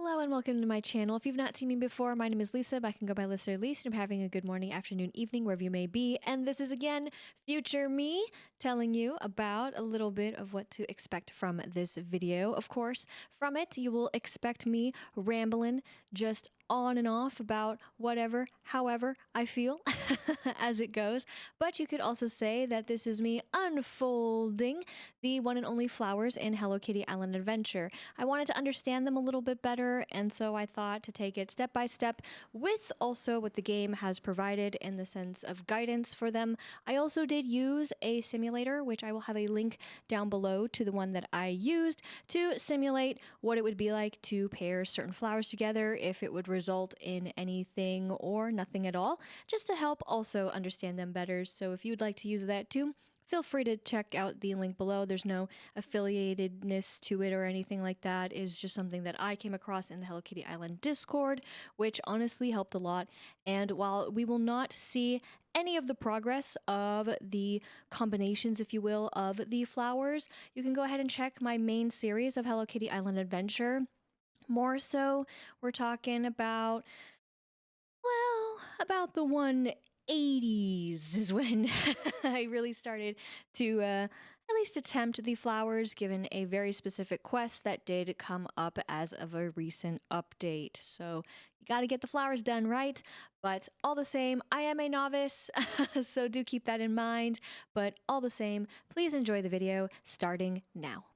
Hello and welcome to my channel. If you've not seen me before, my name is Lisa, but I can go by Lisa or Lisa, and I'm having a good morning, afternoon, evening, wherever you may be. And this is again, future me, telling you about a little bit of what to expect from this video. Of course, from it, you will expect me rambling just on and off about whatever, however I feel as it goes. But you could also say that this is me unfolding the one and only flowers in Hello Kitty Island Adventure. I wanted to understand them a little bit better, and so I thought to take it step by step with also what the game has provided in the sense of guidance for them. I also did use a simulator, which I will have a link down below to the one that I used to simulate what it would be like to pair certain flowers together, if it would result in anything or nothing at all, just to help also understand them better. So if you'd like to use that too, feel free to check out the link below. There's no affiliatedness to it or anything like that. It's just something that I came across in the Hello Kitty Island Discord, which honestly helped a lot. And while we will not see any of the progress of the combinations, if you will, of the flowers, you can go ahead and check my main series of Hello Kitty Island Adventure. More so, we're talking about, well, about the 180s is when I really started to at least attempt the flowers, given a very specific quest that did come up as of a recent update. So you got to get the flowers done right, but all the same, I am a novice, so do keep that in mind. But all the same, please enjoy the video starting now.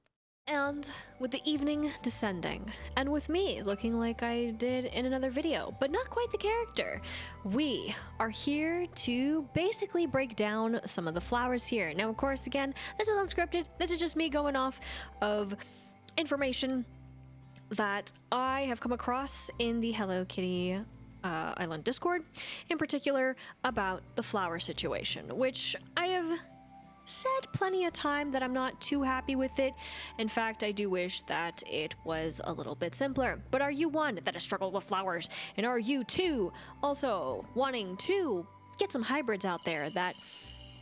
And with the evening descending, and with me looking like I did in another video, but not quite the character, we are here to basically break down some of the flowers here. Now, of course, again, this is unscripted. This is just me going off of information that I have come across in the Hello Kitty Island Discord, in particular about the flower situation, which I have said plenty of time that I'm not too happy with it. In fact, I do wish that it was a little bit simpler. But are you one that has struggled with flowers? And are you two also wanting to get some hybrids out there that,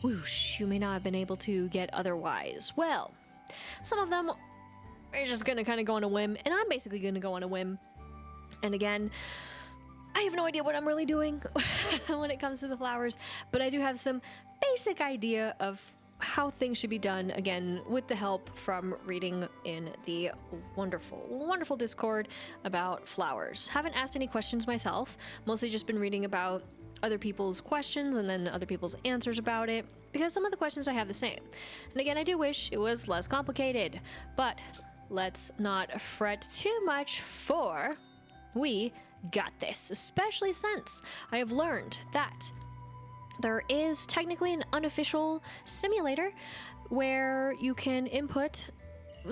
whoosh, you may not have been able to get otherwise? Well, some of them are just gonna kind of go on a whim, and I'm basically gonna go on a whim. And again, I have no idea what I'm really doing when it comes to the flowers, but I do have some basic idea of how things should be done, again, with the help from reading in the wonderful Discord about flowers. Haven't asked any questions myself, mostly just been reading about other people's questions and then other people's answers about it, because some of the questions I have the same. And again, I do wish it was less complicated, but let's not fret too much, for we got this, especially since I have learned that there is technically an unofficial simulator where you can input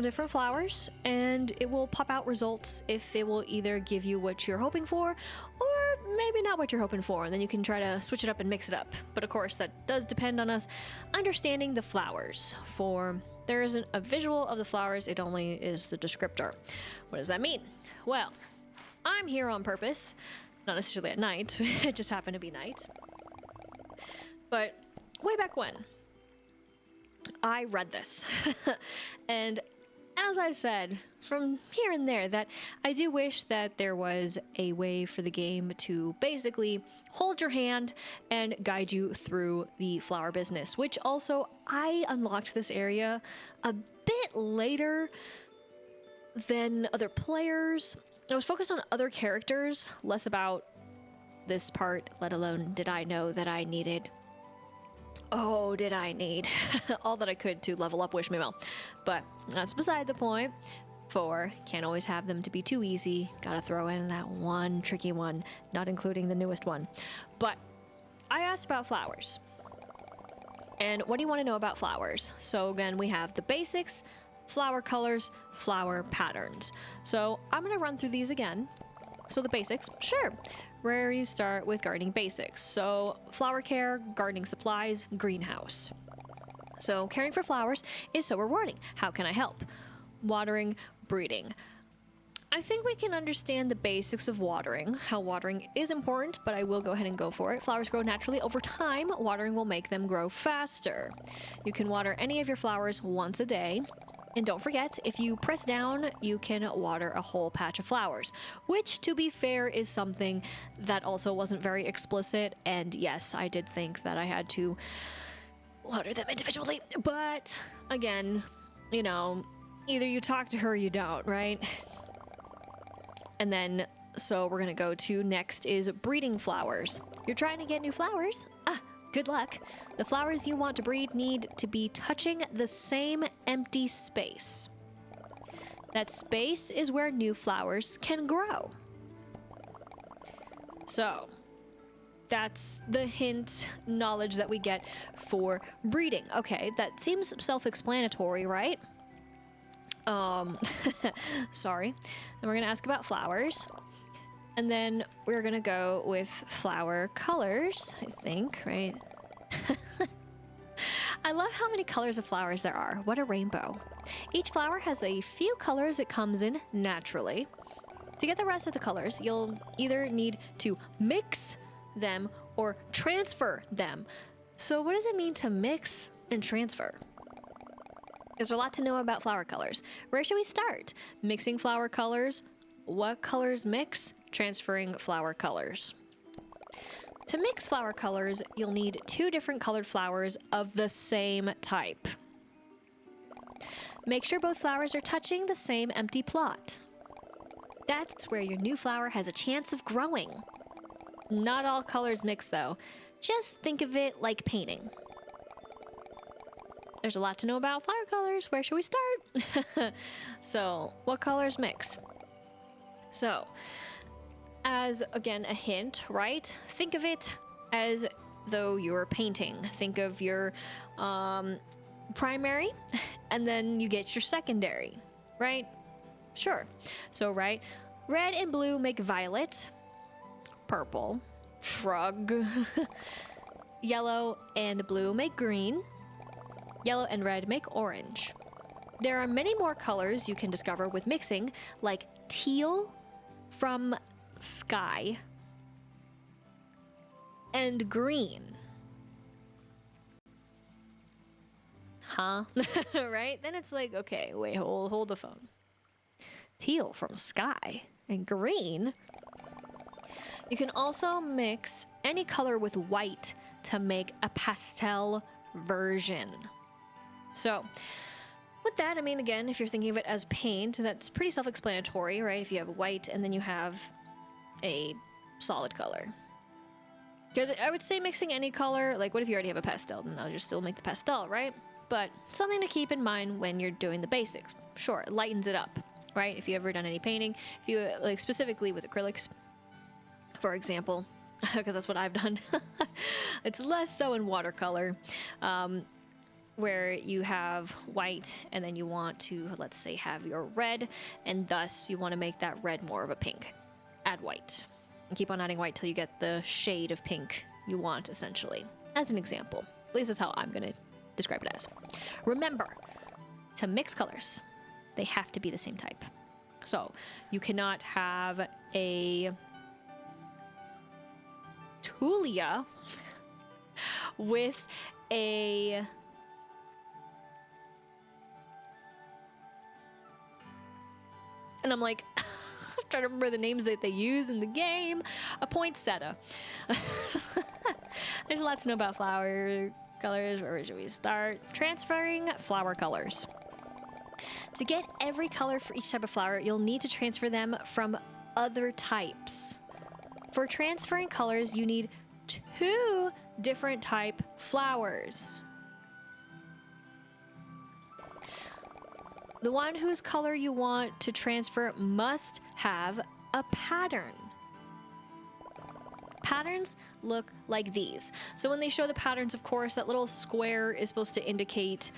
different flowers and it will pop out results if it will either give you what you're hoping for or maybe not what you're hoping for, and then you can try to switch it up and mix it up. But of course, that does depend on us understanding the flowers. For there isn't a visual of the flowers, it only is the descriptor. What does that mean? Well, I'm here on purpose, not necessarily at night, it just happened to be night. But way back when, I read this, and as I've said from here and there, that I do wish that there was a way for the game to basically hold your hand and guide you through the flower business, which also I unlocked this area a bit later than other players. I was focused on other characters, less about this part, let alone did I know that I needed... Oh, did I need all that I could to level up Wish Me Mell. But that's beside the point, for can't always have them to be too easy. Gotta throw in that one tricky one, not including the newest one. But I asked about flowers. And what do you want to know about flowers? So again, we have the basics, flower colors, flower patterns. So I'm gonna run through these again. So the basics, sure. Where you start with gardening basics. So flower care, gardening supplies, greenhouse. So caring for flowers is so rewarding. How can I help? Watering, breeding. I think we can understand the basics of watering, how watering is important, but I will go ahead and go for it. Flowers grow naturally over time. Watering will make them grow faster. You can water any of your flowers once a day. And don't forget, if you press down, you can water a whole patch of flowers, which, to be fair, is something that also wasn't very explicit. And yes, I did think that I had to water them individually. But again, you know, either you talk to her or you don't, right? And then, so we're going to go to next is breeding flowers. You're trying to get new flowers? Good luck. The flowers you want to breed need to be touching the same empty space. That space is where new flowers can grow. So, that's the hint knowledge that we get for breeding. Okay, that seems self-explanatory, right? Sorry. Then we're gonna ask about flowers. And then we're gonna go with flower colors, I think, right? I love how many colors of flowers there are. What a rainbow. Each flower has a few colors it comes in naturally. To get the rest of the colors, you'll either need to mix them or transfer them. So what does it mean to mix and transfer? There's a lot to know about flower colors. Where should we start? Mixing flower colors. What colors mix? Transferring flower colors. To mix flower colors, you'll need 2 different colored flowers of the same type. Make sure both flowers are touching the same empty plot. That's where your new flower has a chance of growing. Not all colors mix though. Just think of it like painting. There's a lot to know about flower colors. Where should we start? So, what colors mix? So, as again a hint, right? Think of it as though you're painting. Think of your primary, and then you get your secondary, right? Sure. So, right, red and blue make violet, purple, shrug. Yellow and blue make green. Yellow and red make orange. There are many more colors you can discover with mixing, like teal from sky and green. Huh? Right? Then it's like, okay, wait, hold the phone. Teal from sky and green? You can also mix any color with white to make a pastel version. So, with that, I mean, again, if you're thinking of it as paint, that's pretty self-explanatory, right? If you have white and then you have a solid color. Because I would say mixing any color, like what if you already have a pastel? Then I'll just still make the pastel, right? But something to keep in mind when you're doing the basics. Sure, it lightens it up, right? If you've ever done any painting, if you, like specifically with acrylics, for example, because that's what I've done. It's less so in watercolor, where you have white and then you want to, let's say, have your red, and thus you want to make that red more of a pink. Add white. And keep on adding white till you get the shade of pink you want, essentially. As an example. At least that's how I'm going to describe it as. Remember, to mix colors, they have to be the same type. So, you cannot have a Tulia with a and I'm like I'm trying to remember the names that they use in the game. A poinsettia. There's a lot to know about flower colors. Where should we start? Transferring flower colors. To get every color for each type of flower, you'll need to transfer them from other types. For transferring colors, you need 2 different type flowers. The one whose color you want to transfer must have a pattern. Patterns look like these. So when they show the patterns, of course, that little square is supposed to indicate,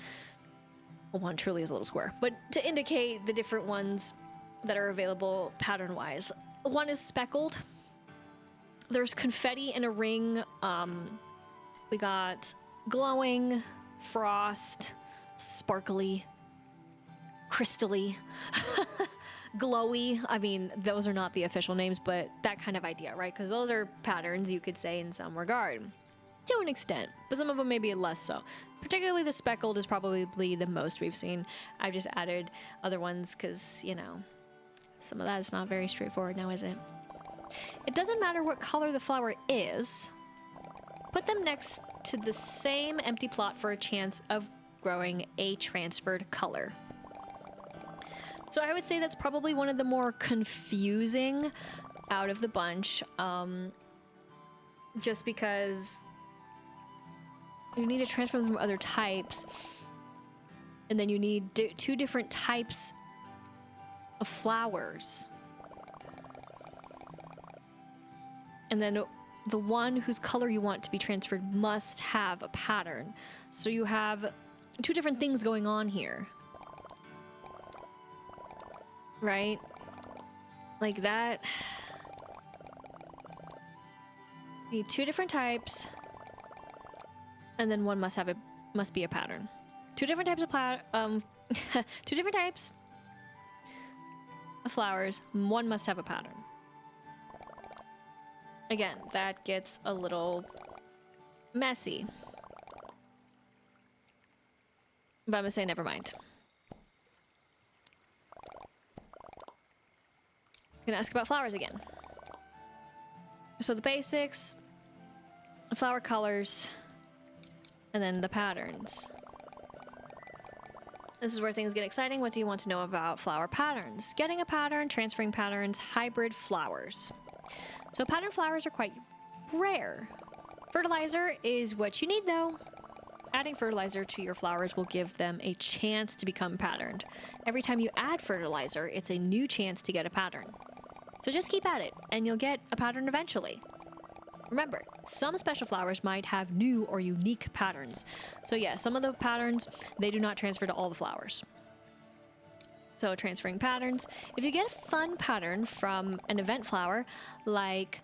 well, one truly is a little square, but to indicate the different ones that are available pattern-wise. One is speckled. There's confetti in a ring. We got glowing, frost, sparkly, crystally, glowy. I mean, those are not the official names, but that kind of idea, right? Because those are patterns, you could say, in some regard. To an extent, but some of them maybe less so. Particularly the speckled is probably the most we've seen. I've just added other ones because, you know, some of that is not very straightforward now, is it? It doesn't matter what color the flower is. Put them next to the same empty plot for a chance of growing a transferred color. So I would say that's probably one of the more confusing out of the bunch, just because you need to transfer them from other types, and then you need two different types of flowers. And then the one whose color you want to be transferred must have a pattern. So you have two different things going on here. Right? Like that. You need two different types. And then one must be a pattern. Two different types of two different types of flowers. One must have a pattern. Again, that gets a little messy. But I'm gonna say never mind. I'm gonna ask about flowers again. So the basics, flower colors, and then the patterns. This is where things get exciting. What do you want to know about flower patterns? Getting a pattern, transferring patterns, hybrid flowers. So pattern flowers are quite rare. Fertilizer is what you need though. Adding fertilizer to your flowers will give them a chance to become patterned. Every time you add fertilizer, it's a new chance to get a pattern. So just keep at it and you'll get a pattern eventually. Remember, some special flowers might have new or unique patterns. So yeah, some of the patterns, they do not transfer to all the flowers. So transferring patterns. If you get a fun pattern from an event flower, like...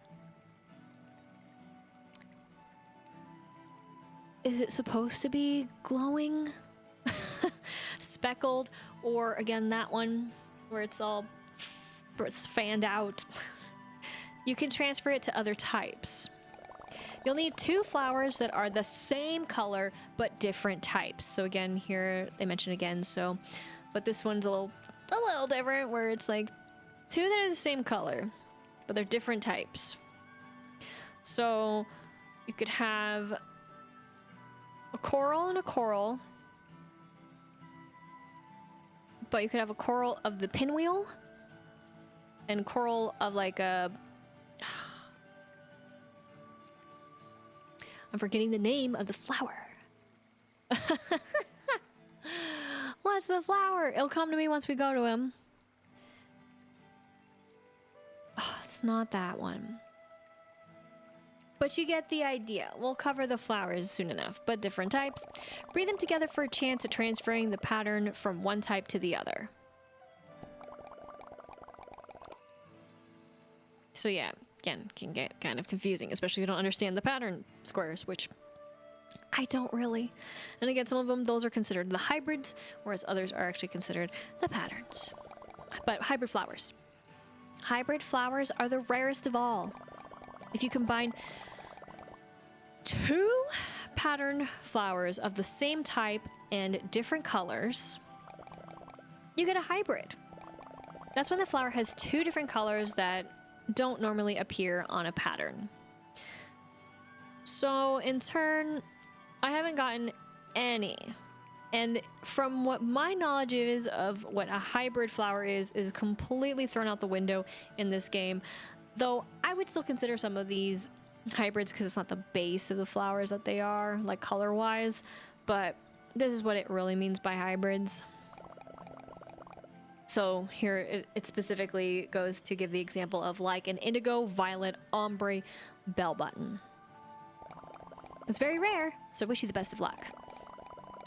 Is it supposed to be glowing? Speckled, or again, that one where it's fanned out. You can transfer it to other types. You'll need two flowers that are the same color but different types. So again, here they mention again, so but this one's a little different where it's like two that are the same color but they're different types. So you could have a coral and a coral, but you could have a coral of the pinwheel and coral of like a... I'm forgetting the name of the flower. What's the flower? It'll come to me once we go to him. Oh, it's not that one. But you get the idea. We'll cover the flowers soon enough, but different types. Breed them together for a chance at transferring the pattern from one type to the other. So yeah, again, can get kind of confusing, especially if you don't understand the pattern squares, which I don't really. And again, some of them, those are considered the hybrids, whereas others are actually considered the patterns. But hybrid flowers. Hybrid flowers are the rarest of all. If you combine two pattern flowers of the same type and different colors, you get a hybrid. That's when the flower has two different colors that don't normally appear on a pattern. So in turn, I haven't gotten any. And from what my knowledge is of what a hybrid flower is completely thrown out the window in this game. Though I would still consider some of these hybrids because it's not the base of the flowers that they are, like color-wise. But this is what it really means by hybrids. So here it specifically goes to give the example of like an indigo, violet, ombre bell button. It's very rare, so I wish you the best of luck.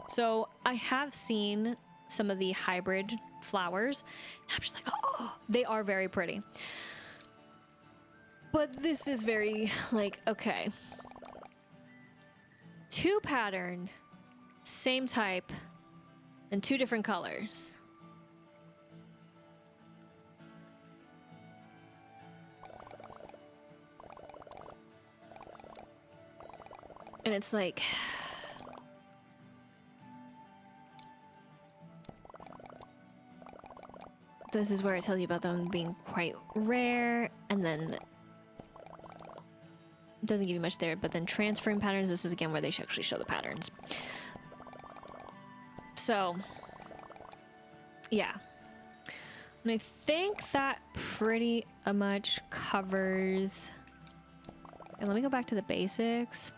So I have seen some of the hybrid flowers, and I'm just like, oh, they are very pretty. But this is very like, okay. Two pattern, same type, and two different colors. And it's like, this is where it tells you about them being quite rare, and then it doesn't give you much there, but then transferring patterns, this is again where they should actually show the patterns. So, yeah. And I think that pretty much covers... And let me go back to the basics.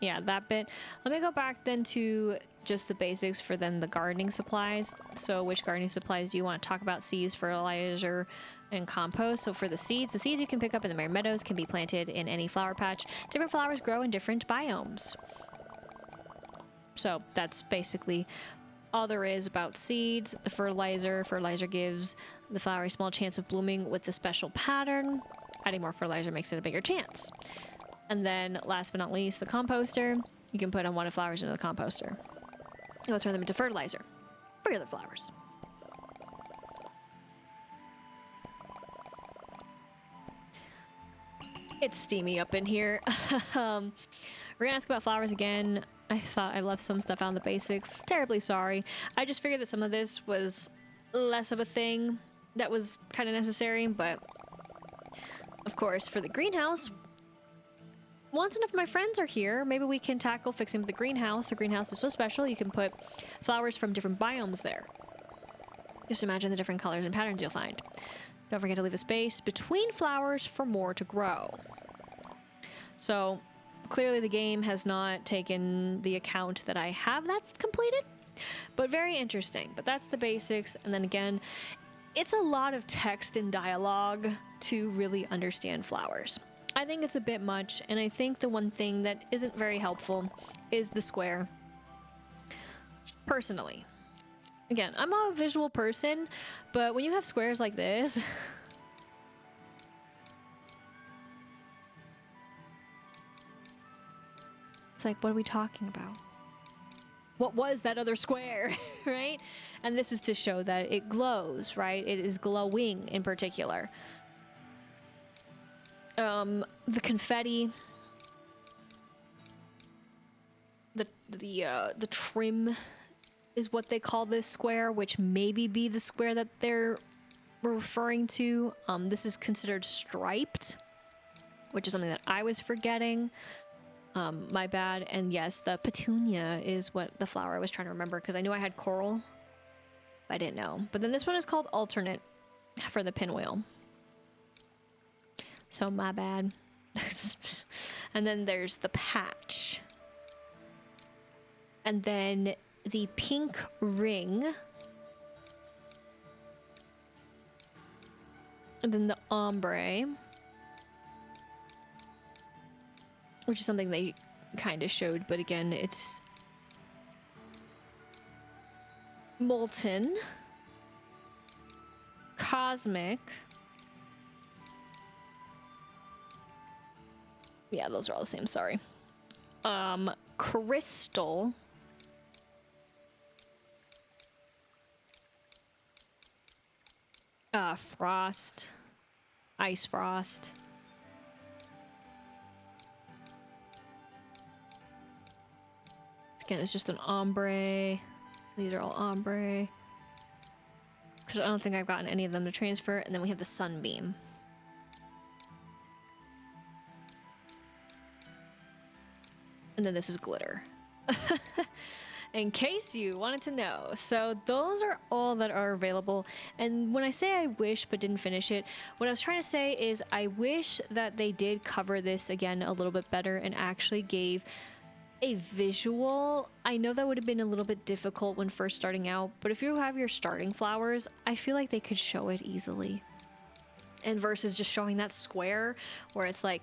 Yeah, that bit. Let me go back then to just the basics for then the gardening supplies. So which gardening supplies do you want to talk about? Seeds, fertilizer, and compost. So for the seeds you can pick up in the Meadows can be planted in any flower patch. Different flowers grow in different biomes. So that's basically all there is about seeds. The fertilizer gives the flower a small chance of blooming with the special pattern. Adding more fertilizer makes it a bigger chance. And then last but not least, the composter. You can put unwanted flowers into the composter. It'll turn them into fertilizer for other flowers. It's steamy up in here. We're gonna ask about flowers again. I thought I left some stuff out in the basics. Terribly sorry. I just figured that some of this was less of a thing that was kind of necessary, but of course for the greenhouse, once enough of my friends are here, maybe we can tackle fixing the greenhouse. The greenhouse is so special, you can put flowers from different biomes there. Just imagine the different colors and patterns you'll find. Don't forget to leave a space between flowers for more to grow. So clearly the game has not taken the account that I have that completed, but very interesting. But that's the basics. And then again, it's a lot of text and dialogue to really understand flowers. I think it's a bit much, and I think the one thing that isn't very helpful is the square. Personally. Again, I'm a visual person, but when you have squares like this... It's like, what are we talking about? What was that other square, right? And this is to show that it glows, right? It is glowing in particular. The confetti, the trim is what they call this square, which maybe be the square that they're referring to. This is considered striped, which is something that I was forgetting. My bad. And yes, the petunia is what the flower I was trying to remember, because I knew I had coral, but I didn't know. But then this one is called alternate for the pinwheel. So my bad. And then there's the patch. And then the pink ring. And then the ombre. Which is something they kind of showed, but again, it's molten, cosmic. Yeah, those are all the same, sorry. Crystal. Frost. Ice frost. Again, it's just an ombre. These are all ombre. Because I don't think I've gotten any of them to transfer. And then we have the sunbeam. And then this is glitter. In case you wanted to know. So those are all that are available. And when I say I wish but didn't finish it, what I was trying to say is I wish that they did cover this again a little bit better and actually gave a visual. I know that would have been a little bit difficult when first starting out, but if you have your starting flowers, I feel like they could show it easily. And versus just showing that square where it's like,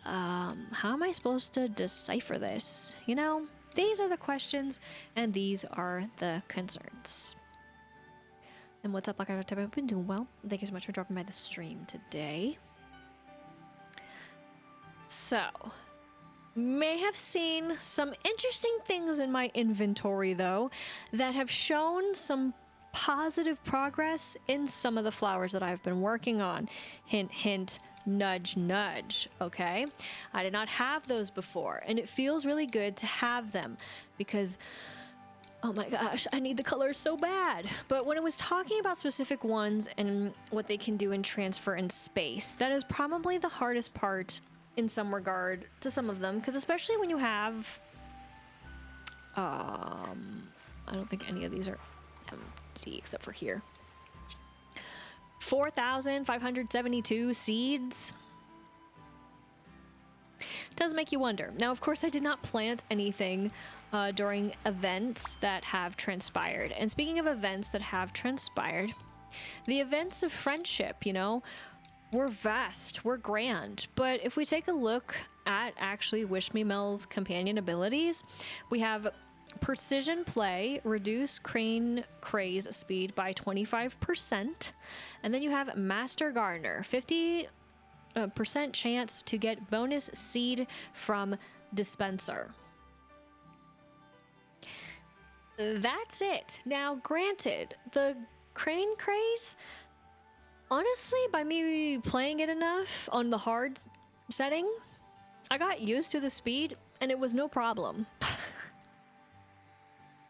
how am I supposed to decipher this? You know, these are the questions and these are the concerns. And what's up, like I've been doing well. Thank you so much for dropping by the stream today. So, may have seen some interesting things in my inventory though that have shown some positive progress in some of the flowers that I've been working on. Hint, hint, nudge, nudge, okay? I did not have those before, and it feels really good to have them because Oh my gosh, I need the colors so bad. But when it was talking about specific ones and what they can do in transfer in space, that is probably the hardest part in some regard to some of them, because especially when you have I don't think any of these are empty except for here. 4,572 seeds. Does make you wonder. Now, of course, I did not plant anything during events that have transpired. And speaking of events that have transpired, the events of friendship, you know, were vast, were grand. But if we take a look at actually Wish Me Mell's companion abilities, we have Precision Play, reduce crane craze speed by 25%. And then you have Master Gardener, 50% chance to get bonus seed from Dispenser. That's it. Now, granted, the crane craze, honestly, by me playing it enough on the hard setting, I got used to the speed and it was no problem.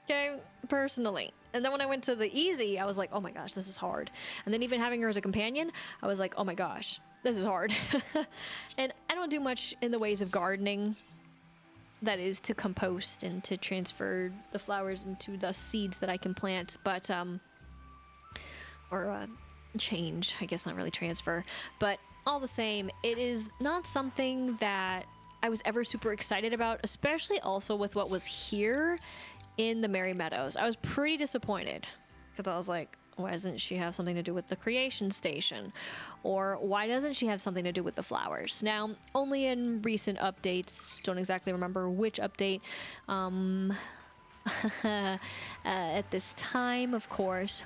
Okay, personally. And then when I went to the easy, I was like, oh my gosh, this is hard. And then even having her as a companion, I was like, oh my gosh, this is hard. And I don't do much in the ways of gardening. That is to compost and to transfer the flowers into the seeds that I can plant. But, change, I guess not really transfer. But all the same, it is not something that I was ever super excited about, especially also with what was here in the Meadows. I was pretty disappointed because I was like, why doesn't she have something to do with the creation station? Or why doesn't she have something to do with the flowers? Now, only in recent updates, don't exactly remember which update, at this time, of course.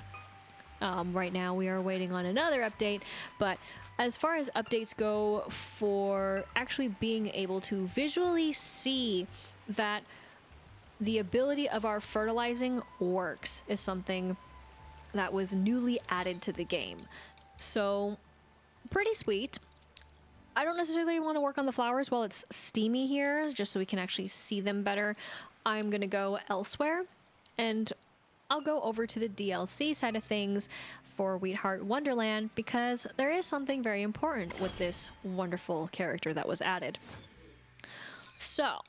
Right now we are waiting on another update, but as far as updates go for actually being able to visually see that the ability of our fertilizing works is something that was newly added to the game. So, pretty sweet. I don't necessarily want to work on the flowers while it's steamy here, just so we can actually see them better. I'm gonna go elsewhere, and I'll go over to the DLC side of things for Wheatflour Wonderland, because there is something very important with this wonderful character that was added. So,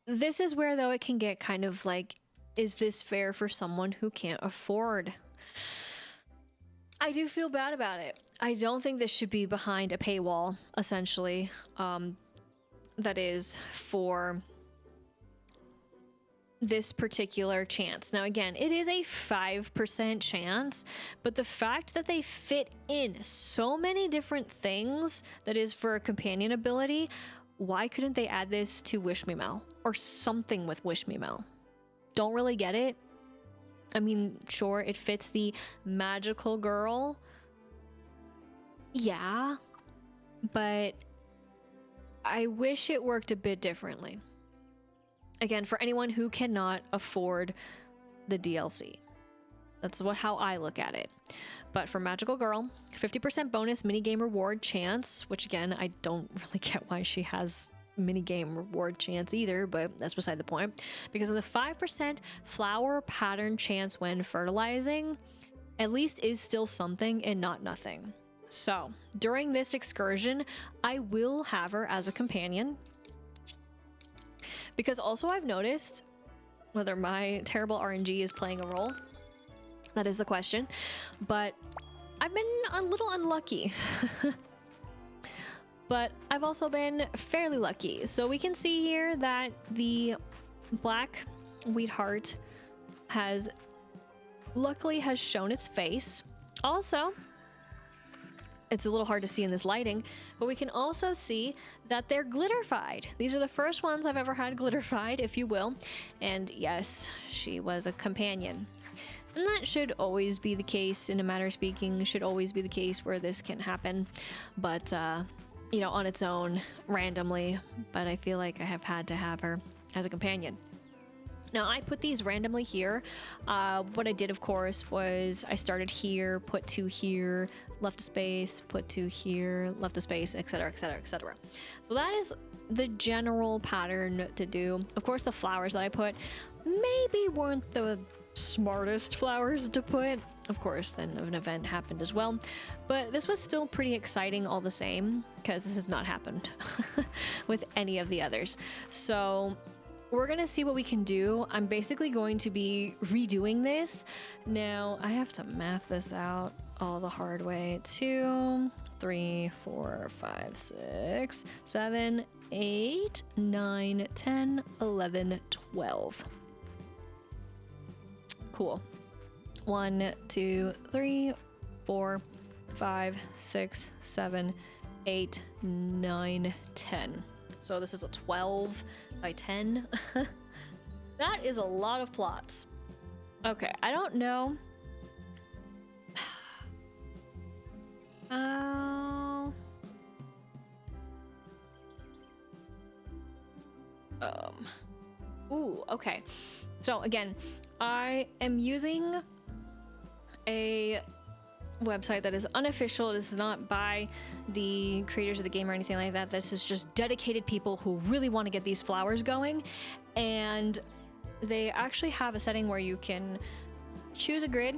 this is where, though, it can get kind of like, is this fair for someone who can't afford? I do feel bad about it. I don't think this should be behind a paywall, essentially. That is for this particular chance. Now, again, it is a 5% chance, but the fact that they fit in so many different things that is for a companion ability, why couldn't they add this to Wish Me Mell or something with Wish Me Mell? Don't really get it. I mean, sure, it fits the magical girl. Yeah, but I wish it worked a bit differently. Again, for anyone who cannot afford the DLC. That's how I look at it. But for Magical Girl, 50% bonus minigame reward chance, which again, I don't really get why she has minigame reward chance either, but that's beside the point. Because of the 5% flower pattern chance when fertilizing, at least is still something and not nothing. So, during this excursion, I will have her as a companion. Because also I've noticed, whether my terrible RNG is playing a role, that is the question, but I've been a little unlucky. But I've also been fairly lucky. So we can see here that the black Wheatflour has luckily shown its face. Also, it's a little hard to see in this lighting, but we can also see that they're glitterified. These are the first ones I've ever had glitterified, if you will. And yes, she was a companion. And that should always be the case, in a matter of speaking, should always be the case where this can happen. But, you know, on its own, randomly. But I feel like I have had to have her as a companion. Now, I put these randomly here. What I did, of course, was I started here, put 2 here, left a space, put 2 here, left a space, etc., etc., etc. So that is the general pattern to do. Of course, the flowers that I put, maybe weren't the smartest flowers to put. Of course, then an event happened as well, but this was still pretty exciting all the same, because this has not happened with any of the others. So we're gonna see what we can do. I'm basically going to be redoing this. Now, I have to math this out all the hard way. 2, 3, 4, 5, 6, 7, 8, 9, 10, 11, 12. Cool. 1, 2, 3, 4, 5, 6, 7, 8, 9, 10. So this is a 12 by 10. That is a lot of plots. Okay, I don't know. Ooh, okay. So again, I am using a website that is unofficial. This is not by the creators of the game or anything like that. This is just dedicated people who really want to get these flowers going. And they actually have a setting where you can choose a grid,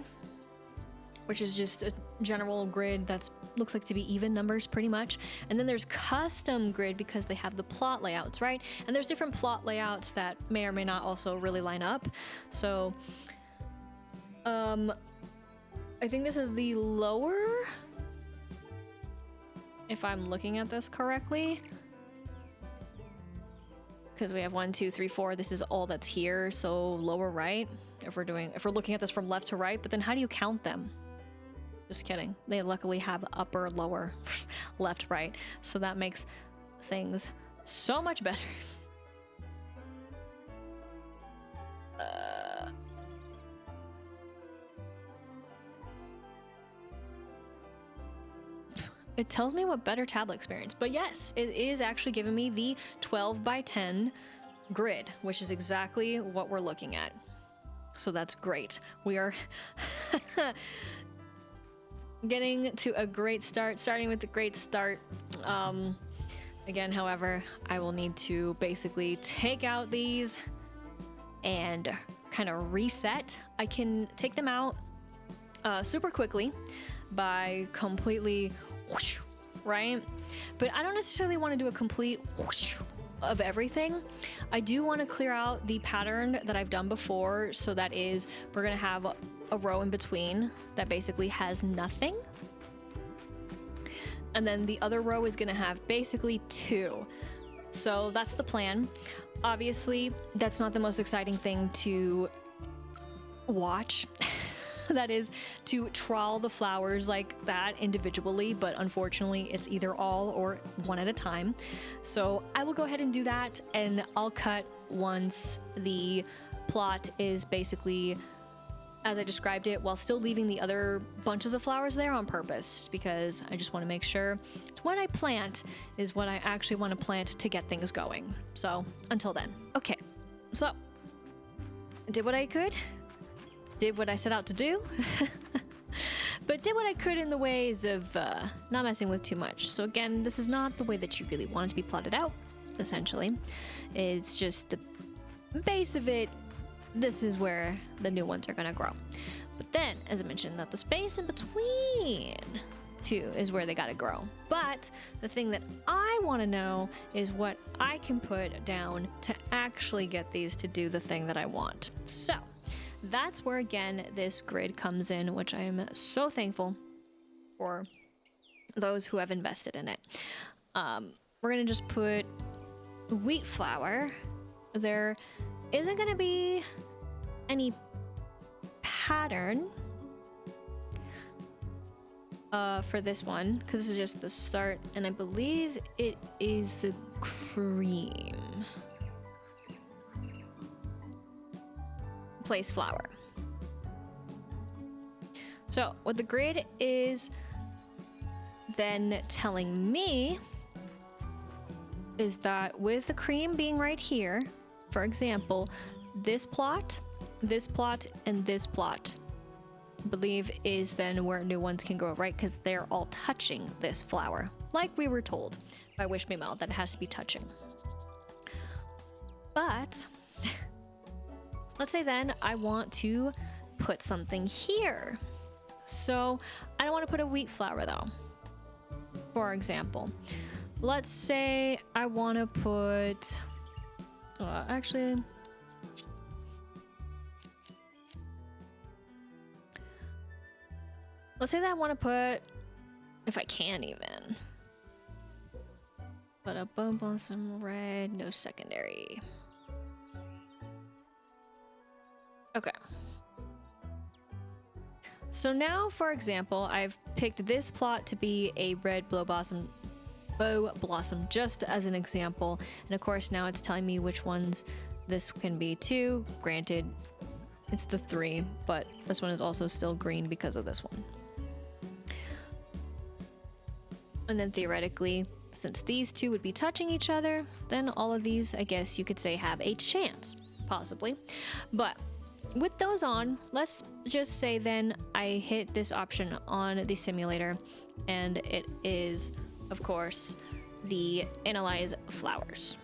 which is just a general grid that's looks like to be even numbers pretty much. And then there's custom grid because they have the plot layouts, right? And there's different plot layouts that may or may not also really line up. So I think this is the lower, if I'm looking at this correctly, because we have 1, 2, 3, 4. This is all that's here, so lower right. If we're looking at this from left to right, but then how do you count them? Just kidding. They luckily have upper, lower, left, right, so that makes things so much better. It tells me what better tablet experience, but yes, it is actually giving me the 12 by 10 grid, which is exactly what we're looking at. So that's great. We are getting to a great start, starting with a great start. Again, however, I will need to basically take out these and kind of reset. I can take them out super quickly by completely whoosh, right? But I don't necessarily want to do a complete whoosh of everything. I do want to clear out the pattern that I've done before. So that is, we're going to have a row in between that basically has nothing. And then the other row is going to have basically 2. So that's the plan. Obviously, that's not the most exciting thing to watch. That is to trawl the flowers like that individually, but unfortunately it's either all or one at a time. So I will go ahead and do that, and I'll cut once the plot is basically as I described it, while still leaving the other bunches of flowers there on purpose, because I just want to make sure what I plant is what I actually want to plant to get things going. So until then. Okay, so I did what I could. Did what I set out to do, but did what I could in the ways of not messing with too much. So again, this is not the way that you really want it to be plotted out, essentially. It's just the base of it. This is where the new ones are going to grow. But then, as I mentioned, that the space in between 2 is where they got to grow. But the thing that I want to know is what I can put down to actually get these to do the thing that I want. So that's where, again, this grid comes in, which I am so thankful for those who have invested in it. We're going to just put Wheatflour. There isn't going to be any pattern for this one, because this is just the start, and I believe it is a cream. Place flower. So what the grid is then telling me is that with the cream being right here, for example, this plot, and this plot, I believe is then where new ones can grow, right? Because they're all touching this flower, like we were told by Wish Me Mell that it has to be touching. But let's say then I want to put something here. So I don't want to put a wheat flower though. For example, let's say I want to put, actually, let's say that I want to put, if I can even, but a bone blossom red, no secondary. Okay. So now, for example, I've picked this plot to be a red bow blossom, just as an example. And of course, now it's telling me which ones this can be too. Granted, it's the 3, but this one is also still green because of this one. And then theoretically, since these 2 would be touching each other, then all of these, I guess you could say, have a chance, possibly. But with those on, let's just say then I hit this option on the simulator, and it is, of course, the analyze flowers.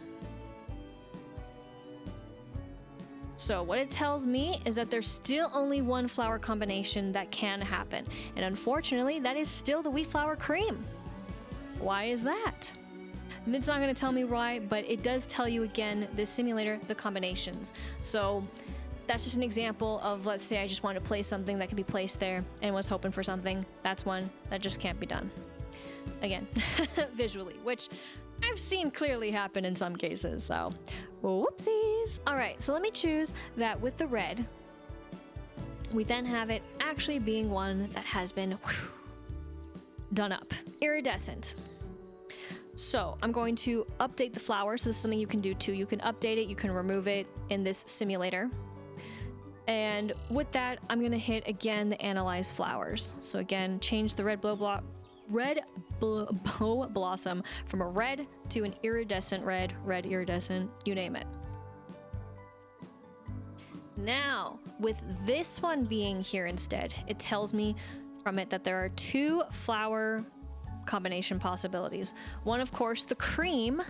So what it tells me is that there's still only one flower combination that can happen, and unfortunately that is still the Wheatflour cream. Why is that? It's not going to tell me why, but it does tell you again, this simulator, the combinations. So that's just an example of, let's say I just want to place something that can be placed there and was hoping for something. That's one that just can't be done. Again, visually, which I've seen clearly happen in some cases, so whoopsies. All right, so let me choose that with the red. We then have it actually being one that has been done up. Iridescent. So I'm going to update the flower. So this is something you can do too. You can update it, you can remove it in this simulator. And with that, I'm gonna hit again the analyze flowers. So again, change the red bow blossom from a red to an iridescent red iridescent, you name it. Now, with this one being here instead, it tells me from it that there are 2 flower combination possibilities. One, of course, the cream,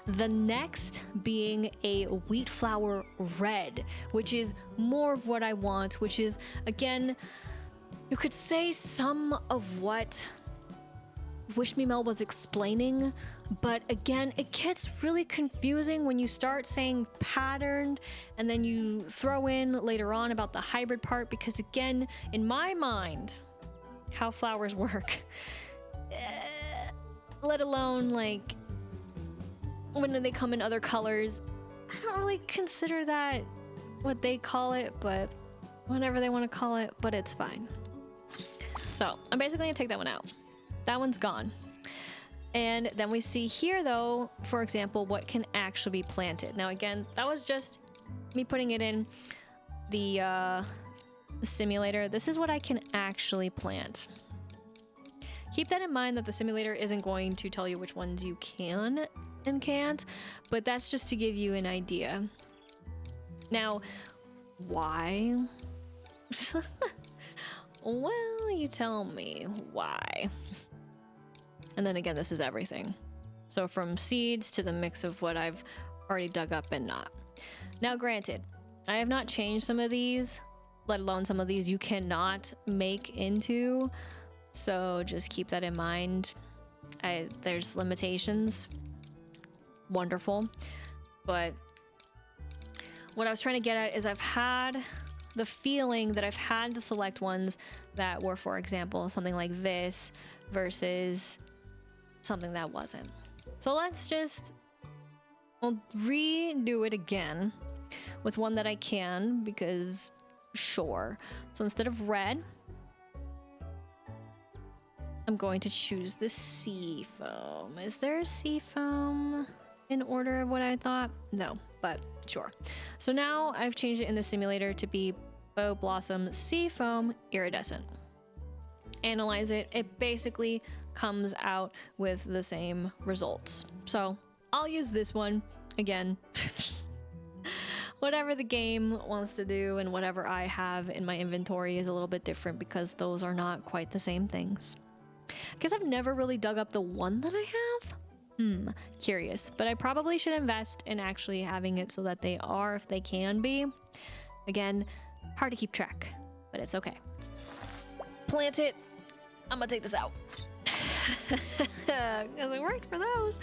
the next being a wheat flower red, which is more of what I want, which is, again, you could say some of what Wish Me Mell was explaining, but again, it gets really confusing when you start saying patterned and then you throw in later on about the hybrid part, because again, in my mind, how flowers work, let alone like when they come in other colors, I don't really consider that what they call it, but whatever they want to call it, but it's fine. So I'm basically gonna take that one out. That one's gone. And then we see here though, for example, what can actually be planted. Now again, that was just me putting it in the simulator. This is what I can actually plant. Keep that in mind that the simulator isn't going to tell you which ones you can and can't, but that's just to give you an idea. Now, why? Well, you tell me why. And then again, this is everything. So from seeds to the mix of what I've already dug up and not. Now, granted, I have not changed some of these, let alone some of these you cannot make into. So just keep that in mind. There's limitations. Wonderful. But what I was trying to get at is I've had the feeling that I've had to select ones that were, for example, something like this versus something that wasn't. So let's just redo it again with one that I can, because sure. So instead of red, I'm going to choose the sea foam. Is there a sea foam in order of what I thought? No, but sure. So now I've changed it in the simulator to be Bow Blossom Sea Foam Iridescent. Analyze it. It basically comes out with the same results. So I'll use this one again. Whatever the game wants to do and whatever I have in my inventory is a little bit different, because those are not quite the same things. Because I've never really dug up the one that I have. Curious. But I probably should invest in actually having it so that they are, if they can be. Again, hard to keep track, but it's okay. Plant it. I'm gonna take this out. Because it worked for those.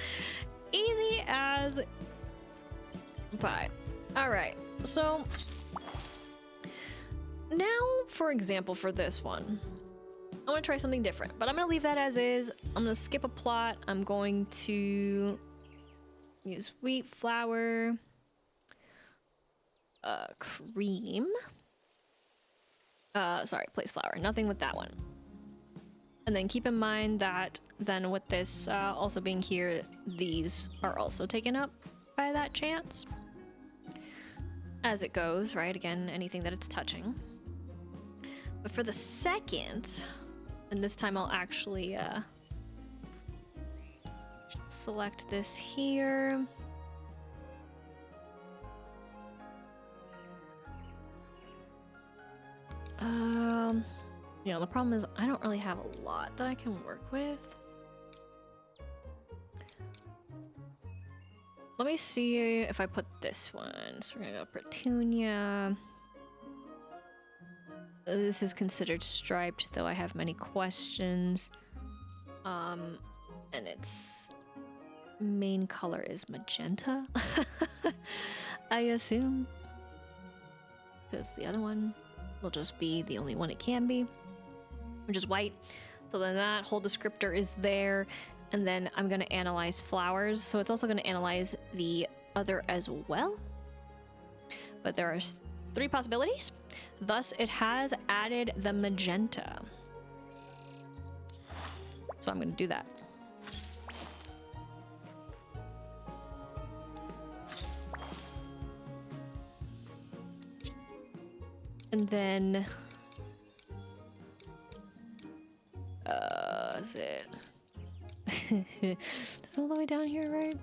Easy as pie. All right, so now, for example, for this one, I want to try something different, but I'm going to leave that as is. I'm going to skip a plot. I'm going to use Wheatflour, cream. Sorry, place flour. Nothing with that one. And then keep in mind that then with this also being here, these are also taken up by that chance. As it goes, right? Again, anything that it's touching. But for the second, and this time I'll actually select this here. You know, the problem is I don't really have a lot that I can work with. Let me see if I put this one. So we're gonna go Petunia. This is considered striped, though I have many questions. And its main color is magenta, I assume. Because the other one will just be the only one it can be, which is white. So then that whole descriptor is there. And then I'm going to analyze flowers. So it's also going to analyze the other as well. But there are 3 possibilities. Thus, it has added the magenta. So I'm going to do that. And then... is it... It's all the way down here, right?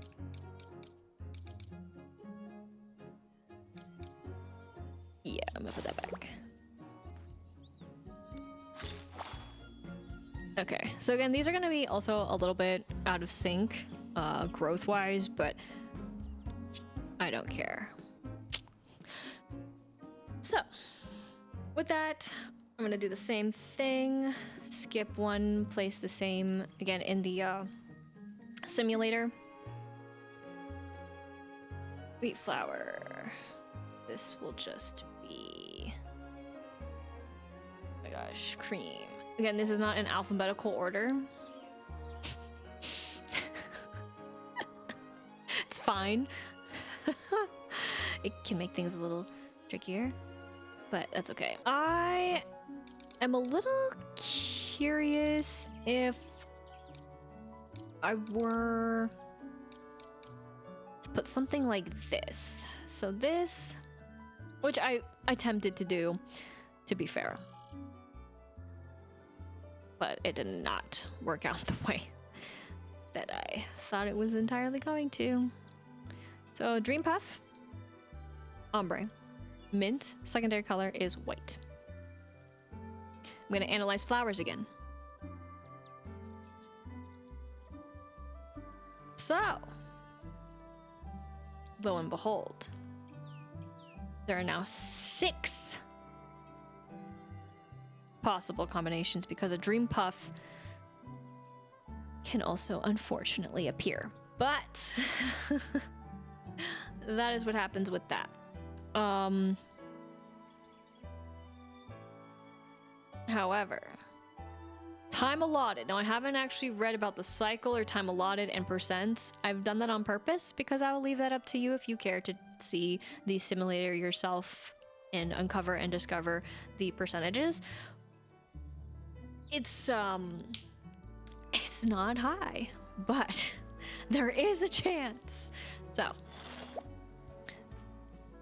Yeah, I'm gonna put that back. Okay, so again, these are gonna be also a little bit out of sync, growth-wise, but I don't care. So, with that, I'm gonna do the same thing. Skip one, place the same, again, in the simulator. Wheatflour. This will just be... Oh my gosh, cream. Again, this is not in alphabetical order. It's fine. It can make things a little trickier, but that's okay. I am a little curious if I were to put something like this. So this, which I attempted to do, to be fair, but it did not work out the way that I thought it was entirely going to. So Dream Puff, ombre, mint, secondary color is white. I'm gonna analyze flowers again. So, lo and behold, there are now 6 possible combinations because a Dream Puff can also unfortunately appear. But that is what happens with that. However, time allotted. Now, I haven't actually read about the cycle or time allotted and percents. I've done that on purpose because I will leave that up to you if you care to see the simulator yourself and uncover and discover the percentages. It's not high, but there is a chance. So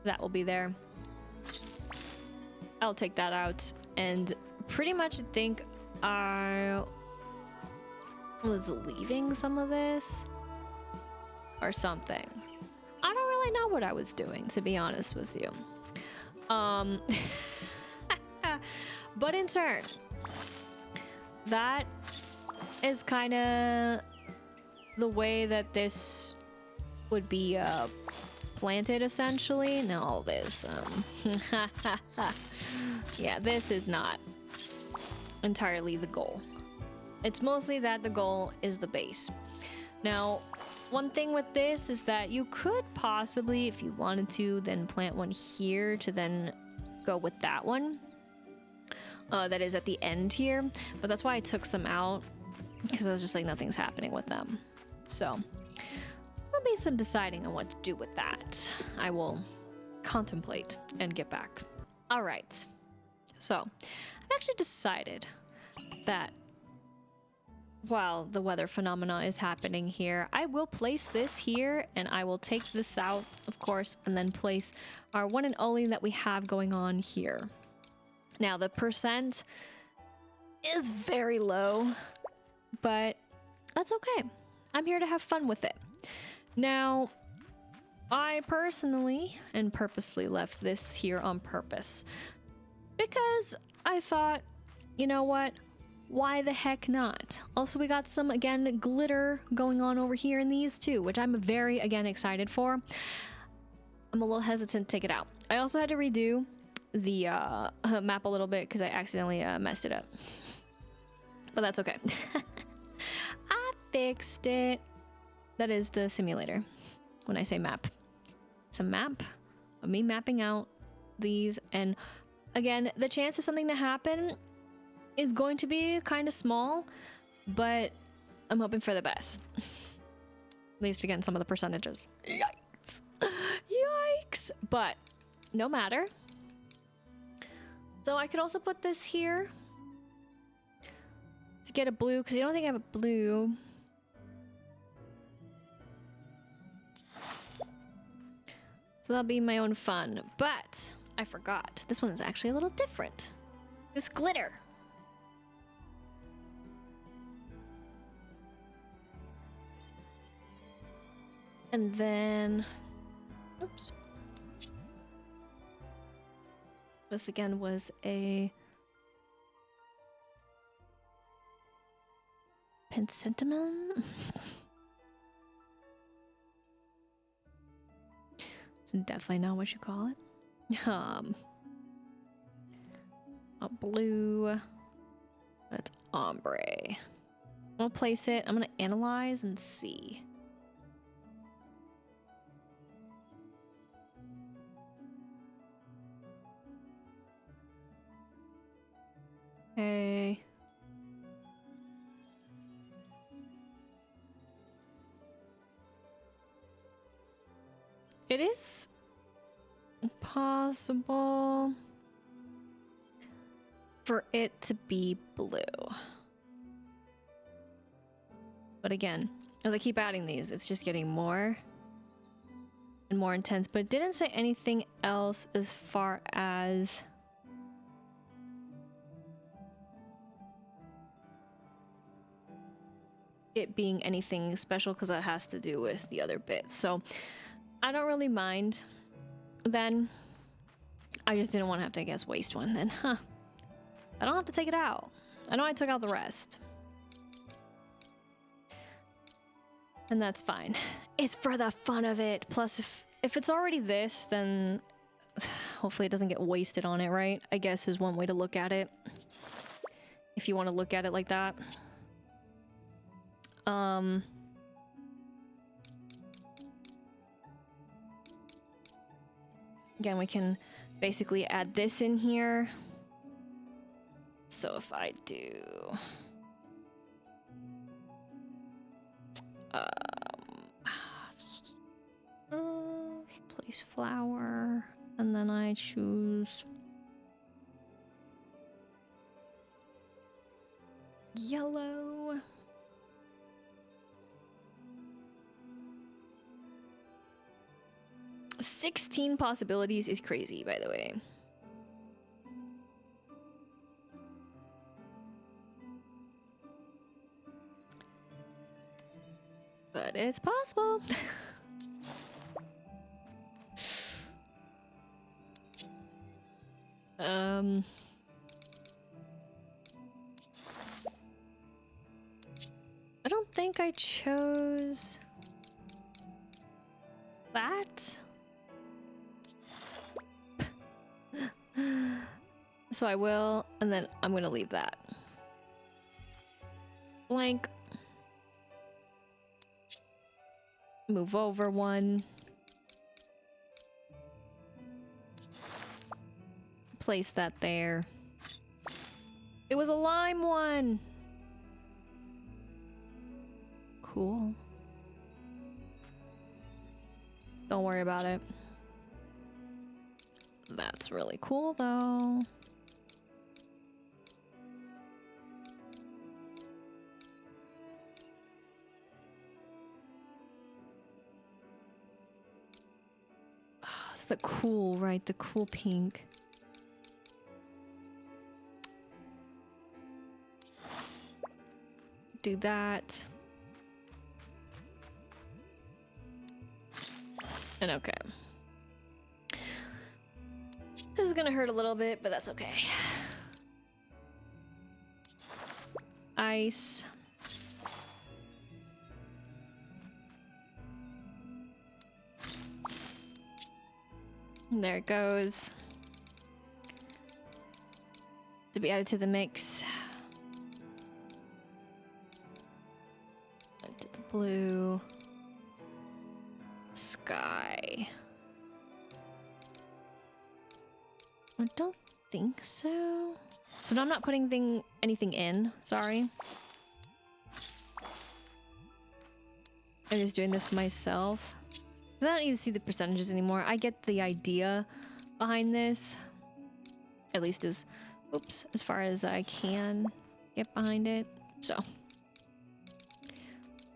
that will be there. I'll take that out and pretty much think I was leaving some of this or something. I don't really know what I was doing, to be honest with you. But in turn, that is kind of the way that this would be planted essentially. Now all this, yeah, this is not entirely the goal. It's mostly that the goal is the base. Now, one thing with this is that you could possibly, if you wanted to, then plant one here to then go with that one. That is at the end here. But that's why I took some out, because I was just like, nothing's happening with them. So there'll be some deciding on what to do with that. I will contemplate and get back. All right. So I've actually decided that while the weather phenomena is happening here, I will place this here, and I will take this out, of course, and then place our one and only that we have going on here. Now, the percent is very low, but that's okay. I'm here to have fun with it. Now, I personally and purposely left this here on purpose because I thought, you know what? Why the heck not? Also, we got some, again, glitter going on over here in these too, which I'm very, again, excited for. I'm a little hesitant to take it out. I also had to redo the map a little bit because I accidentally messed it up. But that's okay. I fixed it. That is the simulator when I say map. It's a map of me mapping out these. And again, the chance of something to happen is going to be kind of small, but I'm hoping for the best. At least again, some of the percentages. Yikes. Yikes. But no matter. So I could also put this here to get a blue, because I don't think I have a blue. So that'll be my own fun. But I forgot. This one is actually a little different. This glitter. And then, oops. This again was a pensentiment. It's definitely not what you call it. A blue. That's ombre. I'll place it. I'm gonna analyze and see. Okay. It is possible for it to be blue. But again, as I keep adding these, it's just getting more and more intense. But it didn't say anything else as far as it being anything special, because that has to do with the other bits. So I don't really mind then. I just didn't want to have to, I guess, waste one then. I don't have to take it out. I know I took out the rest. And that's fine. It's for the fun of it. Plus, if it's already this, then hopefully it doesn't get wasted on it, right? I guess is one way to look at it. If you want to look at it like that. Again, we can basically add this in here. So if I do place flower, and then I choose yellow. $16 possibilities is crazy, by the way. But it's possible. I don't think I chose that. So I will, and then I'm gonna leave that blank. Move over one. Place that there. It was a lime one. Cool. Don't worry about it. That's really cool though. Oh, it's the cool, right? The cool pink. Do that. And okay. This is gonna hurt a little bit, but that's okay. Ice. And there it goes. To be added to the mix. Add to the blue. Sky. I don't think so. So no, I'm not putting anything in. Sorry. I'm just doing this myself. I don't need to see the percentages anymore. I get the idea behind this. At least as far as I can get behind it. So.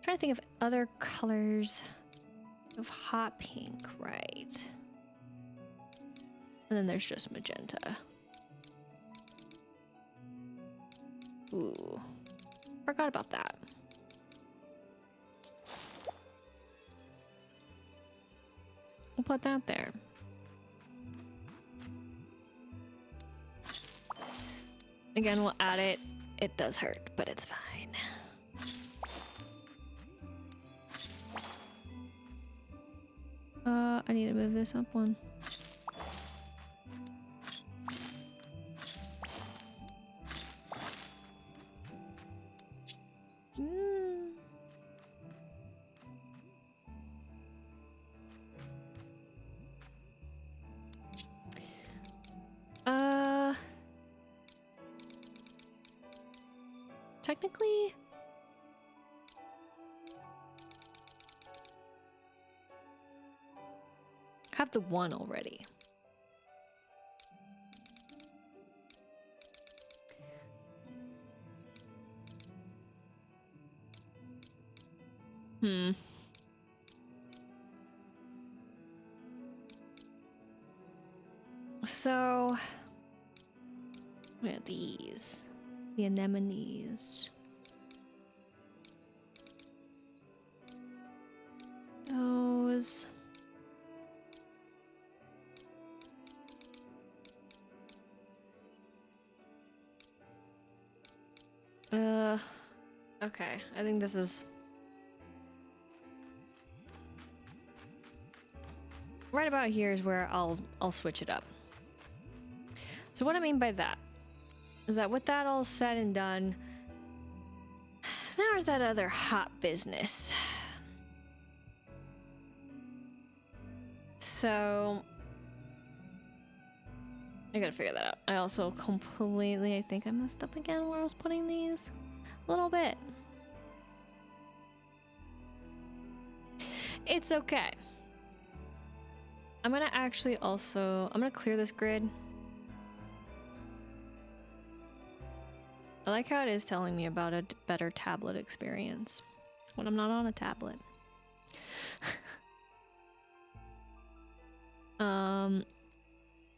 Trying to think of other colors of hot pink, right? And then there's just magenta. Ooh. Forgot about that. We'll put that there. Again, we'll add it. It does hurt, but it's fine. I need to move this up one. Technically, have the one already. So, where are these? The anemones. Those. Okay, I think this is right about here is where I'll switch it up. So what I mean by that is that with that all said and done, now there's that other hot business. So I gotta figure that out. I also completely, I think I messed up again where I was putting these. A little bit. It's okay. I'm gonna actually also, I'm gonna clear this grid. I like how it is telling me about a better tablet experience when I'm not on a tablet.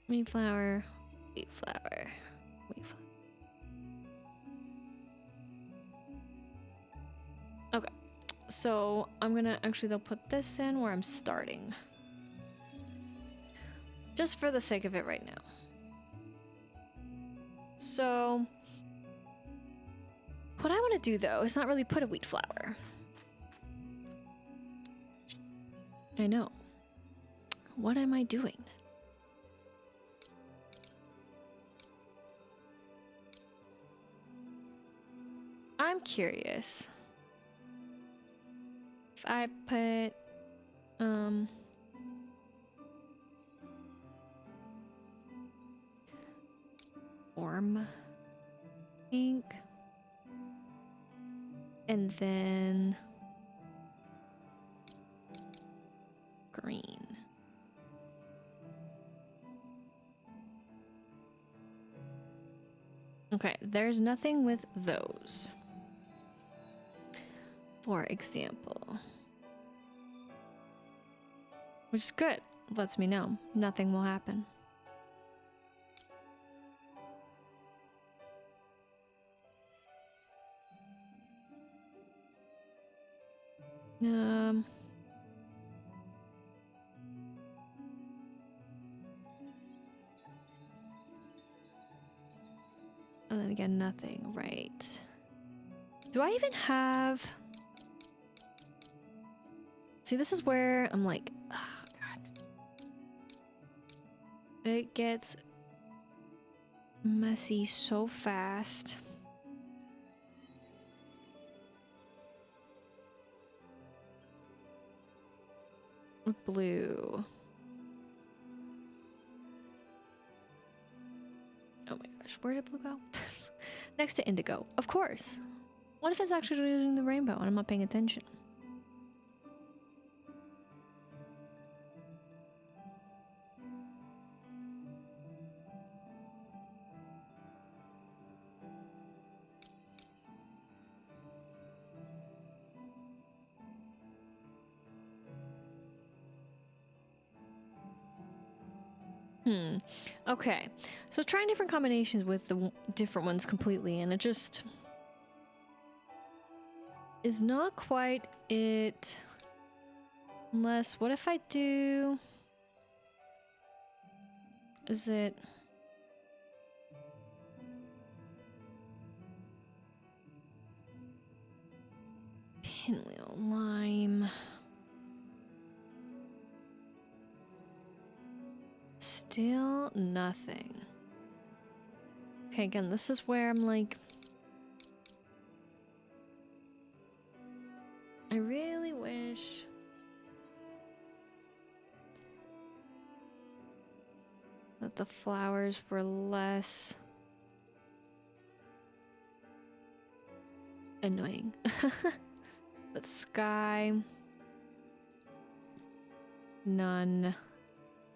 Wheatflour. Okay, so I'm gonna actually, they'll put this in where I'm starting. Just for the sake of it right now. So, what I want to do though is not really put a wheat flour. I know. What am I doing? curious. If I put warm pink and then green. Okay, there's nothing with those. For example. Which is good. Lets me know nothing will happen. And then again, nothing, right? Do I even have... See, this is where I'm like, oh god. It gets messy so fast. Blue. Oh my gosh, where did blue go? Next to indigo, of course. What if it's actually using the rainbow and I'm not paying attention? Okay, so trying different combinations with the different ones completely, and it just is not quite it. Unless, what if I do... Is it... Pinwheel, lime... Still nothing. Okay, again, this is where I'm like... I really wish... that the flowers were less... annoying. But sky... None.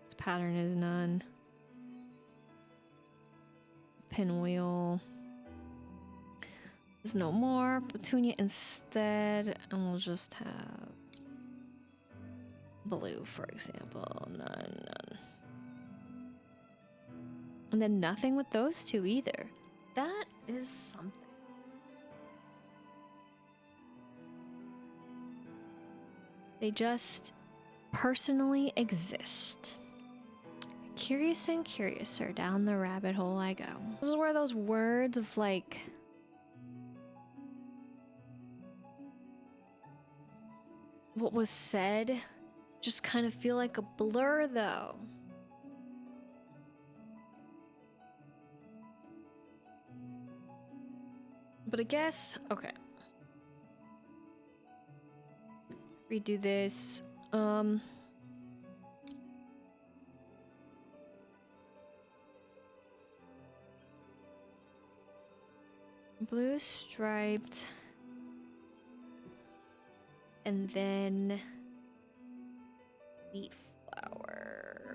This pattern is none. Pinwheel. There's no more. Petunia instead. And we'll just have blue, for example. None, none. And then nothing with those two either. That is something. They just personally exist. Curious and curiouser down the rabbit hole I go. This is where those words of like... what was said just kind of feel like a blur though. But I guess, okay. Redo this. Blue striped. And then Wheatflour.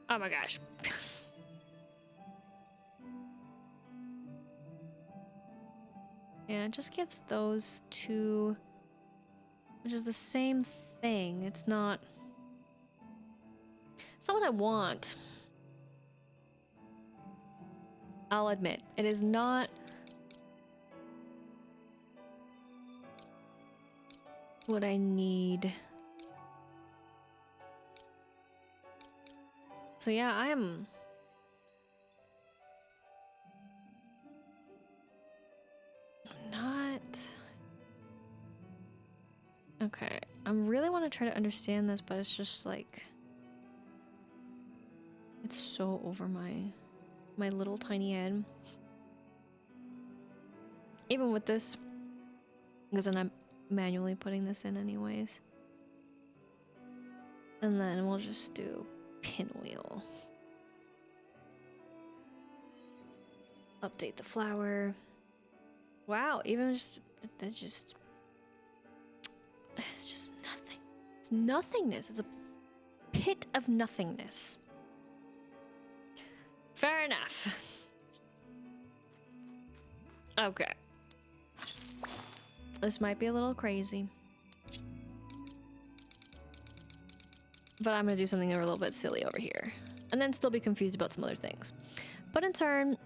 Oh my gosh. Yeah, it just gives those two, which is the same thing. It's not what I want. I'll admit, it is not what I need. So yeah, I'm not okay. I really want to try to understand this, but it's just like it's so over my my little tiny head. Even with this, because then I'm manually putting this in anyways. And then we'll just do pinwheel. Update the flower. Wow, even just, that's just, it's just nothing. It's nothingness. It's a pit of nothingness. Fair enough. Okay. This might be a little crazy. But I'm gonna do something a little bit silly over here. And then still be confused about some other things. But in turn,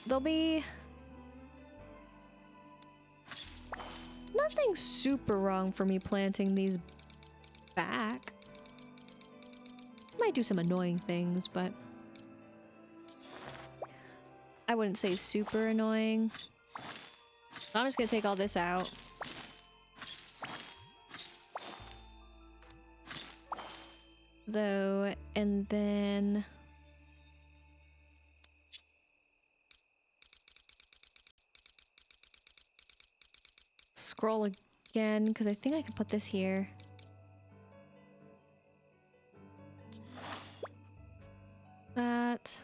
there'll be nothing super wrong for me planting these back. Might do some annoying things, but I wouldn't say super annoying. So I'm just gonna take all this out. Though, and then scroll again, because I think I can put this here. That.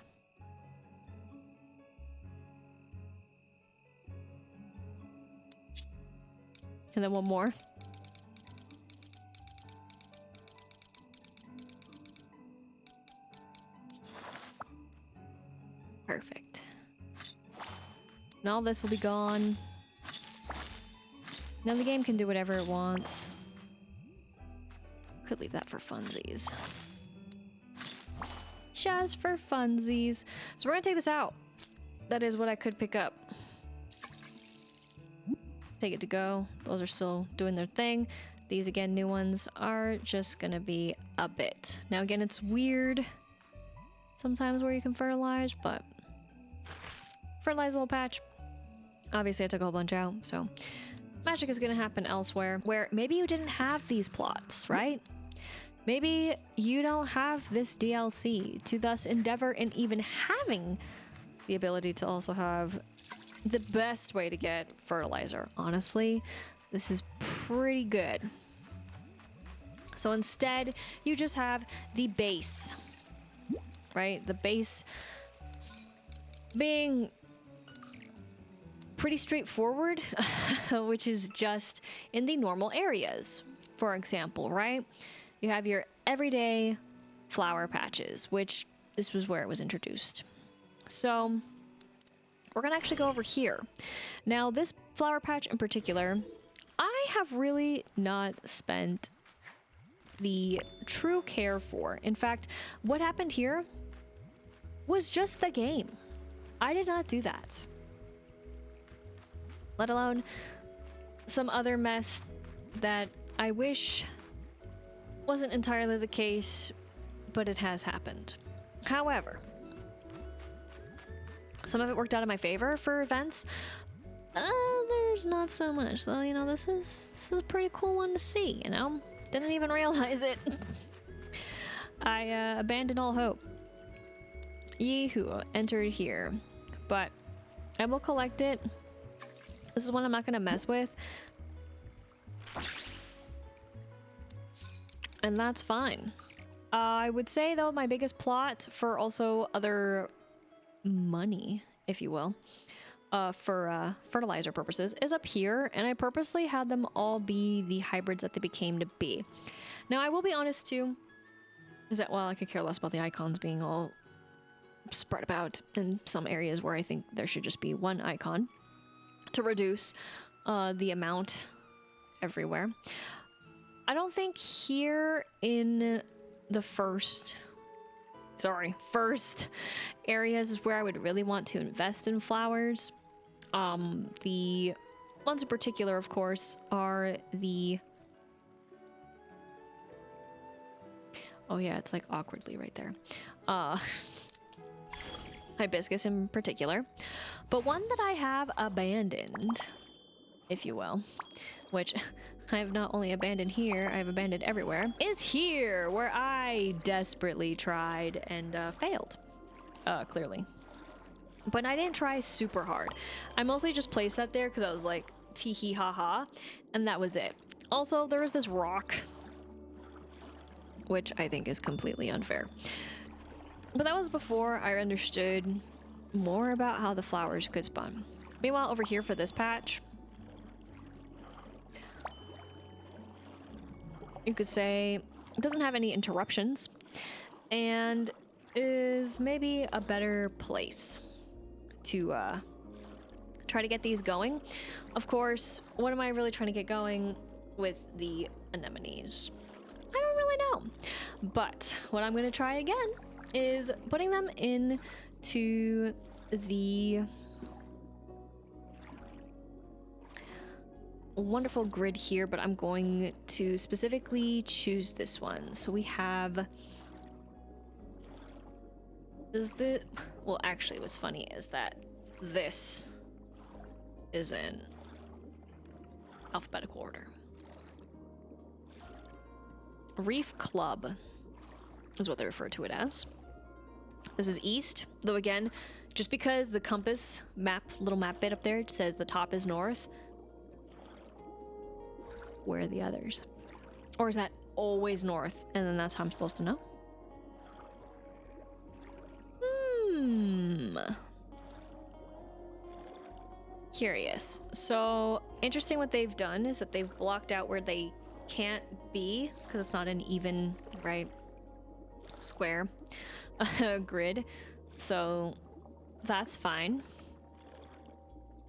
And then one more. Perfect. And all this will be gone. Now the game can do whatever it wants. Could leave that for funsies. Just for funsies. So we're gonna take this out. That is what I could pick up. Take it to go. Those are still doing their thing. These, again, new ones are just gonna be a bit. Now again, it's weird sometimes where you can fertilize, but fertilize a little patch. Obviously I took a whole bunch out, so magic is gonna happen elsewhere where maybe you didn't have these plots, right? Maybe you don't have this DLC to thus endeavor in even having the ability to also have the best way to get fertilizer. Honestly, this is pretty good. So instead, you just have the base, right? The base being pretty straightforward, which is just in the normal areas, for example, right? You have your everyday flower patches, which this was where it was introduced. So we're gonna actually go over here. Now, this flower patch in particular, I have really not spent the true care for. In fact, what happened here was just the game. I did not do that. Let alone some other mess that I wish wasn't entirely the case, but it has happened. However, some of it worked out in my favor for events. There's not so much. So, you know, this is a pretty cool one to see, you know? Didn't even realize it. I abandoned all hope. Yee-hoo, entered here. But I will collect it. This is one I'm not gonna mess with. And that's fine. I would say, though, my biggest plot for also other money, if you will, for fertilizer purposes is up here, and I purposely had them all be the hybrids that they became to be. Now, I will be honest, too, is that, well, I could care less about the icons being all spread about in some areas where I think there should just be one icon to reduce the amount everywhere. I don't think here in the first areas is where I would really want to invest in flowers. The ones in particular, of course, are the... Oh yeah, it's like awkwardly right there. Hibiscus in particular. But one that I have abandoned if you will, which I have not only abandoned here, I have abandoned everywhere, is here, where I desperately tried and failed, clearly. But I didn't try super hard. I mostly just placed that there because I was like, tee hee ha ha, and that was it. Also, there was this rock, which I think is completely unfair. But that was before I understood more about how the flowers could spawn. Meanwhile, over here for this patch, you could say it doesn't have any interruptions and is maybe a better place to try to get these going. Of course, what am I really trying to get going with the anemones? I don't really know. But what I'm going to try again is putting them into the wonderful grid here, but I'm going to specifically choose this one. So we have well, actually what's funny is that this is in alphabetical order. Reef Club is what they refer to it as. This is east, though again, just because the compass map, little map bit up there, it says the top is north. Where are the others? Or is that always north, and then that's how I'm supposed to know? Curious. So, interesting what they've done is that they've blocked out where they can't be, because it's not an even, right, square grid. So, that's fine.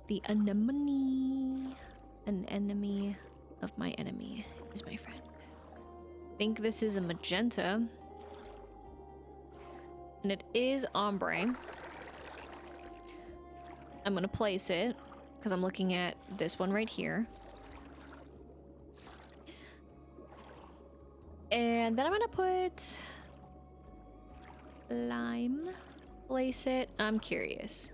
The anemone, an enemy of my enemy is my friend. I think this is a magenta. And it is ombre. I'm gonna place it because I'm looking at this one right here. And then I'm gonna put lime. Place it. I'm curious.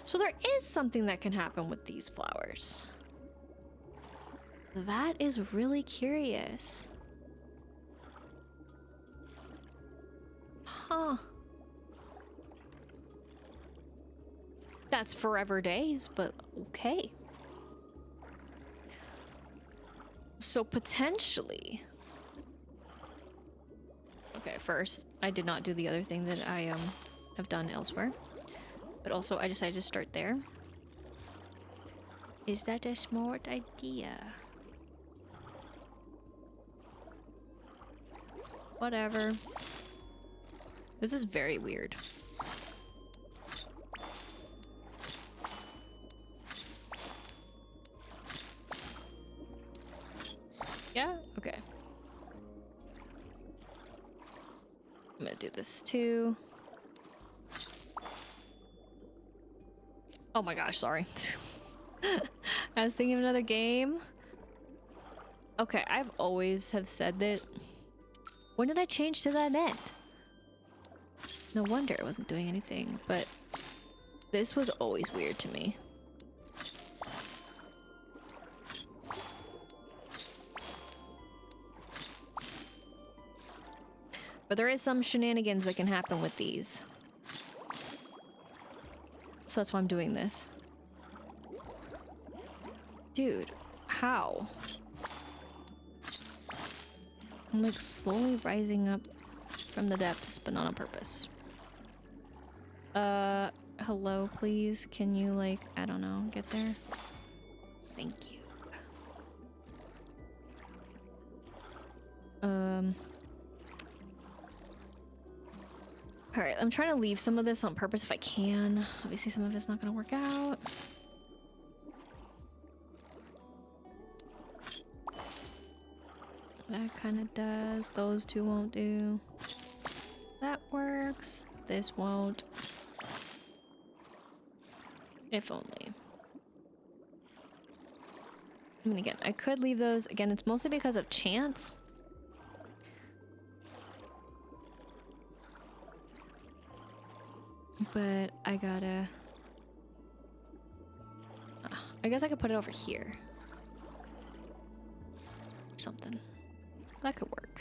So there is something that can happen with these flowers. That is really curious. Huh. That's forever days, but okay. So potentially... Okay, first, I did not do the other thing that I have done elsewhere. But also, I decided to start there. Is that a smart idea? Whatever. This is very weird. Yeah? Okay. I'm gonna do this too. Oh my gosh, sorry. I was thinking of another game. Okay, I've always have said that. When did I change to that net? No wonder it wasn't doing anything, but this was always weird to me. But there is some shenanigans that can happen with these. So that's why I'm doing this. Dude, how? I'm like slowly rising up from the depths, but not on purpose. Hello, please. Can you, like, I don't know, get there? Thank you. Alright, I'm trying to leave some of this on purpose if I can. Obviously, some of it's not gonna work out. That kind of does. Those two won't do. That works. This won't. If only. I mean, again, I could leave those. Again, it's mostly because of chance. But I gotta... I guess I could put it over here. Something. That could work.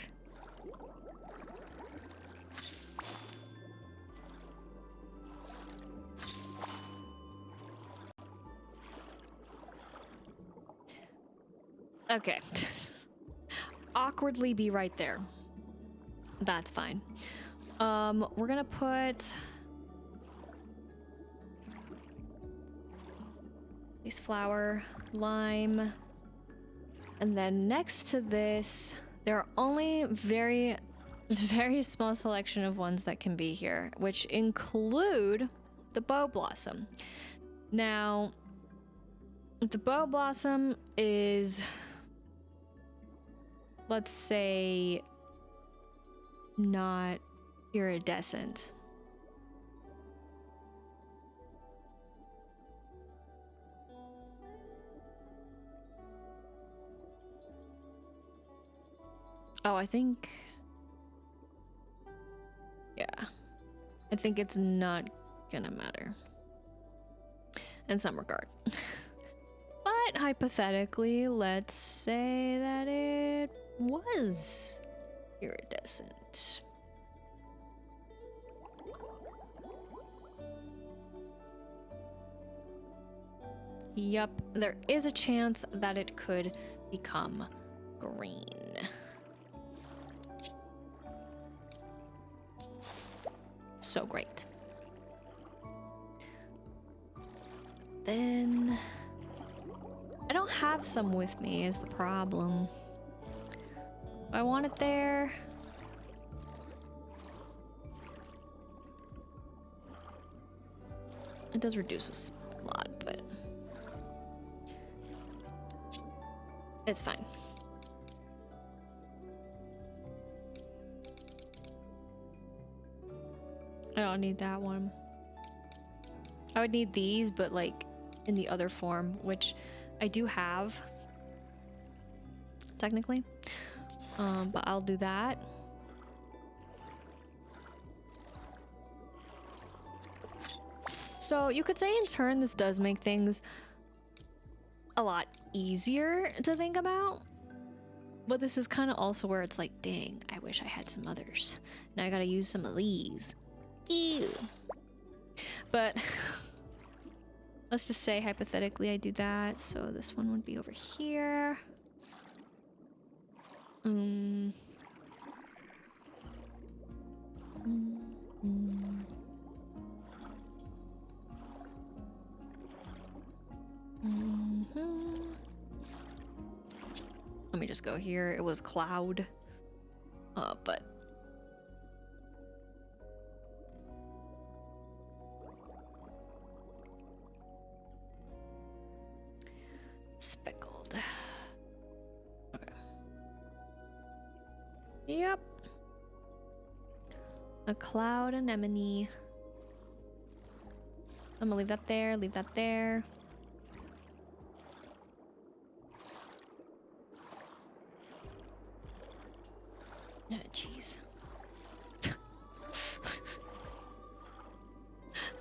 Okay. Awkwardly be right there. That's fine. We're gonna put this flower, lime, and then next to this, there are only very small selection of ones that can be here, which include the bow blossom. Now, the bow blossom is, let's say, not iridescent. Oh, I think... yeah. I think it's not gonna matter. In some regard. But hypothetically, let's say that it was iridescent. Yup, there is a chance that it could become green. So great. Then I don't have some with me is the problem. I want it there. It does reduce us a lot, but it's fine. I don't need that one. I would need these, but like in the other form, which I do have technically. But I'll do that. So you could say in turn this does make things a lot easier to think about. But this is kind of also where it's like, dang, I wish I had some others. Now I gotta use some of these. Ew. But let's just say hypothetically I do that. So this one would be over here. Let me just go here. It was cloud. But speckled. Okay. Yep. A cloud anemone. I'm gonna leave that there, leave that there. Ah, jeez.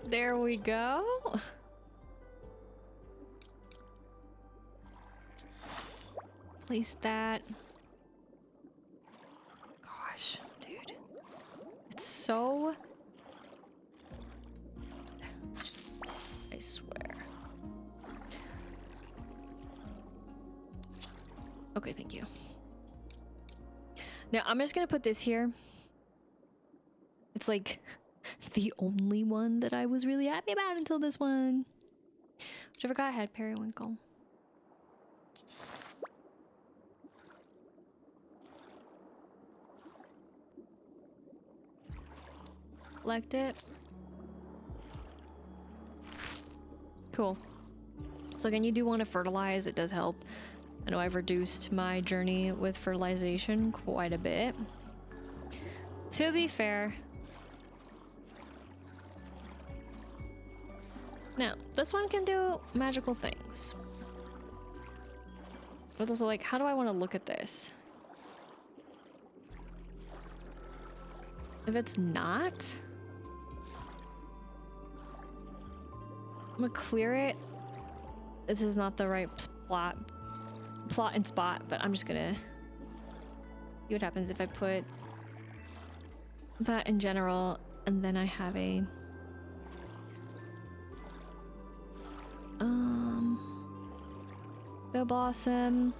There we go. Place that. Gosh, dude. It's so... I swear. Okay, thank you. Now, I'm just gonna put this here. It's like the only one that I was really happy about until this one. Which I forgot had periwinkle. Collect it. Cool. So again, you do want to fertilize. It does help. I know I've reduced my journey with fertilization quite a bit. To be fair. Now, this one can do magical things. But also, like, how do I want to look at this? If it's not... I'm gonna clear it. This is not the right plot and spot, but I'm just gonna see what happens if I put that in general, and then I have a Go Blossom.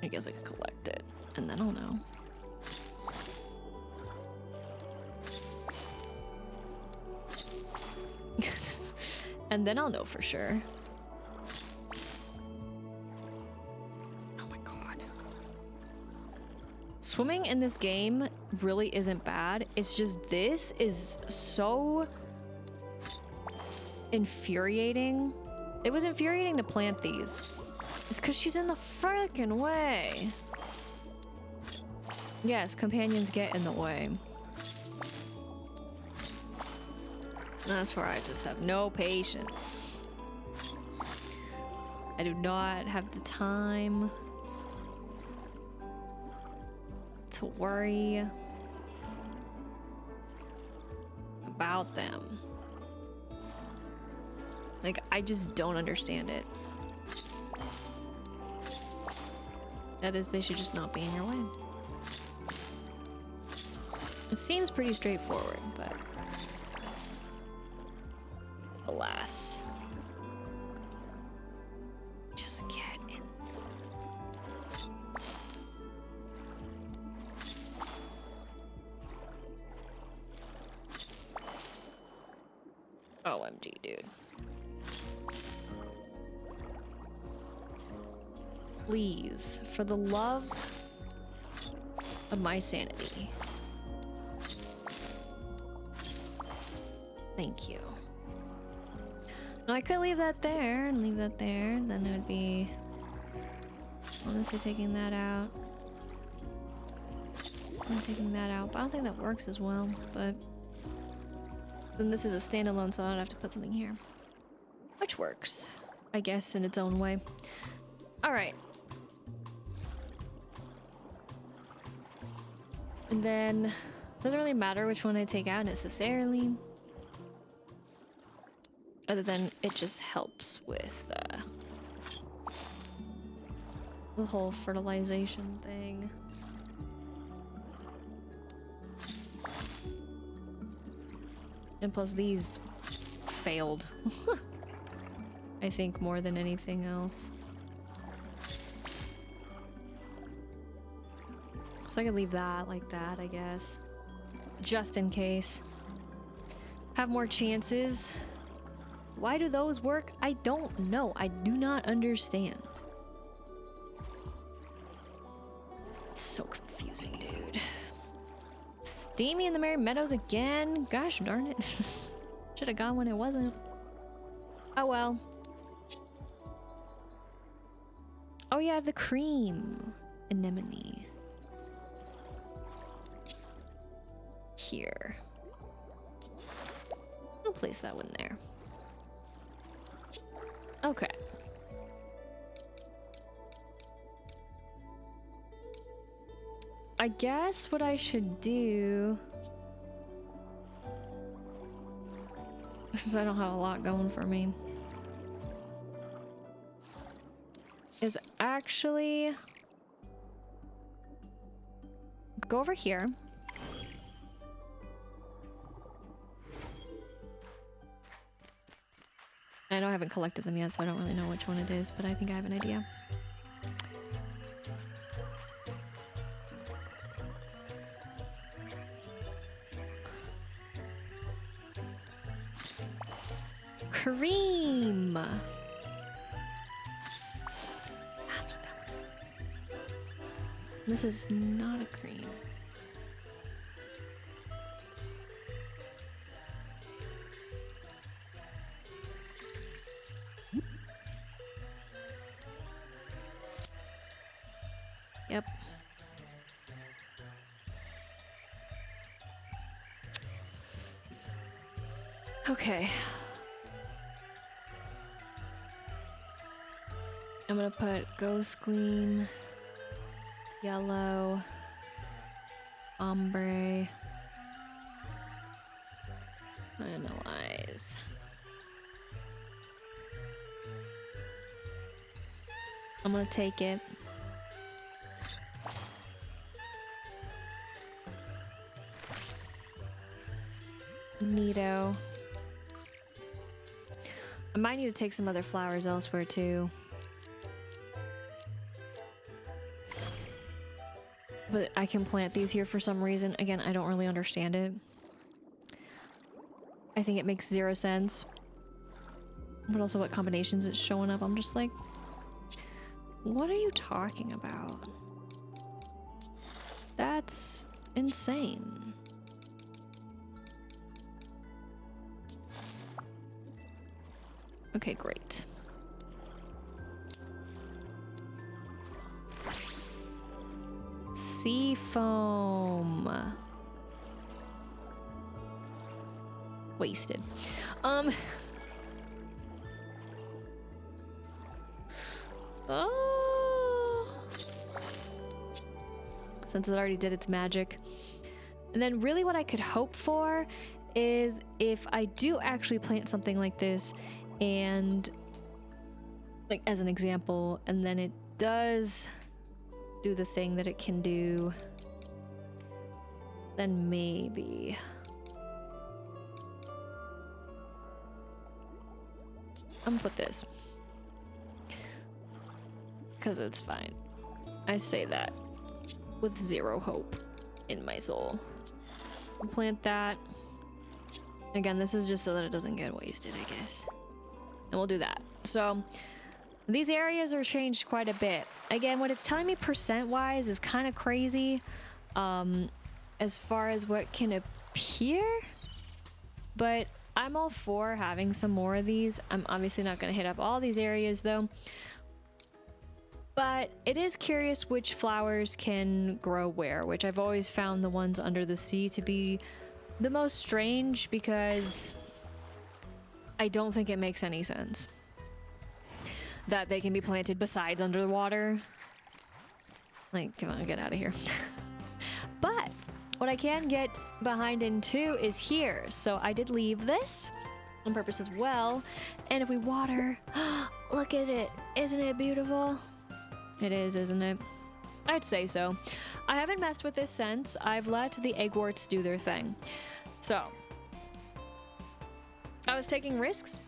I guess I could collect it, and then I'll know. And then I'll know for sure. Oh my god. Swimming in this game really isn't bad. It's just this is so infuriating. It was infuriating to plant these. It's because she's in the freaking way. Yes, companions get in the way. That's where I just have no patience. I do not have the time to worry about them. Like, I just don't understand it. That is, they should just not be in your way. It seems pretty straightforward, but alas. Just get in. OMG, dude. Please, for the love of my sanity. Thank you. No, I could leave that there and leave that there. Then it would be honestly taking that out. I'm taking that out, but I don't think that works as well. But then this is a standalone, so I don't have to put something here, which works, I guess, in its own way. All right. And then it doesn't really matter which one I take out necessarily. Other than it just helps with the whole fertilization thing. And plus these failed. I think more than anything else. So I could leave that like that, I guess. Just in case. Have more chances. Why do those work? I don't know. I do not understand. It's so confusing, dude. Steamy in the Merry Meadows again? Gosh darn it. Should have gone when it wasn't. Oh well. Oh yeah, the cream anemone. Here. I'll place that one there. Okay. I guess what I should do, since I don't have a lot going for me, is actually go over here. I know I haven't collected them yet, so I don't really know which one it is, but I think I have an idea. Cream! That's what that was. This is not a cream. Yep. Okay. I'm gonna put Ghost Gleam, Yellow, Ombre, Analyze. I'm gonna take it. Neato. I might need to take some other flowers elsewhere too. But I can plant these here for some reason. Again, I don't really understand it. I think it makes 0 sense. But also what combinations it's showing up. I'm just like, what are you talking about? That's insane. Okay, great. Sea foam. Wasted. Oh. Since it already did its magic. And then really what I could hope for is if I do actually plant something like this and like as an example, and then it does do the thing that it can do, then maybe I'm gonna put this because it's fine. I say that with 0 hope in my soul. Plant that. Again, this is just so that it doesn't get wasted, I guess. And we'll do that. So these areas are changed quite a bit. Again, what it's telling me percent-wise is kind of crazy as far as what can appear. But I'm all for having some more of these. I'm obviously not going to hit up all these areas though. But it is curious which flowers can grow where, which I've always found the ones under the sea to be the most strange because I don't think it makes any sense that they can be planted besides under the water. Like, come on, get out of here. But what I can get behind into is here. So I did leave this on purpose as well. And if we water, look at it. Isn't it beautiful? It is, isn't it? I'd say so. I haven't messed with this since. I've let the eggworts do their thing. So I was taking risks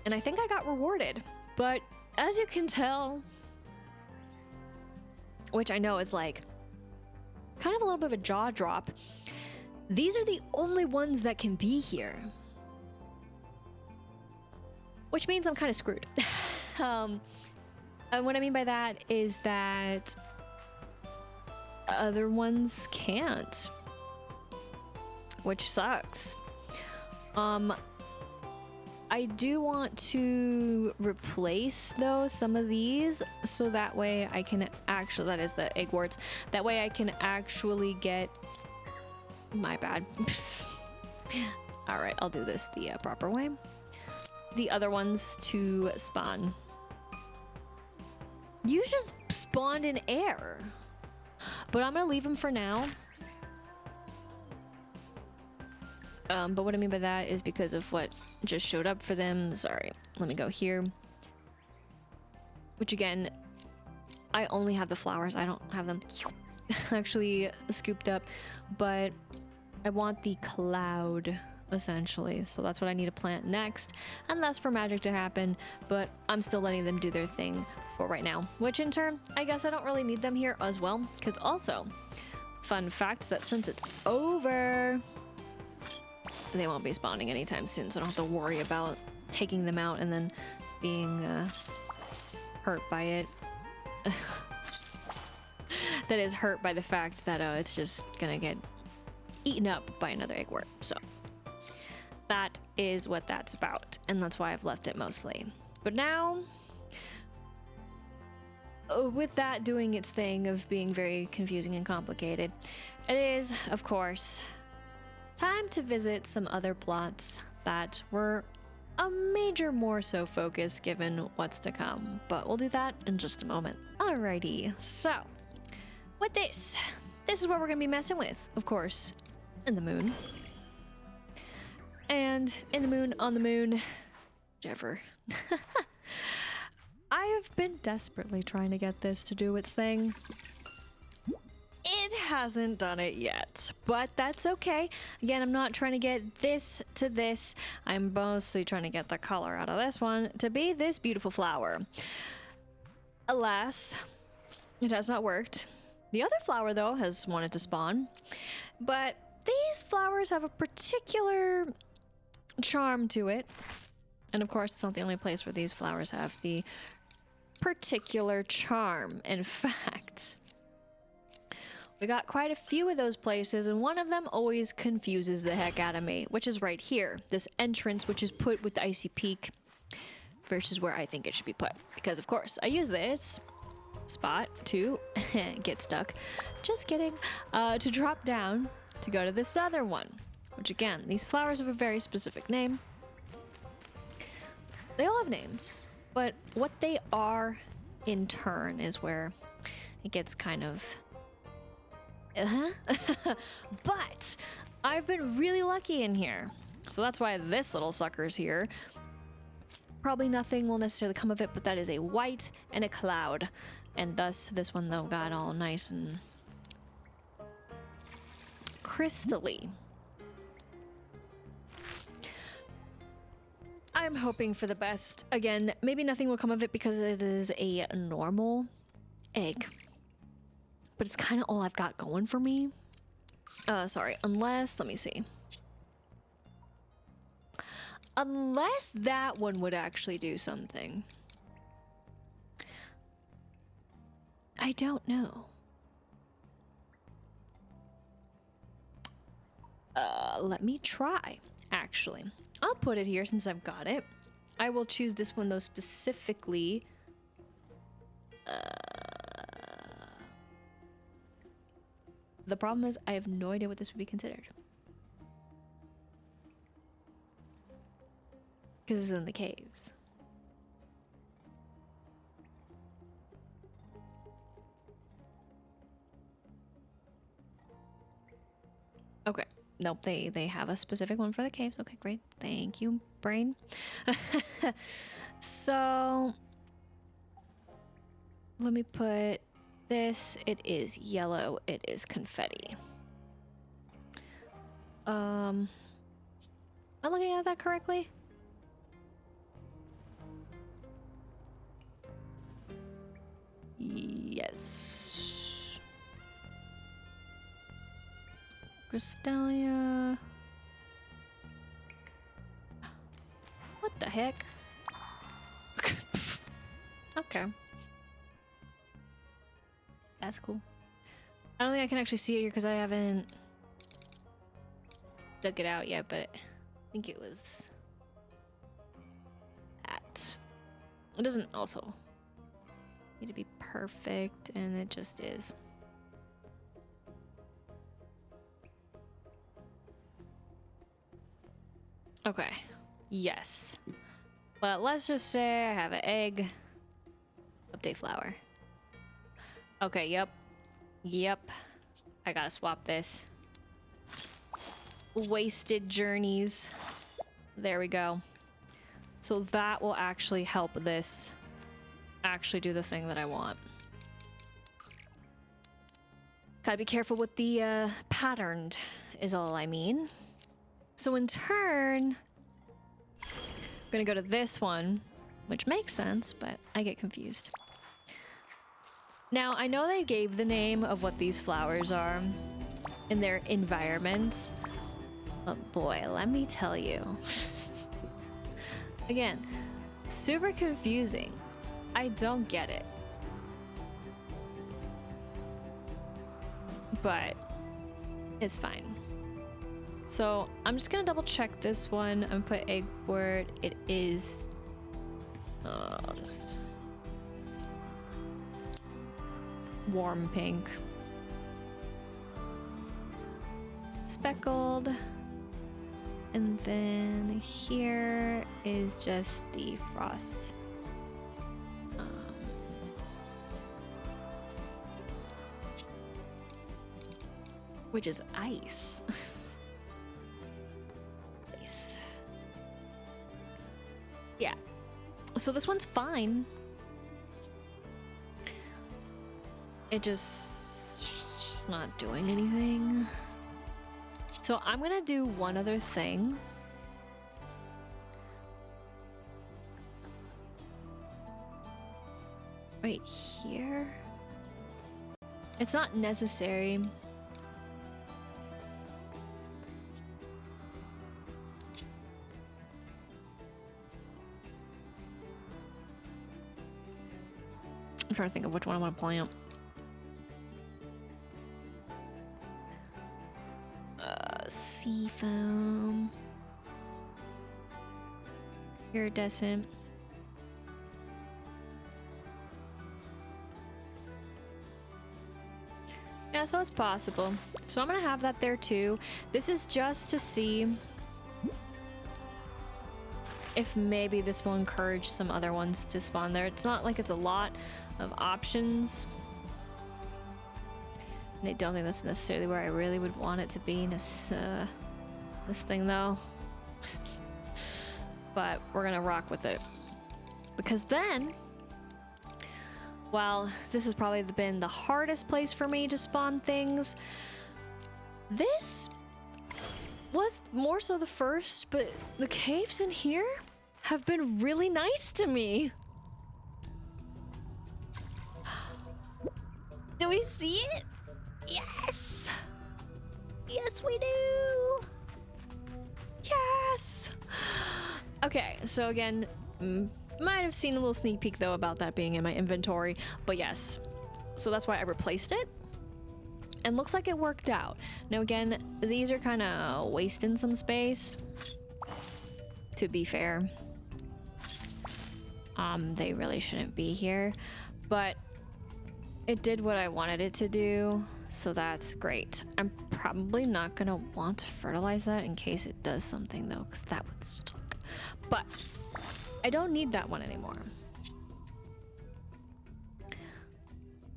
and I think I got rewarded. But as you can tell, which I know is like kind of a little bit of a jaw drop, these are the only ones that can be here. Which means I'm kind of screwed. And what I mean by that is that other ones can't, which sucks. I do want to replace though some of these so that way I can actually, that is the eggworts, that way I can actually get, my bad. All right, I'll do this the proper way. The other ones to spawn. You just spawned in air, but I'm gonna leave them for now. But what I mean by that is because of what just showed up for them. Sorry, let me go here. Which again, I only have the flowers. I don't have them actually scooped up, but I want the cloud essentially. So that's what I need to plant next. And that's for magic to happen, but I'm still letting them do their thing for right now, which in turn, I guess I don't really need them here as well. Because also, fun fact is that since it's over, they won't be spawning anytime soon, so I don't have to worry about taking them out and then being hurt by it. That is hurt by the fact that it's just gonna get eaten up by another eggwort. So that is what that's about, and that's why I've left it mostly. But now, with that doing its thing of being very confusing and complicated, it is, of course, time to visit some other plots that were a major more so focus given what's to come, but we'll do that in just a moment. Alrighty, so with this is what we're gonna be messing with, of course, in the moon. And in the moon, on the moon, whichever. I have been desperately trying to get this to do its thing. It hasn't done it yet, but that's okay. Again, I'm not trying to get this to this. I'm mostly trying to get the color out of this one to be this beautiful flower. Alas, it has not worked. The other flower, though, has wanted to spawn, but these flowers have a particular charm to it. And of course, it's not the only place where these flowers have the particular charm. In fact, we got quite a few of those places, and one of them always confuses the heck out of me, which is right here. This entrance, which is put with the Icy Peak, versus where I think it should be put. Because, of course, I use this spot to get stuck. Just kidding. To drop down to go to this other one. Which, again, these flowers have a very specific name. They all have names. But what they are in turn is where it gets kind of... But I've been really lucky in here. So that's why this little sucker's here. Probably nothing will necessarily come of it, but that is a white and a cloud. And thus, this one, though, got all nice and crystally. I'm hoping for the best. Again, maybe nothing will come of it because it is a normal egg. But it's kind of all I've got going for me. Sorry, unless, let me see. Unless that one would actually do something. I don't know. Let me try, actually. I'll put it here since I've got it. I will choose this one, though, specifically. The problem is I have no idea what this would be considered. Because it's in the caves. Okay. Nope, they have a specific one for the caves. Okay, great. Thank you, brain. So, let me put this. It is yellow. It is confetti. Am I looking at that correctly? Yes. Crystalia. What the heck? Okay. That's cool. I don't think I can actually see it here because I haven't dug it out yet, but I think it was that. It doesn't also need to be perfect, and it just is. Okay. Yes. But let's just say I have an egg. Update flower. Okay, yep. Yep. I gotta swap this. Wasted journeys. There we go. So that will actually help this actually do the thing that I want. Gotta be careful with the patterned is all I mean. So in turn, I'm gonna go to this one, which makes sense, but I get confused. Now, I know they gave the name of what these flowers are in their environments, but boy, let me tell you. Again, super confusing. I don't get it. But it's fine. So I'm just gonna double check this one. I'm gonna put egg word. It is. I'll just warm pink, speckled, and then here is just the frost. Which is ice. Ice. So this one's fine. It just not doing anything. So I'm gonna do one other thing. Right here. It's not necessary. I'm trying to think of which one I want to plant. Sea foam. Iridescent. Yeah, so it's possible. So I'm gonna have that there too. This is just to see if maybe this will encourage some other ones to spawn there. It's not like it's a lot of options. And I don't think that's necessarily where I really would want it to be. This thing though. But we're gonna rock with it. Because then, while this has probably been the hardest place for me to spawn things, this was more so the first, but the caves in here have been really nice to me. Do we see it? Yes! Yes, we do! Yes! Okay, so again, might have seen a little sneak peek though about that being in my inventory, but yes. So that's why I replaced it. And looks like it worked out. Now again, these are kind of wasting some space, to be fair. They really shouldn't be here, but it did what I wanted it to do, so that's great. I'm probably not gonna want to fertilize that in case it does something though, because that would suck. But I don't need that one anymore.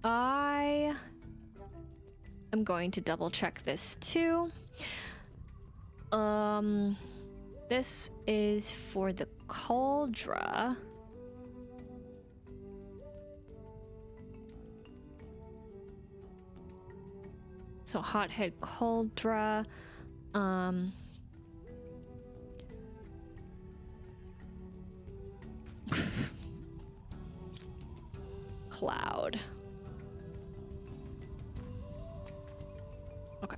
I am going to double check this too. This is for the Caldera. So Hothead Caldera. Cloud. Okay.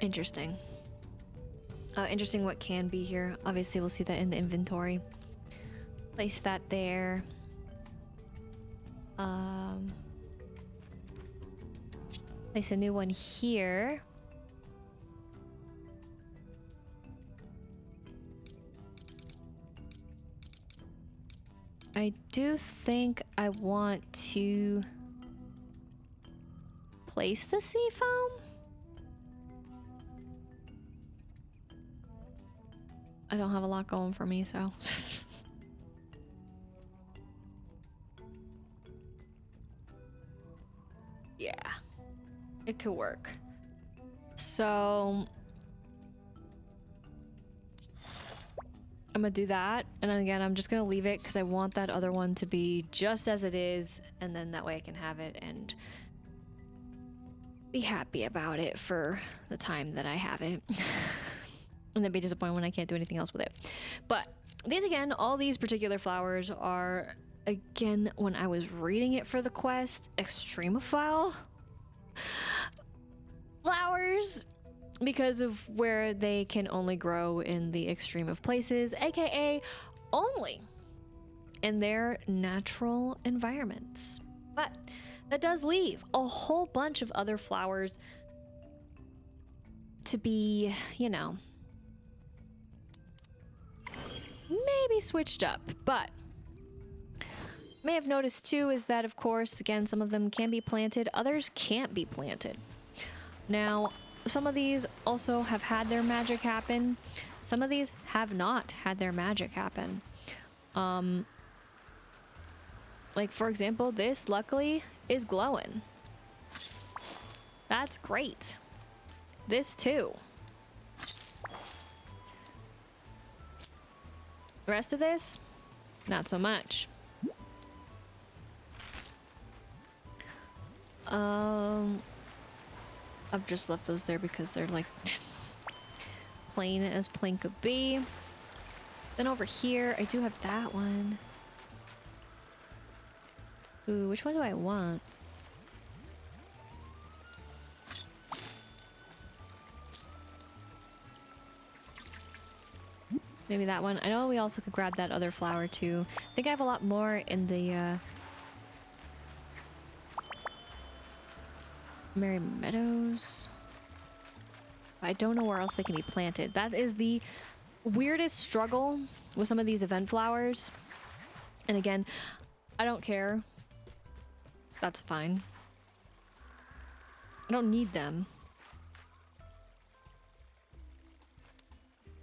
Interesting. Interesting what can be here. Obviously, we'll see that in the inventory. Place that there. Place a new one here. I do think I want to place the sea foam. I don't have a lot going for me, so. Yeah, it could work. So I'm gonna do that, and then again I'm just gonna leave it because I want that other one to be just as it is, and then that way I can have it and be happy about it for the time that I have it. And then be disappointed when I can't do anything else with it. But these again, all these particular flowers are, again, when I was reading it for the quest, Extremophile flowers, because of where they can only grow in the extreme of places, aka only in their natural environments. But that does leave a whole bunch of other flowers to be, you know, maybe switched up. But may have noticed too is that, of course, again, some of them can be planted, others can't be planted. Now, some of these also have had their magic happen. Some of these have not had their magic happen. Like, for example, this, luckily, is glowing. That's great. This, too. The rest of this, not so much. I've just left those there because they're like plain as plain could be. Then over here, I do have that one. Ooh, which one do I want? Maybe that one. I know we also could grab that other flower too. I think I have a lot more in the Meadows. I don't know where else they can be planted. That is the weirdest struggle with some of these event flowers. And again, I don't care. That's fine. I don't need them.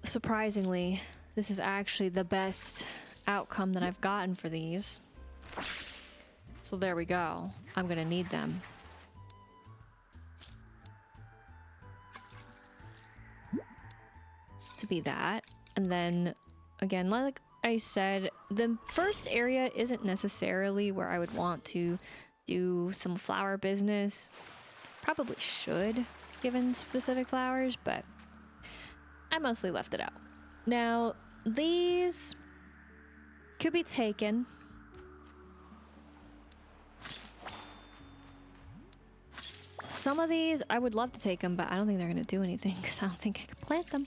Surprisingly, this is actually the best outcome that I've gotten for these. So there we go. I'm gonna need them. To be that. And then, again, like I said, the first area isn't necessarily where I would want to do some flower business. Probably should, given specific flowers, but I mostly left it out. Now, these could be taken. Some of these, I would love to take them, but I don't think they're going to do anything because I don't think I can plant them.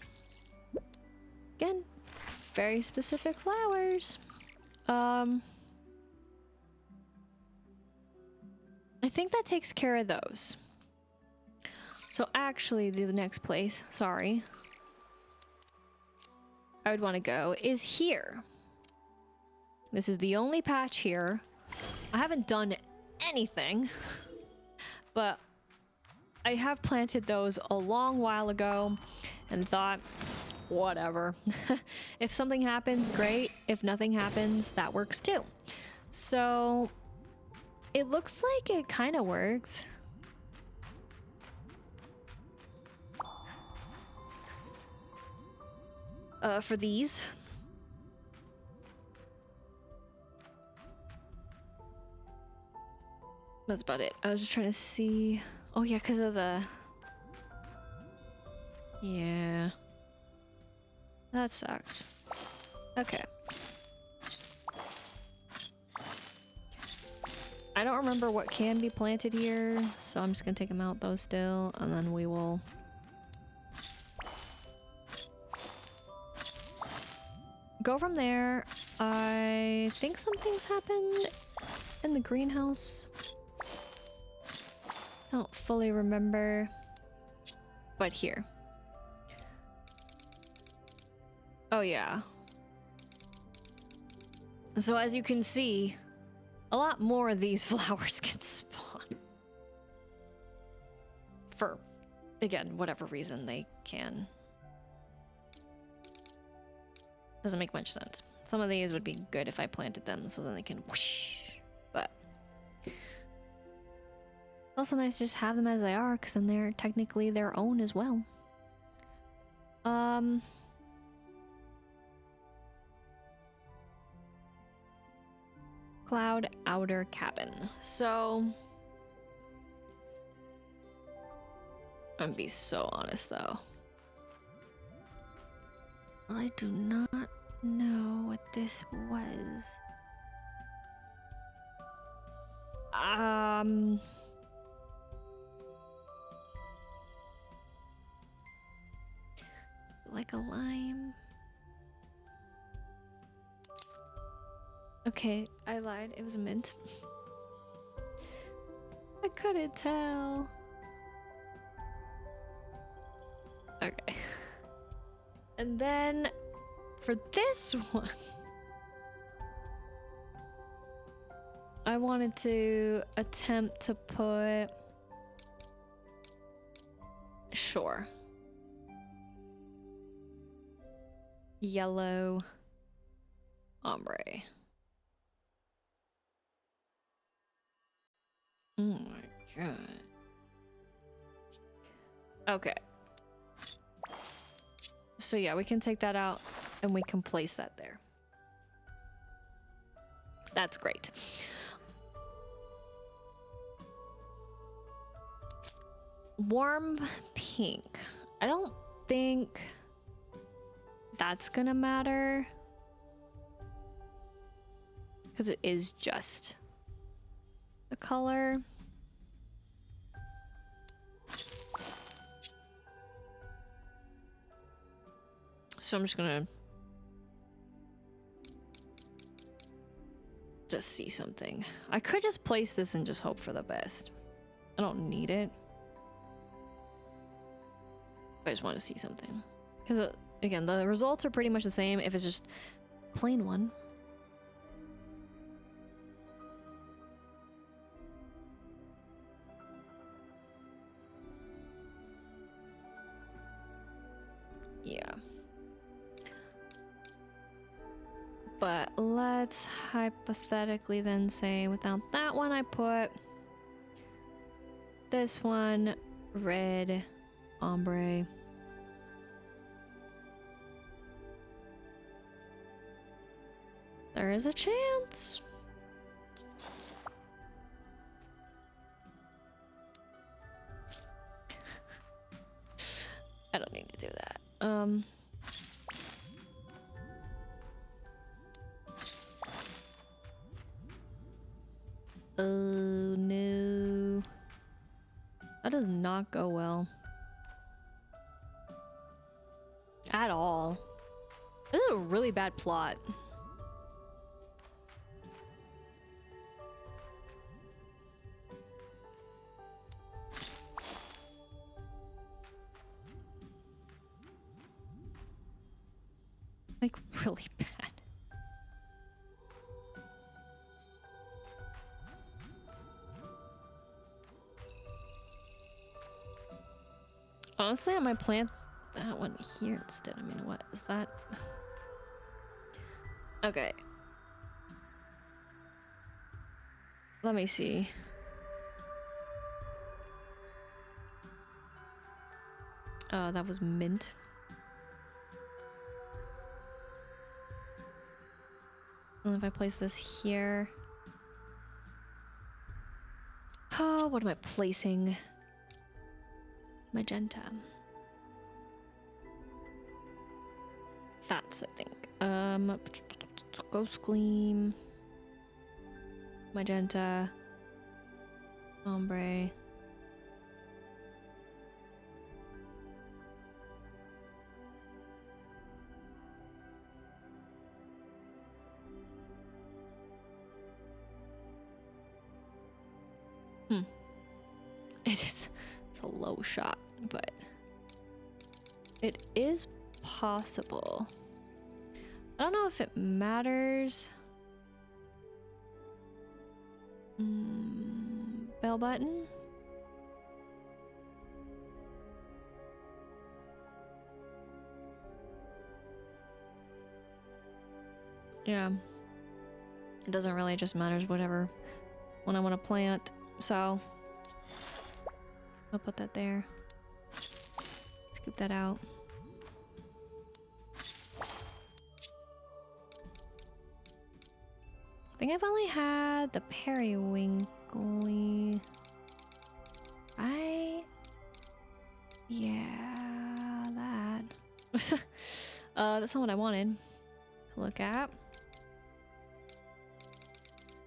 Again, very specific flowers. I think that takes care of those. So actually, the next place, sorry, I would want to go is here. This is the only patch here. I haven't done anything, but I have planted those a long while ago and thought, whatever. If something happens, great. If nothing happens, that works too. So it looks like it kind of worked. For these. That's about it. I was just trying to see. Oh yeah, because of the... Yeah. That sucks. Okay. I don't remember what can be planted here, so I'm just gonna take them out though still, and then we will... go from there. I think something's happened in the greenhouse. Don't fully remember. But here. Oh yeah. So as you can see, a lot more of these flowers can spawn. For, again, whatever reason they can. Doesn't make much sense. Some of these would be good if I planted them so then they can whoosh. But it's also nice to just have them as they are because then they're technically their own as well. Cloud outer cabin. So I'm gonna be so honest though. I do not know what this was. Like a lime. Okay, I lied. It was a mint. I couldn't tell. Okay. And then for this one, I wanted to attempt to put... Sure. Yellow ombre. Oh my god. Okay. So yeah, we can take that out and we can place that there. That's great. Warm pink. I don't think that's gonna matter because it is just the color. So I'm just gonna just see something. I could just place this and just hope for the best. I don't need it. I just want to see something. Because, again, the results are pretty much the same if it's just plain one. Yeah. But let's hypothetically then say without that one, I put this one red ombre. There is a chance. I don't need to do that. Oh no. That does not go well. At all. This is a really bad plot. Like, really bad. Honestly, I might plant that one here instead. I mean, what is that? Okay. Let me see. Oh, that was mint. And if I place this here. Oh, what am I placing? Magenta. That's, I think. Ghost Gleam. Magenta. Ombre. It's a low shot, but it is possible. I don't know if it matters. Bell button. Yeah. It doesn't really, just matters whatever when I want to plant. So I'll put that there. Scoop that out. I think I've only had the periwinkle. Yeah, that. That's not what I wanted to look at.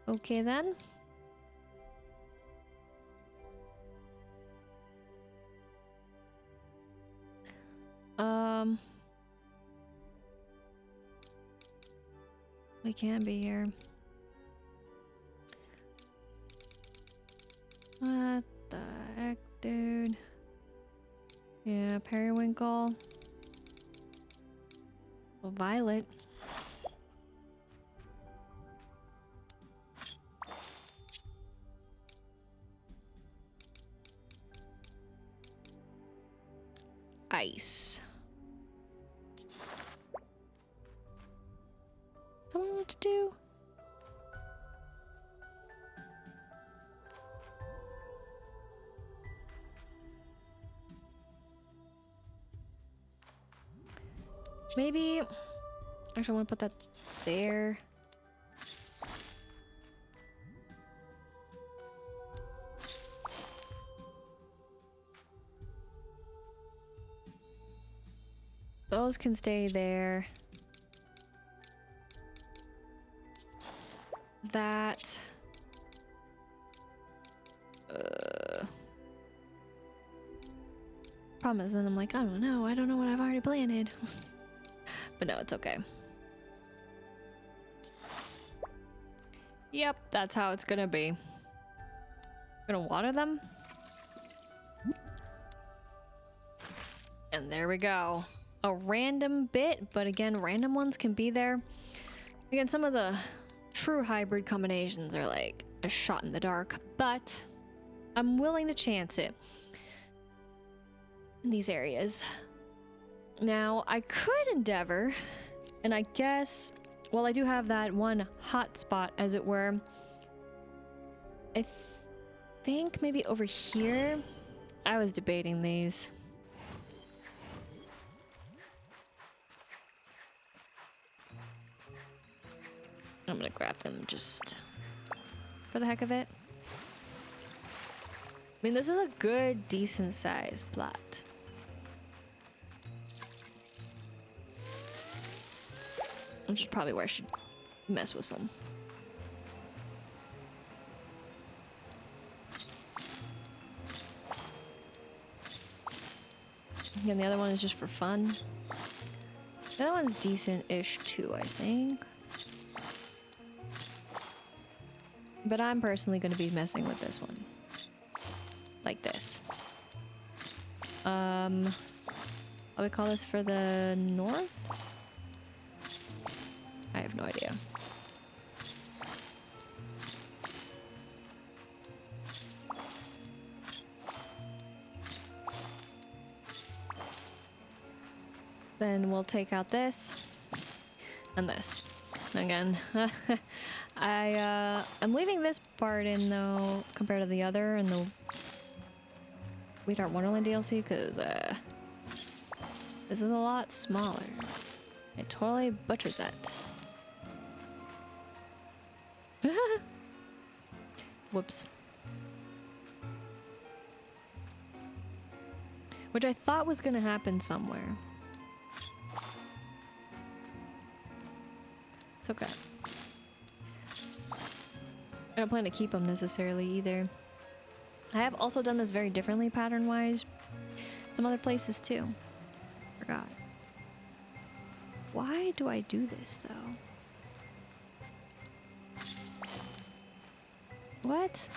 Okay then. We can be here. What the heck, dude? Yeah, periwinkle. Well, violet. Ice. Don't know what to do. Maybe. Actually, I want to put that there. Those can stay there. That... Problem is, then I'm like, I don't know what I've already planted. But no, it's okay. Yep, that's how it's gonna be. Gonna water them. And there we go. A random bit, but again, random ones can be there. Again, some of the true hybrid combinations are like a shot in the dark, but I'm willing to chance it in these areas. Now, I could endeavor, and I guess, well, I do have that one hot spot, as it were. I think maybe over here. I was debating these. I'm gonna grab them just for the heck of it. I mean, this is a good, decent sized plot. Which is probably where I should mess with some. And the other one is just for fun. The other one's decent-ish too, I think. But I'm personally going to be messing with this one. Like this. How do we call this for the north? I have no idea. Then we'll take out this and this. Again, I'm leaving this part in though compared to the other and the Wheatflour Wonderland DLC because this is a lot smaller. I totally butchered that. Whoops. Which I thought was gonna happen somewhere. It's okay. I don't plan to keep them necessarily either. I have also done this very differently pattern-wise. Some other places too. Forgot. Why do I do this though? What?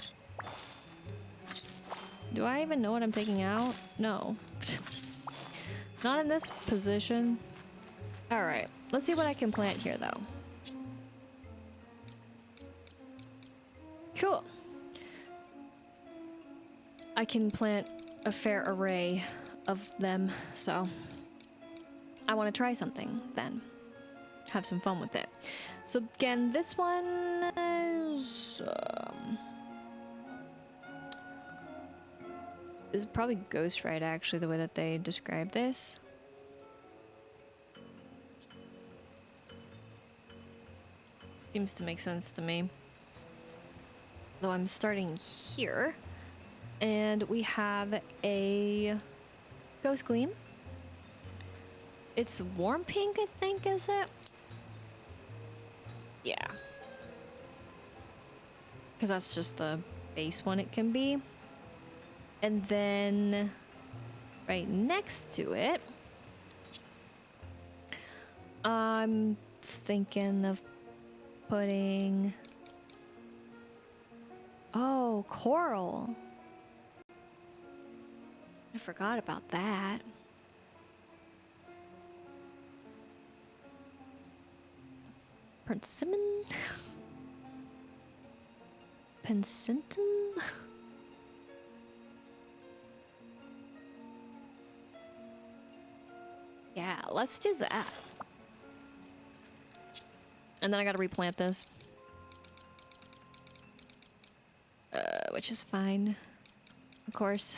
Do I even know what I'm taking out? No. Not in this position. Alright, let's see what I can plant here though. Cool. I can plant a fair array of them, so I want to try something then. Have some fun with it. So again, this one is probably Ghost Ride actually, the way that they describe this. Seems to make sense to me. Though I'm starting here. And we have a Ghost Gleam. It's warm pink, I think, is it? Yeah. Because that's just the base one it can be. And then right next to it, I'm thinking of putting... Oh, coral. I forgot about that. Persimmon? Pencentum? Yeah, let's do that. And then I gotta replant this. Which is fine. Of course.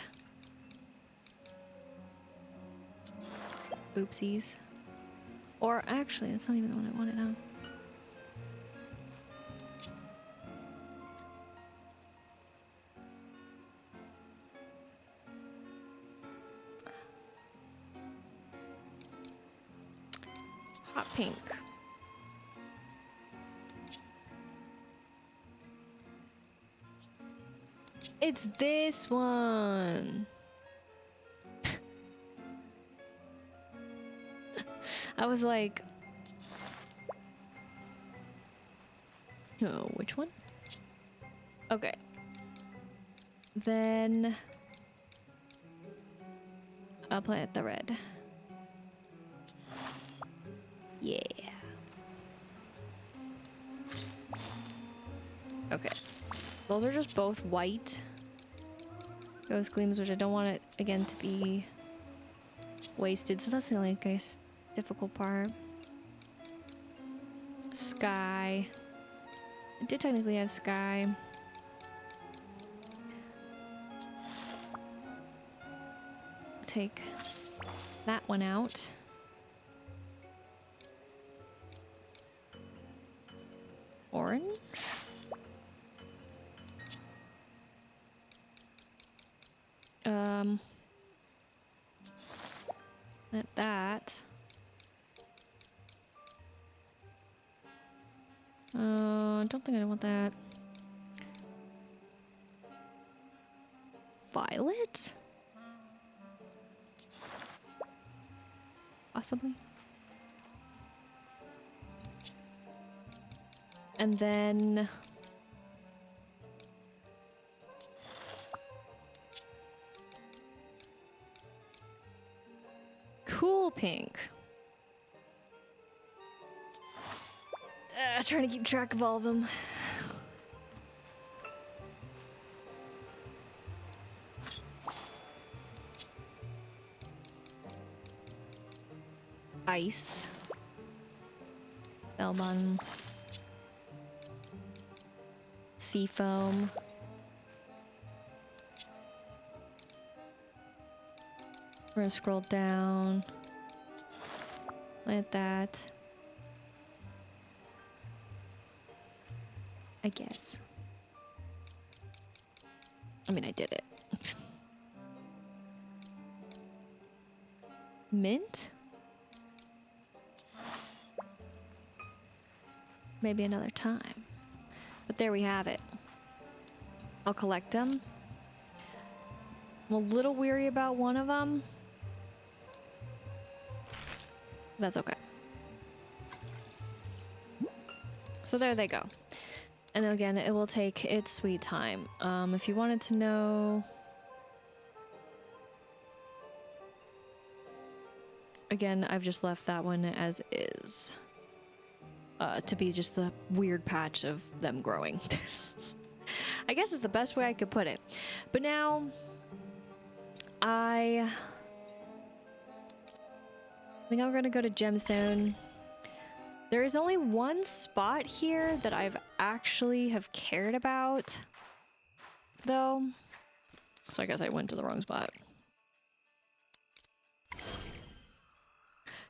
Oopsies. Or actually, that's not even the one I wanted now. Hot pink. It's this one. I was like, oh, which one? Okay. Then I'll plant the red. Yeah. Okay. Those are just both white ghost gleams, which I don't want it again to be wasted. So that's the only, I guess, difficult part. Sky. I did technically have sky. Take that one out. Orange. At that. I don't think I want that. Violet? Possibly. And then cool pink. Trying to keep track of all of them. Ice. Elbon. Seafoam. We're gonna scroll down. Like that. I guess. I mean, I did it. Mint? Maybe another time. But there we have it. I'll collect them. I'm a little weary about one of them. That's okay. So there they go. And again, it will take its sweet time. If you wanted to know... Again, I've just left that one as is. To be just the weird patch of them growing. I guess it's the best way I could put it. But now, I think I'm gonna go to Gemstone. There is only one spot here that I've actually have cared about, though. So I guess I went to the wrong spot.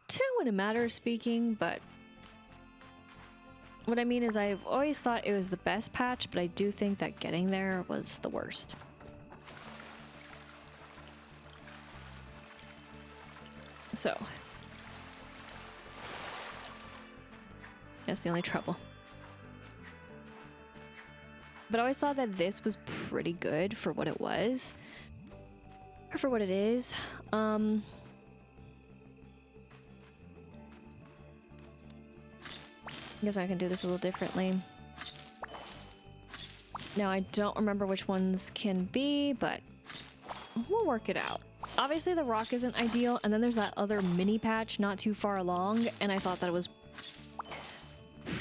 Two in a matter of speaking, but what I mean is I've always thought it was the best patch, but I do think that getting there was the worst. So that's the only trouble. But I always thought that this was pretty good for what it was. Or for what it is. I guess I can do this a little differently. Now, I don't remember which ones can be, but we'll work it out. Obviously, the rock isn't ideal, and then there's that other mini patch not too far along, and I thought that it was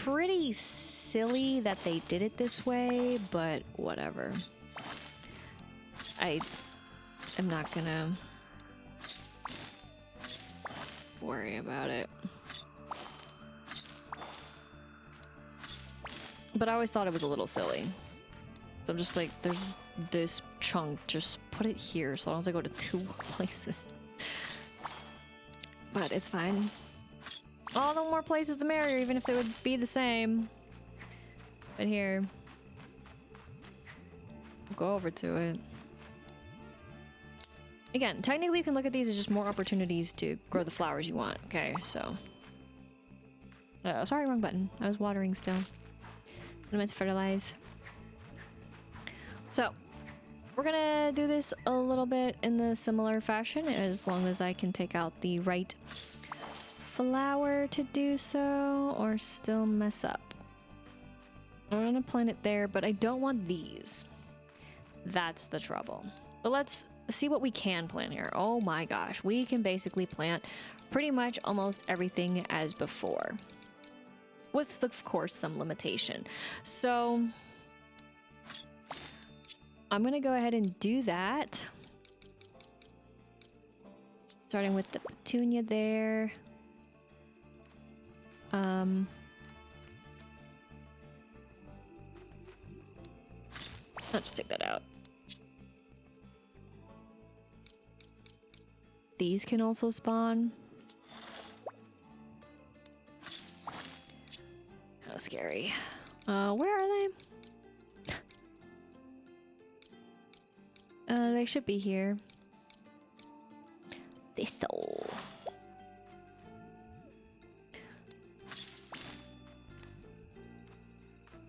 pretty silly that they did it this way, but whatever. I am not gonna worry about it. But I always thought it was a little silly. So I'm just like, there's this chunk, just put it here so I don't have to go to two places. But it's fine. All the more places the merrier, even if they would be the same. But here, go over to it. Again, technically you can look at these as just more opportunities to grow the flowers you want. Okay, so Sorry, wrong button. I was watering still. I meant to fertilize. So, we're gonna do this a little bit in the similar fashion, as long as I can take out the right flower to do so, or still mess up. I'm gonna plant it there, but I don't want these. That's the trouble. But let's see what we can plant here. Oh my gosh, we can basically plant pretty much almost everything as before. With, of course, some limitation. So I'm gonna go ahead and do that. Starting with the petunia there. I'll just take that out. These can also spawn. Kind of scary. Where are they? They should be here. Thistle.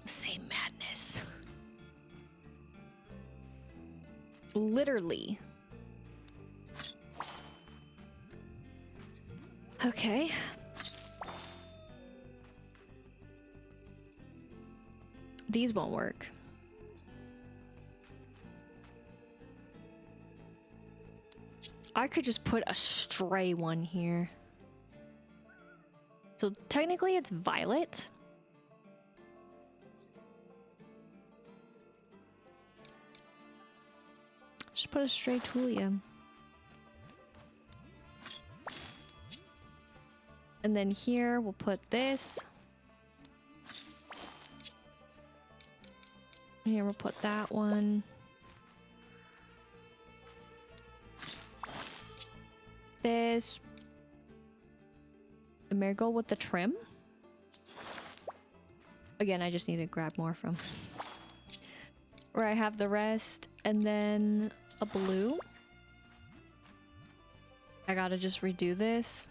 Same madness. Literally. Okay. These won't work. I could just put a stray one here. So technically it's violet. Just put a stray Tulia. And then here we'll put this. Here we'll put that one. This. A marigold with the trim. Again, I just need to grab more from where I have the rest. And then a blue. I gotta just redo this.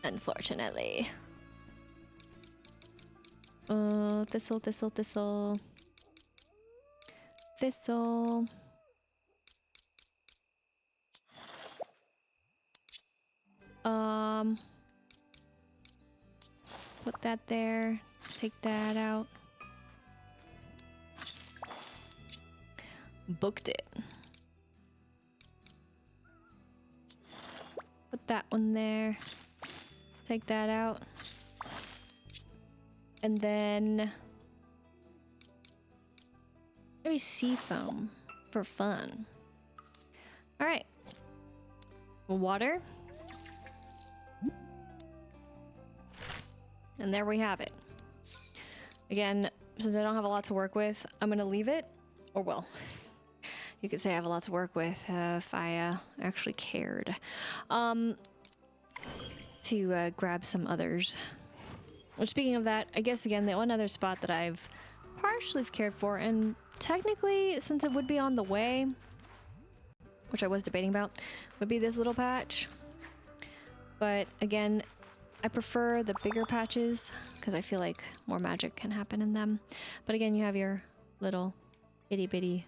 Unfortunately. Thistle, thistle, thistle. Thistle. Put that there. Take that out. Booked it. Put that one there. Take that out. And then maybe sea foam for fun. All right. Water. And there we have it. Again, since I don't have a lot to work with, I'm gonna leave it. Or well, you could say I have a lot to work with if I actually cared. To grab some others. Which, speaking of that, I guess again, the one other spot that I've partially cared for, and technically, since it would be on the way, which I was debating about, would be this little patch. But again, I prefer the bigger patches because I feel like more magic can happen in them. But again, you have your little itty bitty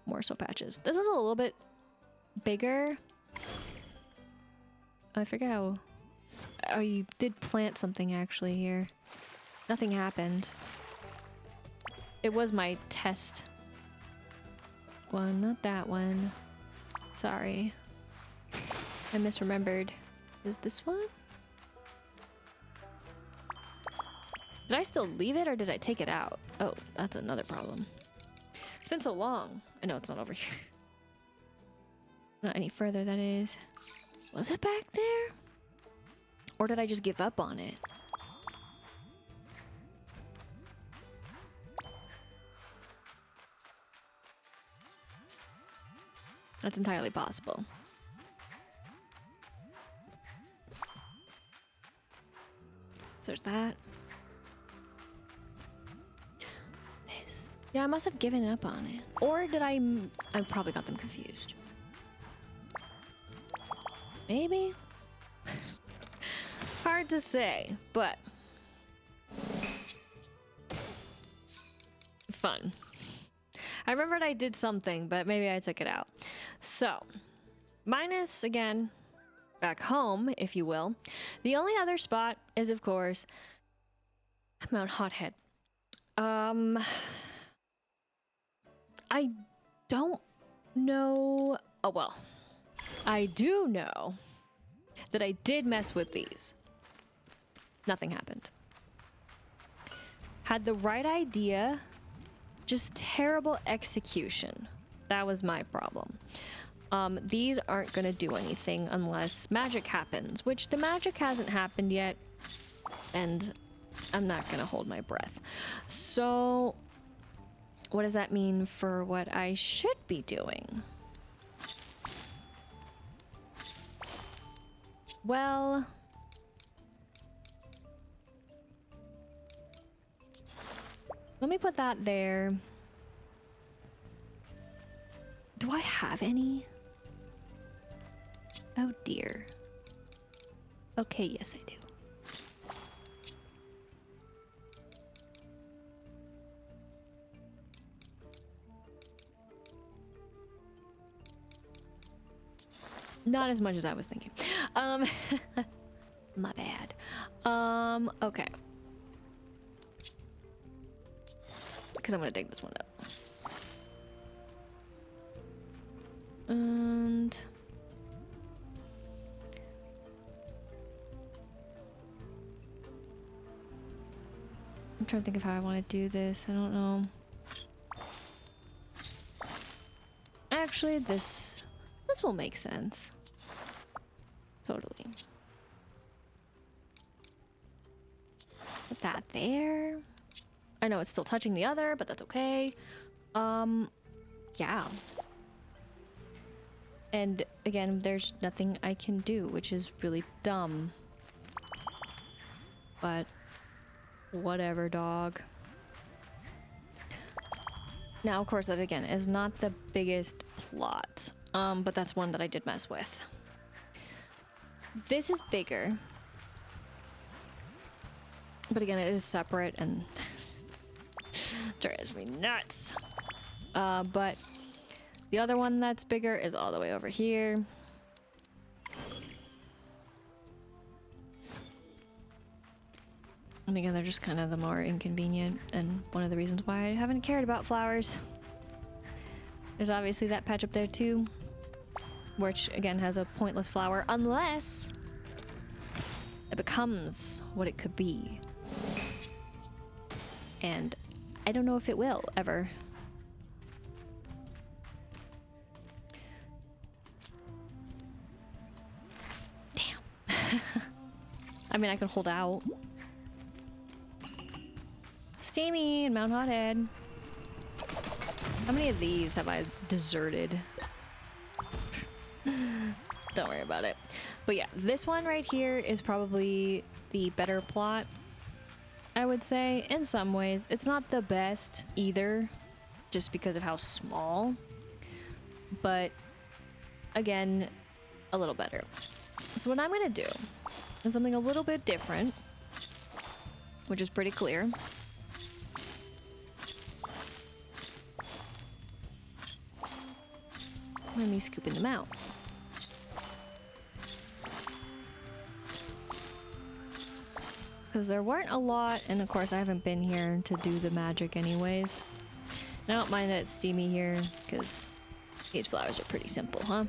morsel patches. This was a little bit bigger. I forget how. Oh, you did plant something actually here. Nothing happened. It was my test one, not that one. Sorry. I misremembered. Is this one? Did I still leave it or did I take it out? Oh, that's another problem. It's been so long. I know it's not over here. Not any further, that is. Was it back there? Or did I just give up on it? That's entirely possible. So there's that. This. Yeah, I must have given up on it. Or did I probably got them confused. Hard to say, but fun. I remembered I did something, but maybe I took it out. So, minus, again, back home, if you will. The only other spot is, of course, Mount Hothead. I don't know. Oh, well, I do know that I did mess with these. Nothing happened. Had the right idea, just terrible execution. That was my problem. These aren't gonna do anything unless magic happens, which the magic hasn't happened yet, and I'm not gonna hold my breath. So, what does that mean for what I should be doing? Well, let me put that there. Do I have any? Oh dear. Okay, yes I do. Not as much as I was thinking. My bad. Okay. Because I'm gonna dig this one up. And I'm trying to think of how I want to do this. I don't know. Actually, this will make sense. Totally. Put that there. I know it's still touching the other, but that's okay. Yeah. And again, there's nothing I can do, which is really dumb. But whatever, dog. Now, of course, that again is not the biggest plot, but that's one that I did mess with. This is bigger. But again, it is separate and drives me nuts. But the other one that's bigger is all the way over here. And again, they're just kind of the more inconvenient, and one of the reasons why I haven't cared about flowers. There's obviously that patch up there too, which again has a pointless flower unless it becomes what it could be. And I don't know if it will ever. Damn. I mean, I can hold out. Steamy and Mount Hothead. How many of these have I deserted? Don't worry about it. But yeah, this one right here is probably the better plot, I would say, in some ways. It's not the best either, just because of how small. But again, a little better. So what I'm gonna do is something a little bit different, which is pretty clear. Let me scooping them out. Because there weren't a lot, and of course I haven't been here to do the magic anyways. And I don't mind that it's steamy here, because these flowers are pretty simple, huh?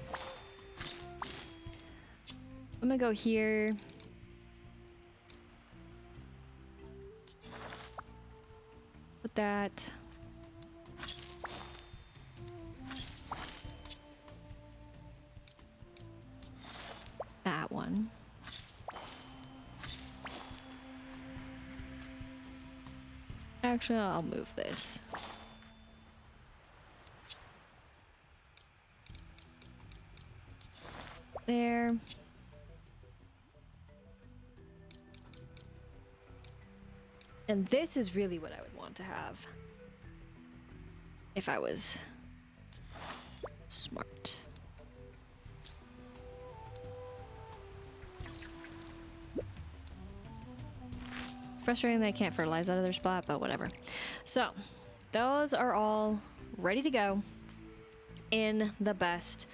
I'm gonna go here. Put that. That one. Actually, I'll move this. There. And this is really what I would want to have if I was smart. Frustrating that I can't fertilize that other spot, but whatever. So, those are all ready to go in the best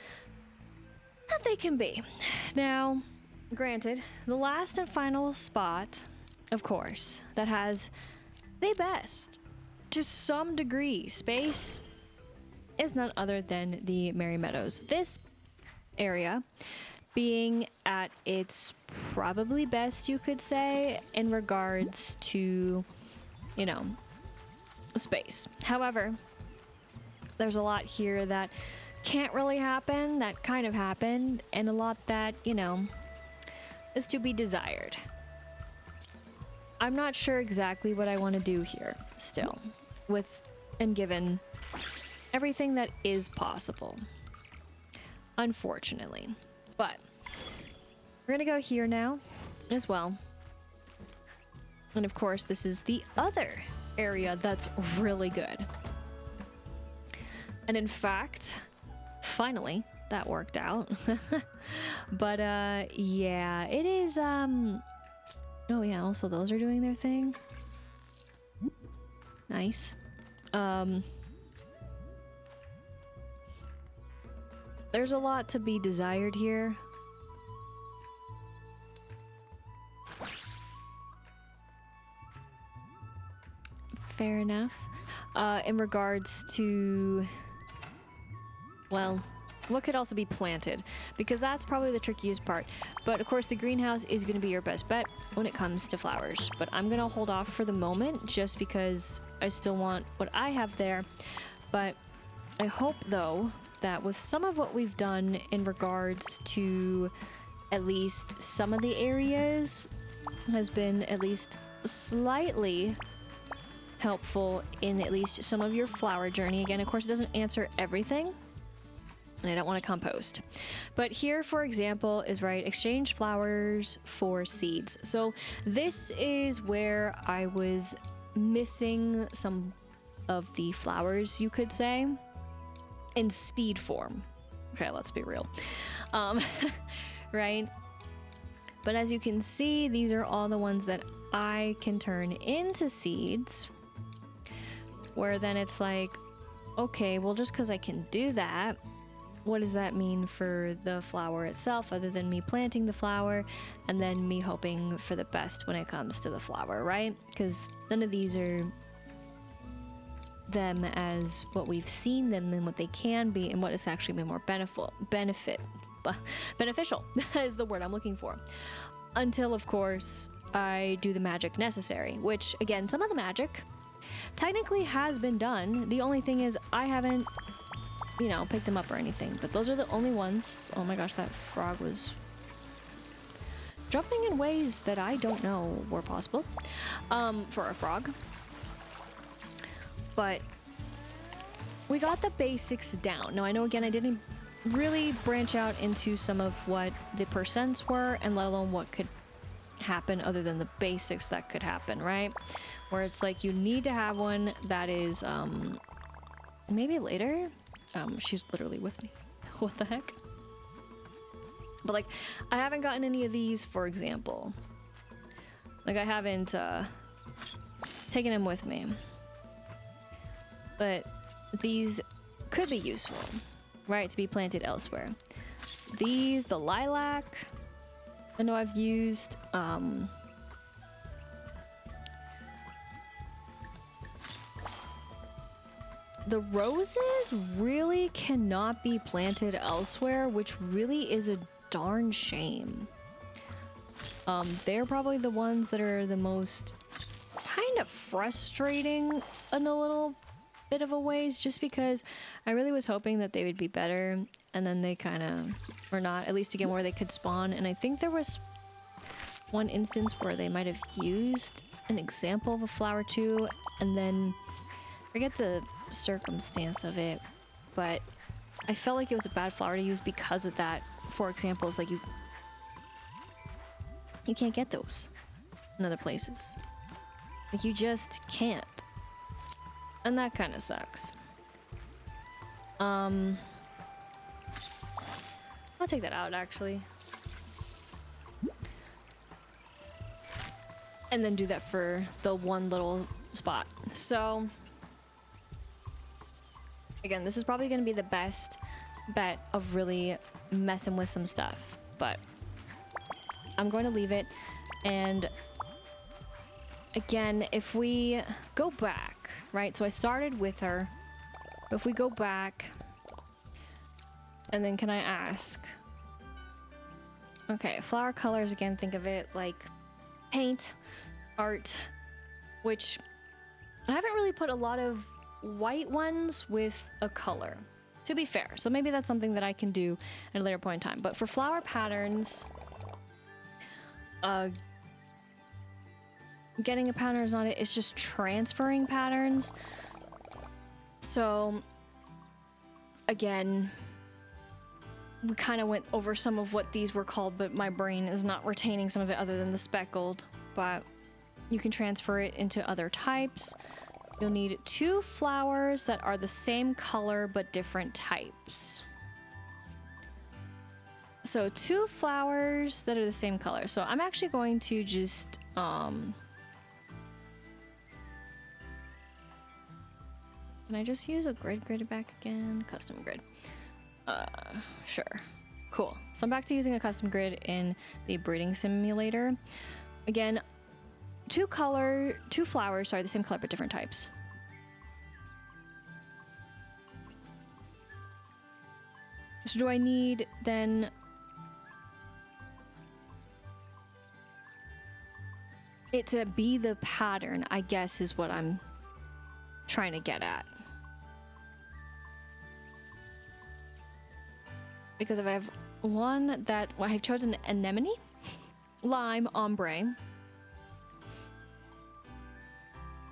that they can be. Now, granted, the last and final spot, of course, that has the best, to some degree, space is none other than the Meadows. This area being at its probably best, you could say, in regards to, you know, space. However, there's a lot here that can't really happen, that kind of happened, and a lot that, you know, is to be desired. I'm not sure exactly what I want to do here still, with and given everything that is possible, unfortunately. But we're gonna go here now as well. And of course, this is the other area that's really good. And in fact, finally, that worked out. But yeah, it is oh yeah, also those are doing their thing. Nice. There's a lot to be desired here. Fair enough. In regards to, well, what could also be planted? Because that's probably the trickiest part. But of course, the greenhouse is going to be your best bet when it comes to flowers. But I'm going to hold off for the moment just because I still want what I have there. But I hope, though, that with some of what we've done in regards to at least some of the areas has been at least slightly helpful in at least some of your flower journey. Again, of course, it doesn't answer everything, and I don't want to compost. But here, for example, is right, exchange flowers for seeds. So this is where I was missing some of the flowers, you could say, in seed form. Okay, let's be real. Right? But as you can see, these are all the ones that I can turn into seeds, where then it's like, okay, well, just because I can do that, what does that mean for the flower itself, other than me planting the flower and then me hoping for the best when it comes to the flower, right? Because none of these are them as what we've seen them and what they can be and what is actually been more beneficial is the word I'm looking for. Until, of course, I do the magic necessary, which, again, some of the magic technically has been done. The only thing is I haven't, you know, picked them up or anything, but those are the only ones. Oh my gosh, that frog was jumping in ways that I don't know were possible for a frog. But we got the basics down. Now, I know, again, I didn't really branch out into some of what the percents were, and let alone what could happen other than the basics that could happen, right? Where it's like you need to have one that is maybe later. She's literally with me. What the heck? But like, I haven't gotten any of these, for example. Like, I haven't taken them with me. But these could be useful, right, to be planted elsewhere. These, the lilac, I know I've used. The roses really cannot be planted elsewhere, which really is a darn shame. They're probably the ones that are the most kind of frustrating in a little bit of a ways, just because I really was hoping that they would be better, and then they kind of were not, at least again where they could spawn. And I think there was one instance where they might have used an example of a flower too, and then I forget the circumstance of it, but I felt like it was a bad flower to use because of that. For example, it's like you can't get those in other places. Like, you just can't. And that kind of sucks. I'll take that out, actually. and then do that for the one little spot. So again, this is probably going to be the best bet of really messing with some stuff, but I'm going to leave it. And again, if we go back, right? So I started with her. If we go back, and then can I ask? Okay, flower colors, again, think of it like paint, art, which I haven't really put a lot of white ones with a color, to be fair. So maybe that's something that I can do at a later point in time. But for flower patterns, getting a pattern is not it, it's just transferring patterns. So again, we kind of went over some of what these were called, but my brain is not retaining some of it other than the speckled. But you can transfer it into other types. You'll need 2 flowers that are the same color but different types. So 2 flowers that are the same color. So I'm actually going to just can I just use a grid back again? Custom grid. Sure. Cool. So I'm back to using a custom grid in the breeding simulator. Again, 2 flowers, sorry, the same color but different types. So do I need then it to be the pattern, I guess, is what I'm trying to get at. Because if I have one that, well, I've chosen anemone, lime, ombre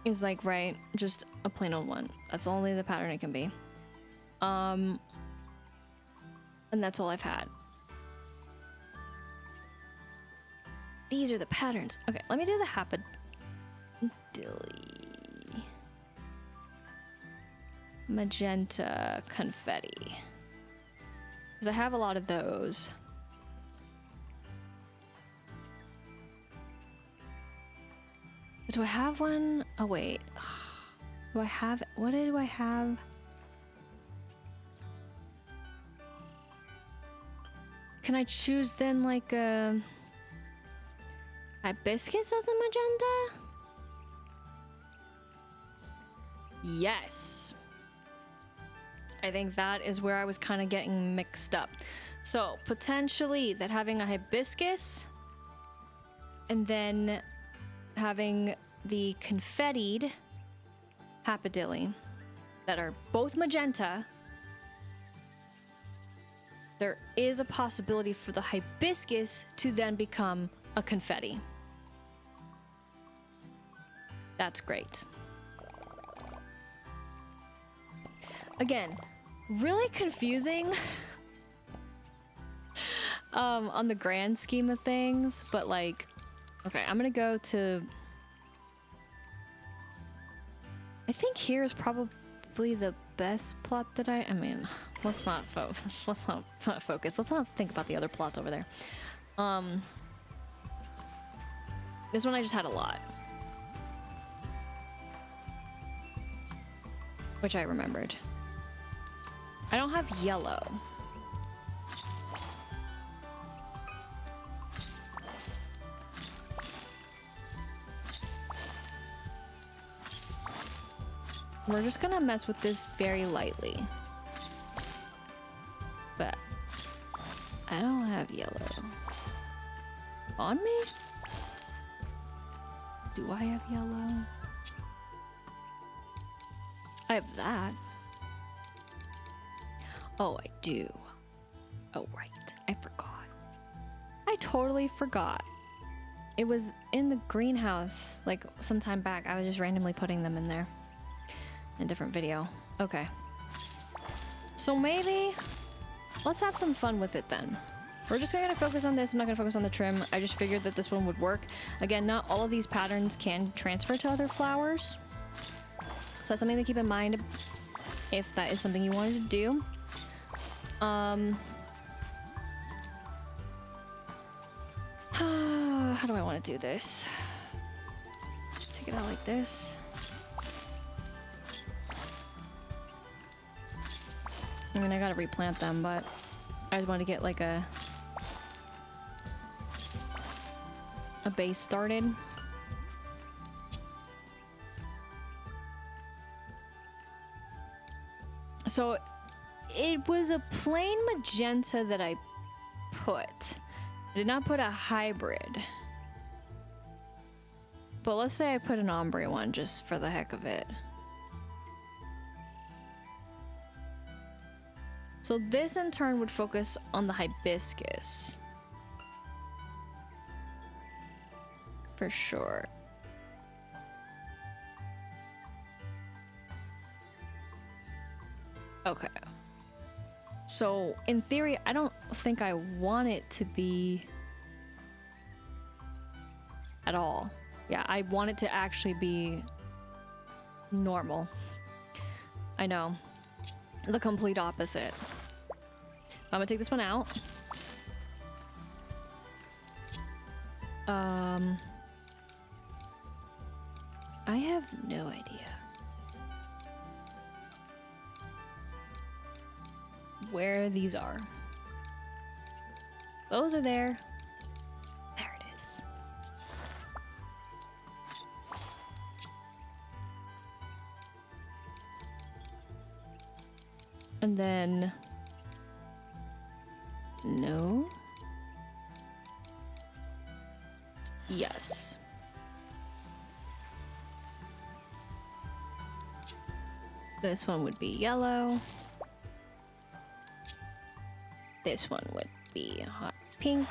is like, right, just a plain old one. That's only the pattern it can be. And that's all I've had. These are the patterns. Okay, let me do the Hapadilly. Magenta confetti. Because I have a lot of those. Do I have one? Oh, wait. Do I have... What do I have? Can I choose then like a... hibiscus as a magenta? Yes. I think that is where I was kind of getting mixed up. So potentially that having a hibiscus and then having the confettied Hapadilly that are both magenta, there is a possibility for the hibiscus to then become a confetti. That's great. Again, really confusing on the grand scheme of things, but like, okay, I'm gonna go to, I think here's probably the best plot that I mean, let's not focus. Let's not think about the other plots over there. This one I just had a lot, which I remembered. I don't have yellow. We're just gonna mess with this very lightly. But I don't have yellow. On me? Do I have yellow? I have that. Oh, I do. Oh, right. I forgot. I totally forgot. It was in the greenhouse, like some time back. I was just randomly putting them in there. In a different video. Okay. So maybe let's have some fun with it then. We're just gonna focus on this. I'm not gonna focus on the trim. I just figured that this one would work. Again, not all of these patterns can transfer to other flowers. So that's something to keep in mind if that is something you wanted to do. How do I want to do this? it out like this. I mean, I gotta replant them, but I just want to get like a base started. So it was a plain magenta that I put. I did not put a hybrid. But let's say I put an ombre one just for the heck of it. So this in turn would focus on the hibiscus. For sure. Okay. So in theory, I don't think I want it to be at all. Yeah, I want it to actually be normal. I know. The complete opposite. I'm gonna take this one out. I have no idea where these are. Those are there. There it is. And then no. Yes. This one would be yellow. This one would be hot pink.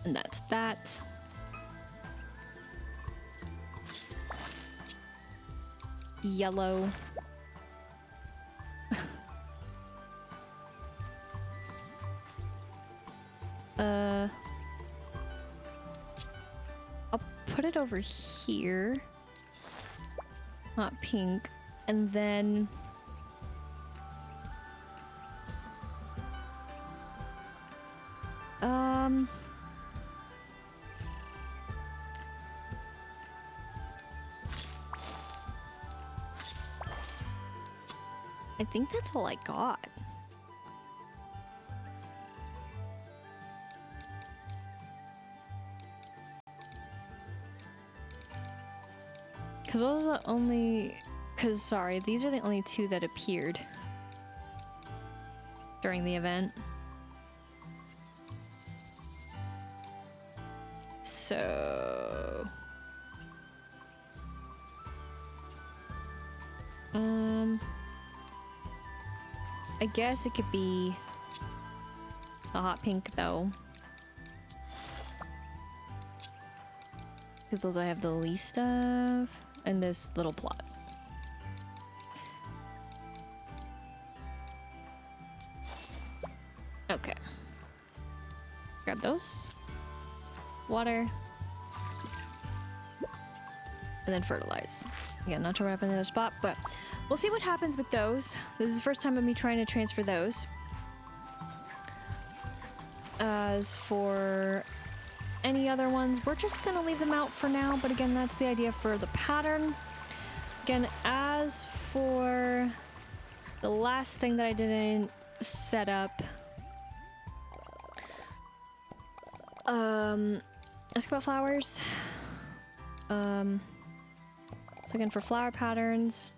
And that's that. Yellow. I'll put it over here. Hot pink. And then I think that's all I got. Because those are the only... Because, sorry, these are the only two that appeared during the event. So... I guess it could be a hot pink, though. Because those I have the least of. And this little plot. Okay. Grab those. Water. And then fertilize. Again, not sure what happened in the other spot, but we'll see what happens with those. This is the first time of me trying to transfer those. As for any other ones, we're just gonna leave them out for now, but again, that's the idea for the pattern. Again, as for the last thing that I didn't set up, ask about flowers. So again, for flower patterns,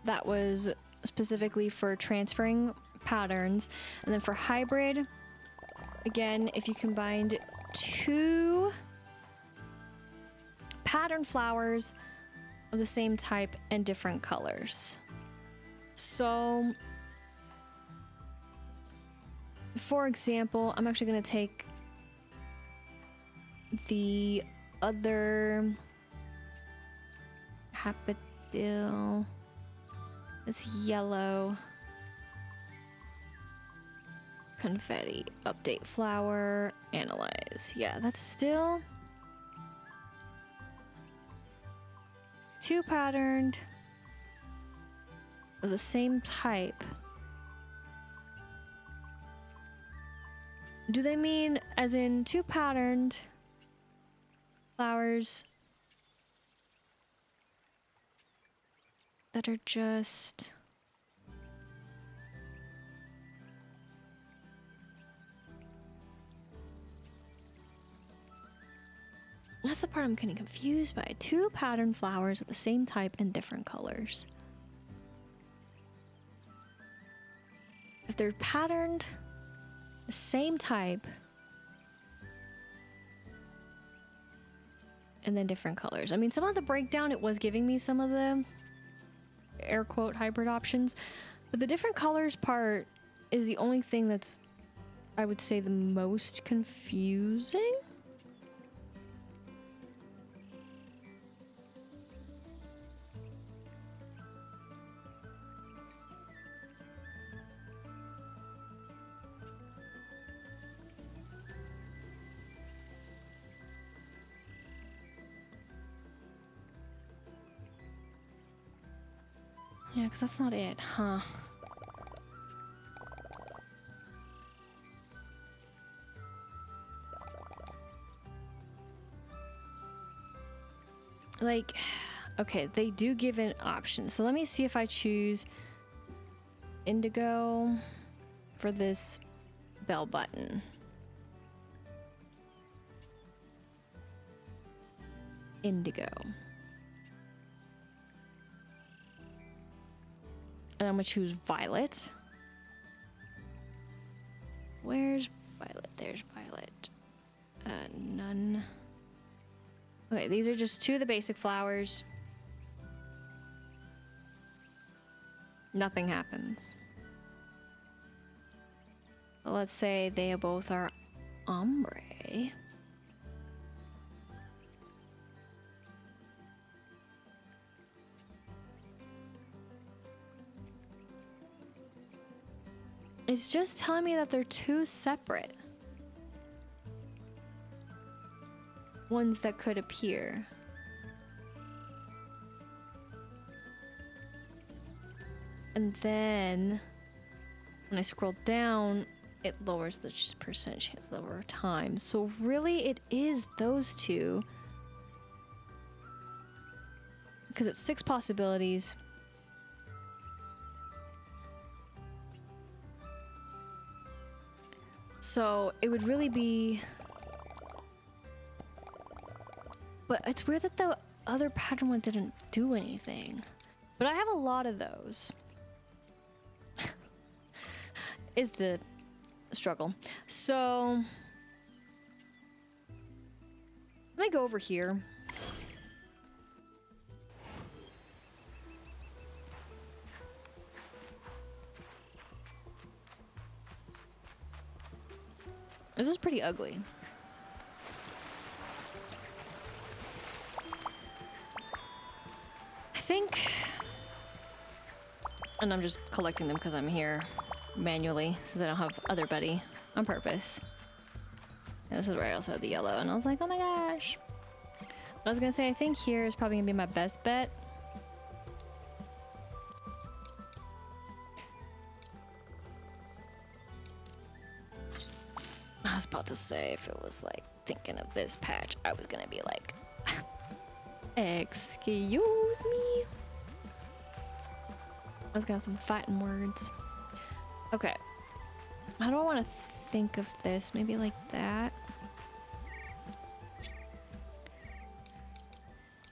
that was specifically for transferring patterns. And then for hybrid, again, if you combined two pattern flowers of the same type and different colors. So, for example, I'm actually going to take the other Hapadil. It's yellow. Confetti. Update flower. Analyze. Yeah, that's still two patterned of the same type. Do they mean as in two patterned flowers that are just... That's the part I'm getting confused by. 2 patterned flowers of the same type and different colors. If they're patterned the same type and then different colors. I mean, some of the breakdown, it was giving me some of the air quote hybrid options, but the different colors part is the only thing that's, I would say, the most confusing. Yeah, because that's not it, huh? Like, okay, they do give an option. So let me see if I choose indigo for this bell button. Indigo. And I'm gonna choose violet. Where's violet? There's violet. None. Okay, these are just 2 of the basic flowers. Nothing happens. Well, let's say they both are ombre. It's just telling me that they're 2 separate ones that could appear. And then when I scroll down, it lowers the percentage chance over time. So really it is those 2. Because it's 6 possibilities. So it would really be... But it's weird that the other pattern one didn't do anything. But I have a lot of those. Is the struggle. So... let me go over here. This is pretty ugly. I think... and I'm just collecting them because I'm here manually, since I don't have other buddy on purpose. And this is where I also had the yellow, and I was like, oh my gosh. But I was gonna say, I think here is probably gonna be my best bet. I was about to say, if it was like thinking of this patch, I was gonna be like, excuse me. I was gonna have some fighting words. Okay. How do I want to think of this? Maybe like that.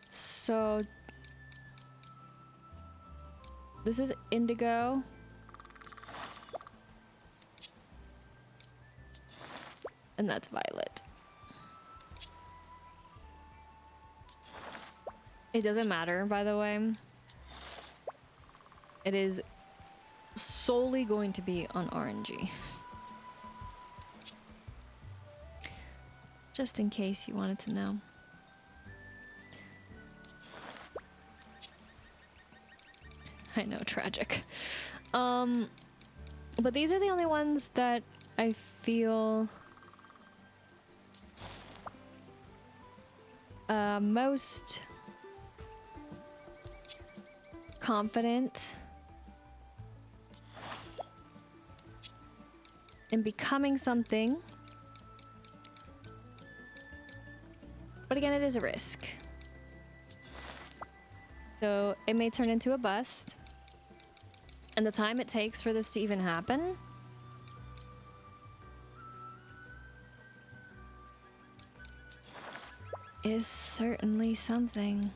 So this is indigo. And that's violet. It doesn't matter, by the way. It is solely going to be on RNG. Just in case you wanted to know. I know, tragic. But these are the only ones that I feel most confident in becoming something But again, it is a risk. So it may turn into a bust. And the time it takes for this to even happen is certainly something.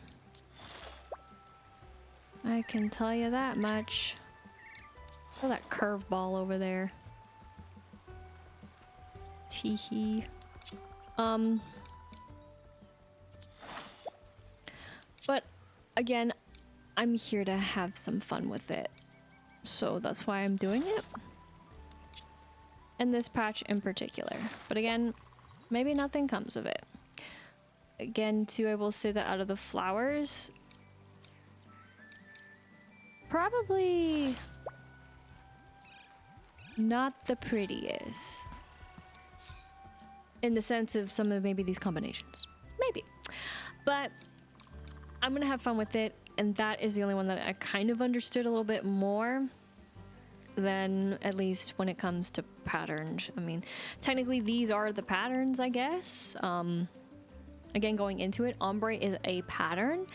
I can tell you that much. Oh, that curveball over there. Teehee. But again, I'm here to have some fun with it. So that's why I'm doing it. And this patch in particular. But again, maybe nothing comes of it. Again, too, I will say that out of the flowers, probably not the prettiest. In the sense of some of maybe these combinations. Maybe. But I'm gonna have fun with it, and that is the only one that I kind of understood a little bit more than, at least when it comes to patterns. I mean, technically these are the patterns, I guess. Again, going into it, ombre is a pattern,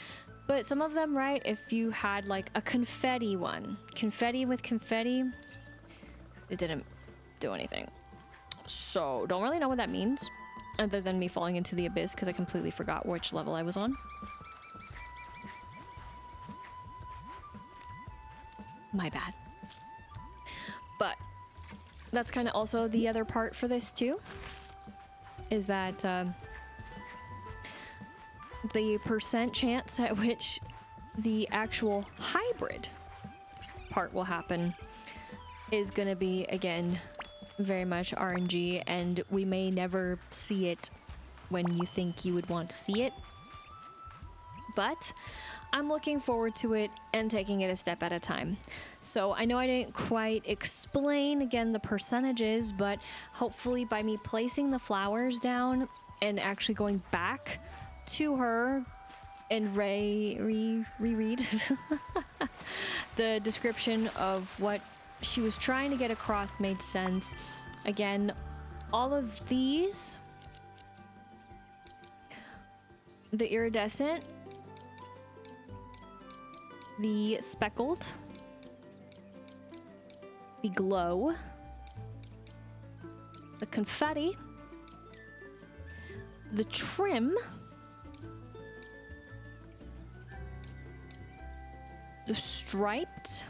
but some of them, right, if you had like a confetti one, confetti with confetti, it didn't do anything. So don't really know what that means, other than me falling into the abyss because I completely forgot which level I was on. My bad. But that's kind of also the other part for this too, is that the percent chance at which the actual hybrid part will happen is going to be, again, very much RNG, and we may never see it when you think you would want to see it. But I'm looking forward to it and taking it a step at a time. So I know I didn't quite explain, again, the percentages, but hopefully by me placing the flowers down and actually going back to her and reread the description of what she was trying to get across made sense. Again, all of these, the iridescent, the speckled, the glow, the confetti, the trim, the striped,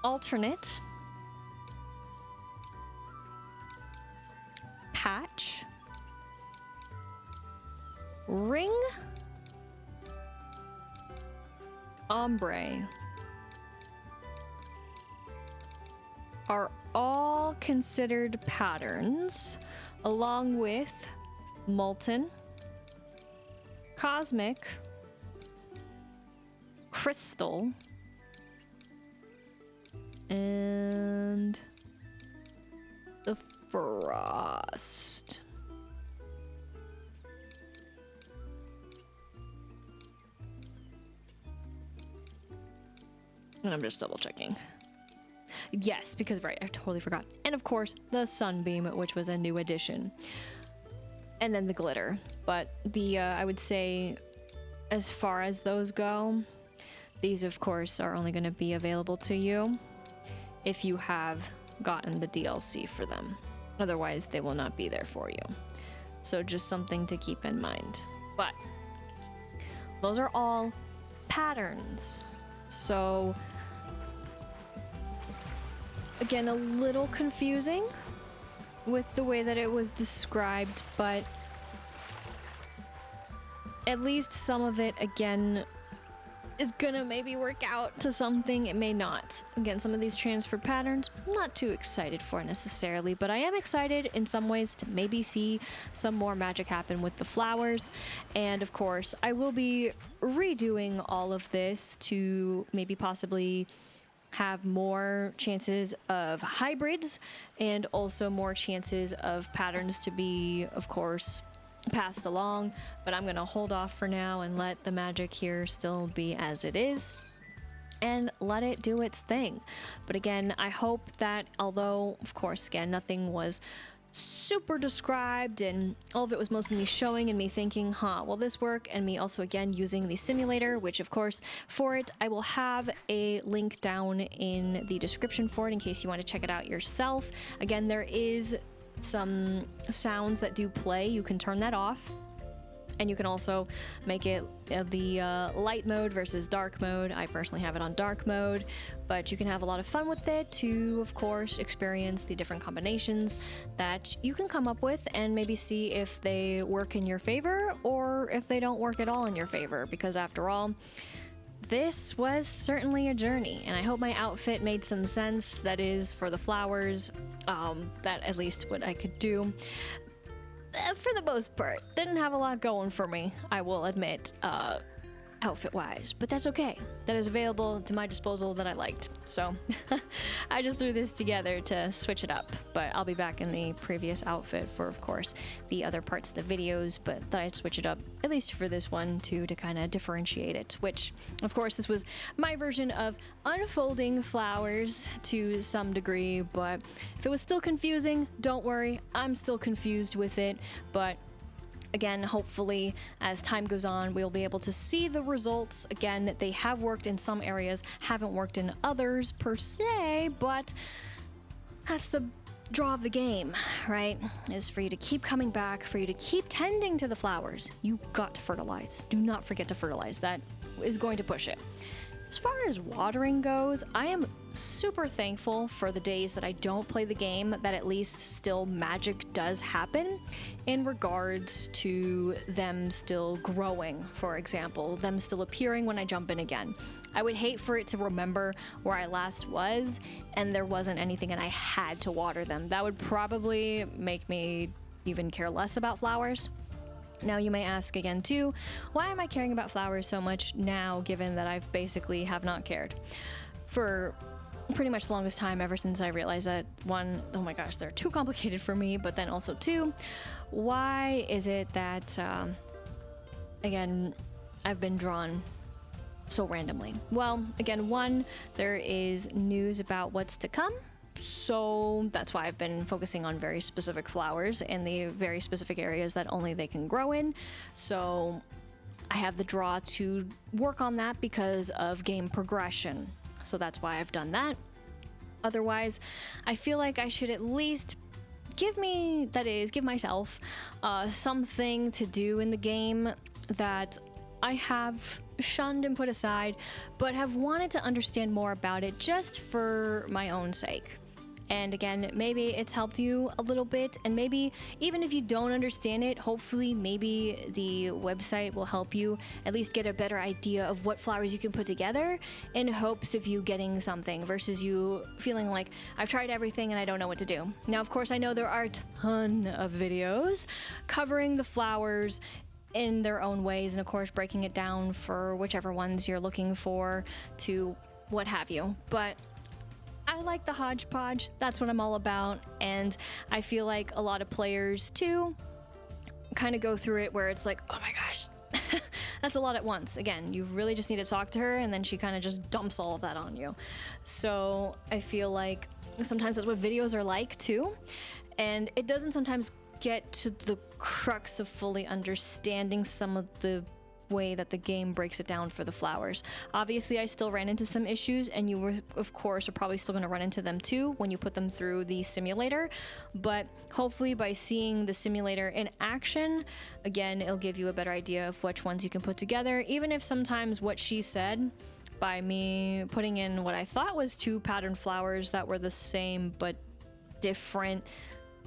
alternate, patch, ring, ombre are all considered patterns, along with molten, cosmic, crystal, and the frost. And I'm just double checking. Yes, because right, I totally forgot. And of course, the sunbeam, which was a new addition. And then the glitter. But the, I would say, as far as those go, these of course are only going to be available to you if you have gotten the DLC for them. Otherwise, they will not be there for you. So just something to keep in mind. But those are all patterns. So again, a little confusing with the way that it was described, but at least some of it, again, is gonna maybe work out to something. It may not. Again, some of these transfer patterns, I'm not too excited for necessarily, but I am excited in some ways to maybe see some more magic happen with the flowers. And of course, I will be redoing all of this to maybe possibly have more chances of hybrids and also more chances of patterns to be, of course, passed along. But I'm gonna hold off for now and let the magic here still be as it is and let it do its thing. But again, I hope that, although of course again nothing was super described, and all of it was mostly me showing and me thinking, will this work? And me also again using the simulator, which of course for it I will have a link down in the description for it in case you want to check it out yourself. Again, there is some sounds that do play. You can turn that off. And you can also make it the light mode versus dark mode. I personally have it on dark mode, but you can have a lot of fun with it to, of course, experience the different combinations that you can come up with and maybe see if they work in your favor or if they don't work at all in your favor. Because after all, this was certainly a journey, and I hope my outfit made some sense. That is, for the flowers, that at least what I could do. For the most part, didn't have a lot going for me, I will admit, outfit-wise, but that's okay. That is available to my disposal that I liked. So I just threw this together to switch it up, but I'll be back in the previous outfit for, of course, the other parts of the videos, but thought I'd switch it up, at least for this one, to kind of differentiate it, which, of course, this was my version of unfolding flowers to some degree, but if it was still confusing, don't worry, I'm still confused with it, but again, hopefully, as time goes on, we'll be able to see the results. Again, they have worked in some areas, haven't worked in others per se, but that's the draw of the game, right? Is for you to keep coming back, for you to keep tending to the flowers. You got to fertilize. Do not forget to fertilize. That is going to push it. As far as watering goes, I am super thankful for the days that I don't play the game, that at least still magic does happen in regards to them still growing, for example, them still appearing when I jump in again. I would hate for it to remember where I last was and there wasn't anything and I had to water them. That would probably make me even care less about flowers. Now you may ask again too, why am I caring about flowers so much now, given that I've basically have not cared for pretty much the longest time, ever since I realized that, one, oh my gosh, they're too complicated for me, but then also two, why is it that, again, I've been drawn so randomly? Well, again, one, there is news about what's to come. So that's why I've been focusing on very specific flowers in the very specific areas that only they can grow in. So I have the draw to work on that because of game progression. So that's why I've done that. Otherwise, I feel like I should at least give myself something to do in the game that I have shunned and put aside, but have wanted to understand more about it just for my own sake. And again, maybe it's helped you a little bit, and maybe even if you don't understand it, hopefully maybe the website will help you at least get a better idea of what flowers you can put together in hopes of you getting something versus you feeling like, I've tried everything and I don't know what to do. Now, of course, I know there are a ton of videos covering the flowers in their own ways, and of course breaking it down for whichever ones you're looking for to what have you, but I like the hodgepodge. That's what I'm all about, and I feel like a lot of players too kind of go through it where it's like, oh my gosh, that's a lot at once. Again, you really just need to talk to her, and then she kind of just dumps all of that on you. So I feel like sometimes that's what videos are like too, and it doesn't sometimes get to the crux of fully understanding some of the way that the game breaks it down for the flowers. Obviously, I still ran into some issues, and you were, of course, are probably still going to run into them too when you put them through the simulator, but hopefully by seeing the simulator in action, again, it'll give you a better idea of which ones you can put together, even if sometimes what she said by me putting in what I thought was two pattern flowers that were the same but different,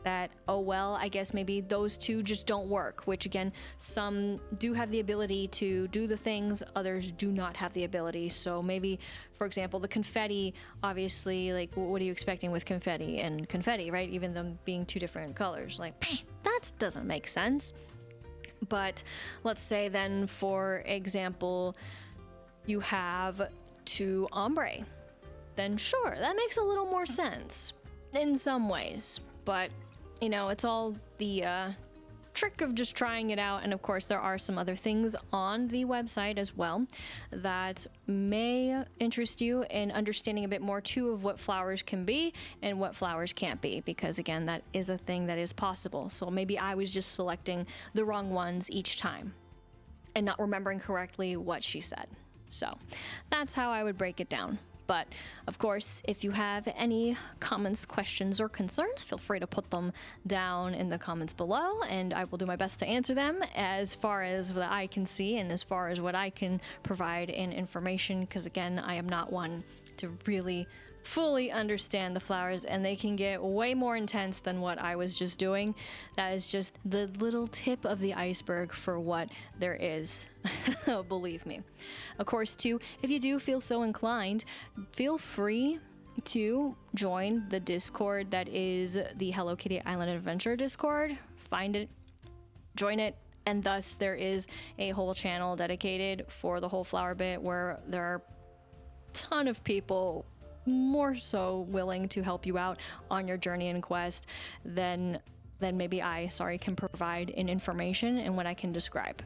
that, oh well, I guess maybe those two just don't work, which again, some do have the ability to do the things, others do not have the ability. So maybe, for example, the confetti, obviously, like, what are you expecting with confetti and confetti, right? Even them being two different colors, like, that doesn't make sense. But let's say then, for example, you have two ombre, then sure, that makes a little more sense in some ways, but you know, it's all the trick of just trying it out. And of course, there are some other things on the website as well that may interest you in understanding a bit more too of what flowers can be and what flowers can't be, because again, that is a thing that is possible. So maybe I was just selecting the wrong ones each time and not remembering correctly what she said. So that's how I would break it down. But of course, if you have any comments, questions, or concerns, feel free to put them down in the comments below, and I will do my best to answer them as far as what I can see and as far as what I can provide in information, because again, I am not one to really fully understand the flowers, and they can get way more intense than what I was just doing. That is just the little tip of the iceberg for what there is. Believe me. Of course, too, if you do feel so inclined, feel free to join the Discord that is the Hello Kitty Island Adventure Discord. Find it, join it, and thus there is a whole channel dedicated for the whole flower bit where there are a ton of people more so willing to help you out on your journey and quest than maybe I can provide in information and what I can describe.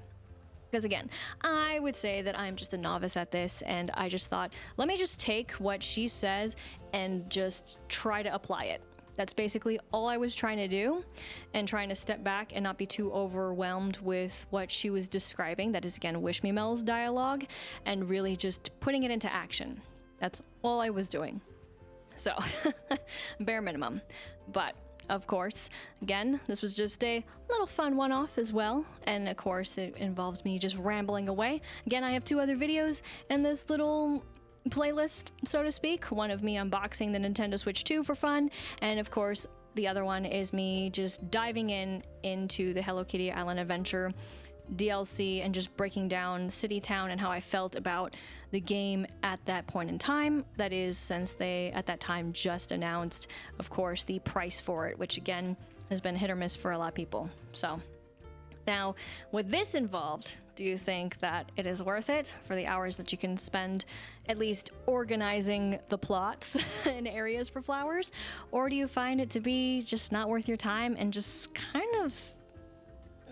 Because again, I would say that I'm just a novice at this, and I just thought, let me just take what she says and just try to apply it. That's basically all I was trying to do, and trying to step back and not be too overwhelmed with what she was describing. That is again Wish Me Mell's dialogue, and really just putting it into action. That's all I was doing. So, bare minimum. But, of course, again, this was just a little fun one-off as well. And, of course, it involves me just rambling away. Again, I have 2 other videos in this little playlist, so to speak. One of me unboxing the Nintendo Switch 2 for fun. And, of course, the other one is me just diving into the Hello Kitty Island Adventure DLC and just breaking down City Town and how I felt about the game at that point in time. That is, since they at that time just announced, of course, the price for it, which again has been hit or miss for a lot of people. So now with this involved, do you think that it is worth it for the hours that you can spend at least organizing the plots and areas for flowers, or do you find it to be just not worth your time and just kind of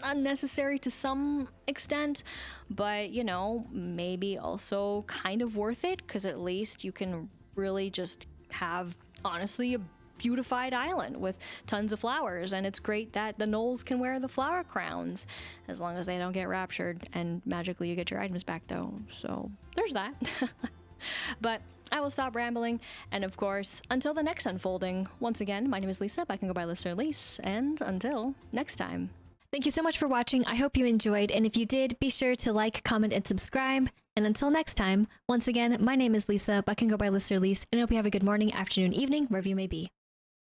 unnecessary to some extent, but you know, maybe also kind of worth it, because at least you can really just have honestly a beautified island with tons of flowers, and it's great that the gnolls can wear the flower crowns as long as they don't get raptured, and magically you get your items back though, so there's that. But I will stop rambling, and of course, until the next unfolding, once again, my name is Lisa, I can go by Listener Lise, and until next time. Thank you so much for watching. I hope you enjoyed, and if you did, be sure to like, comment, and subscribe. And until next time, once again, my name is Lisa, but I can go by Listener Lise, and I hope you have a good morning, afternoon, evening, wherever you may be.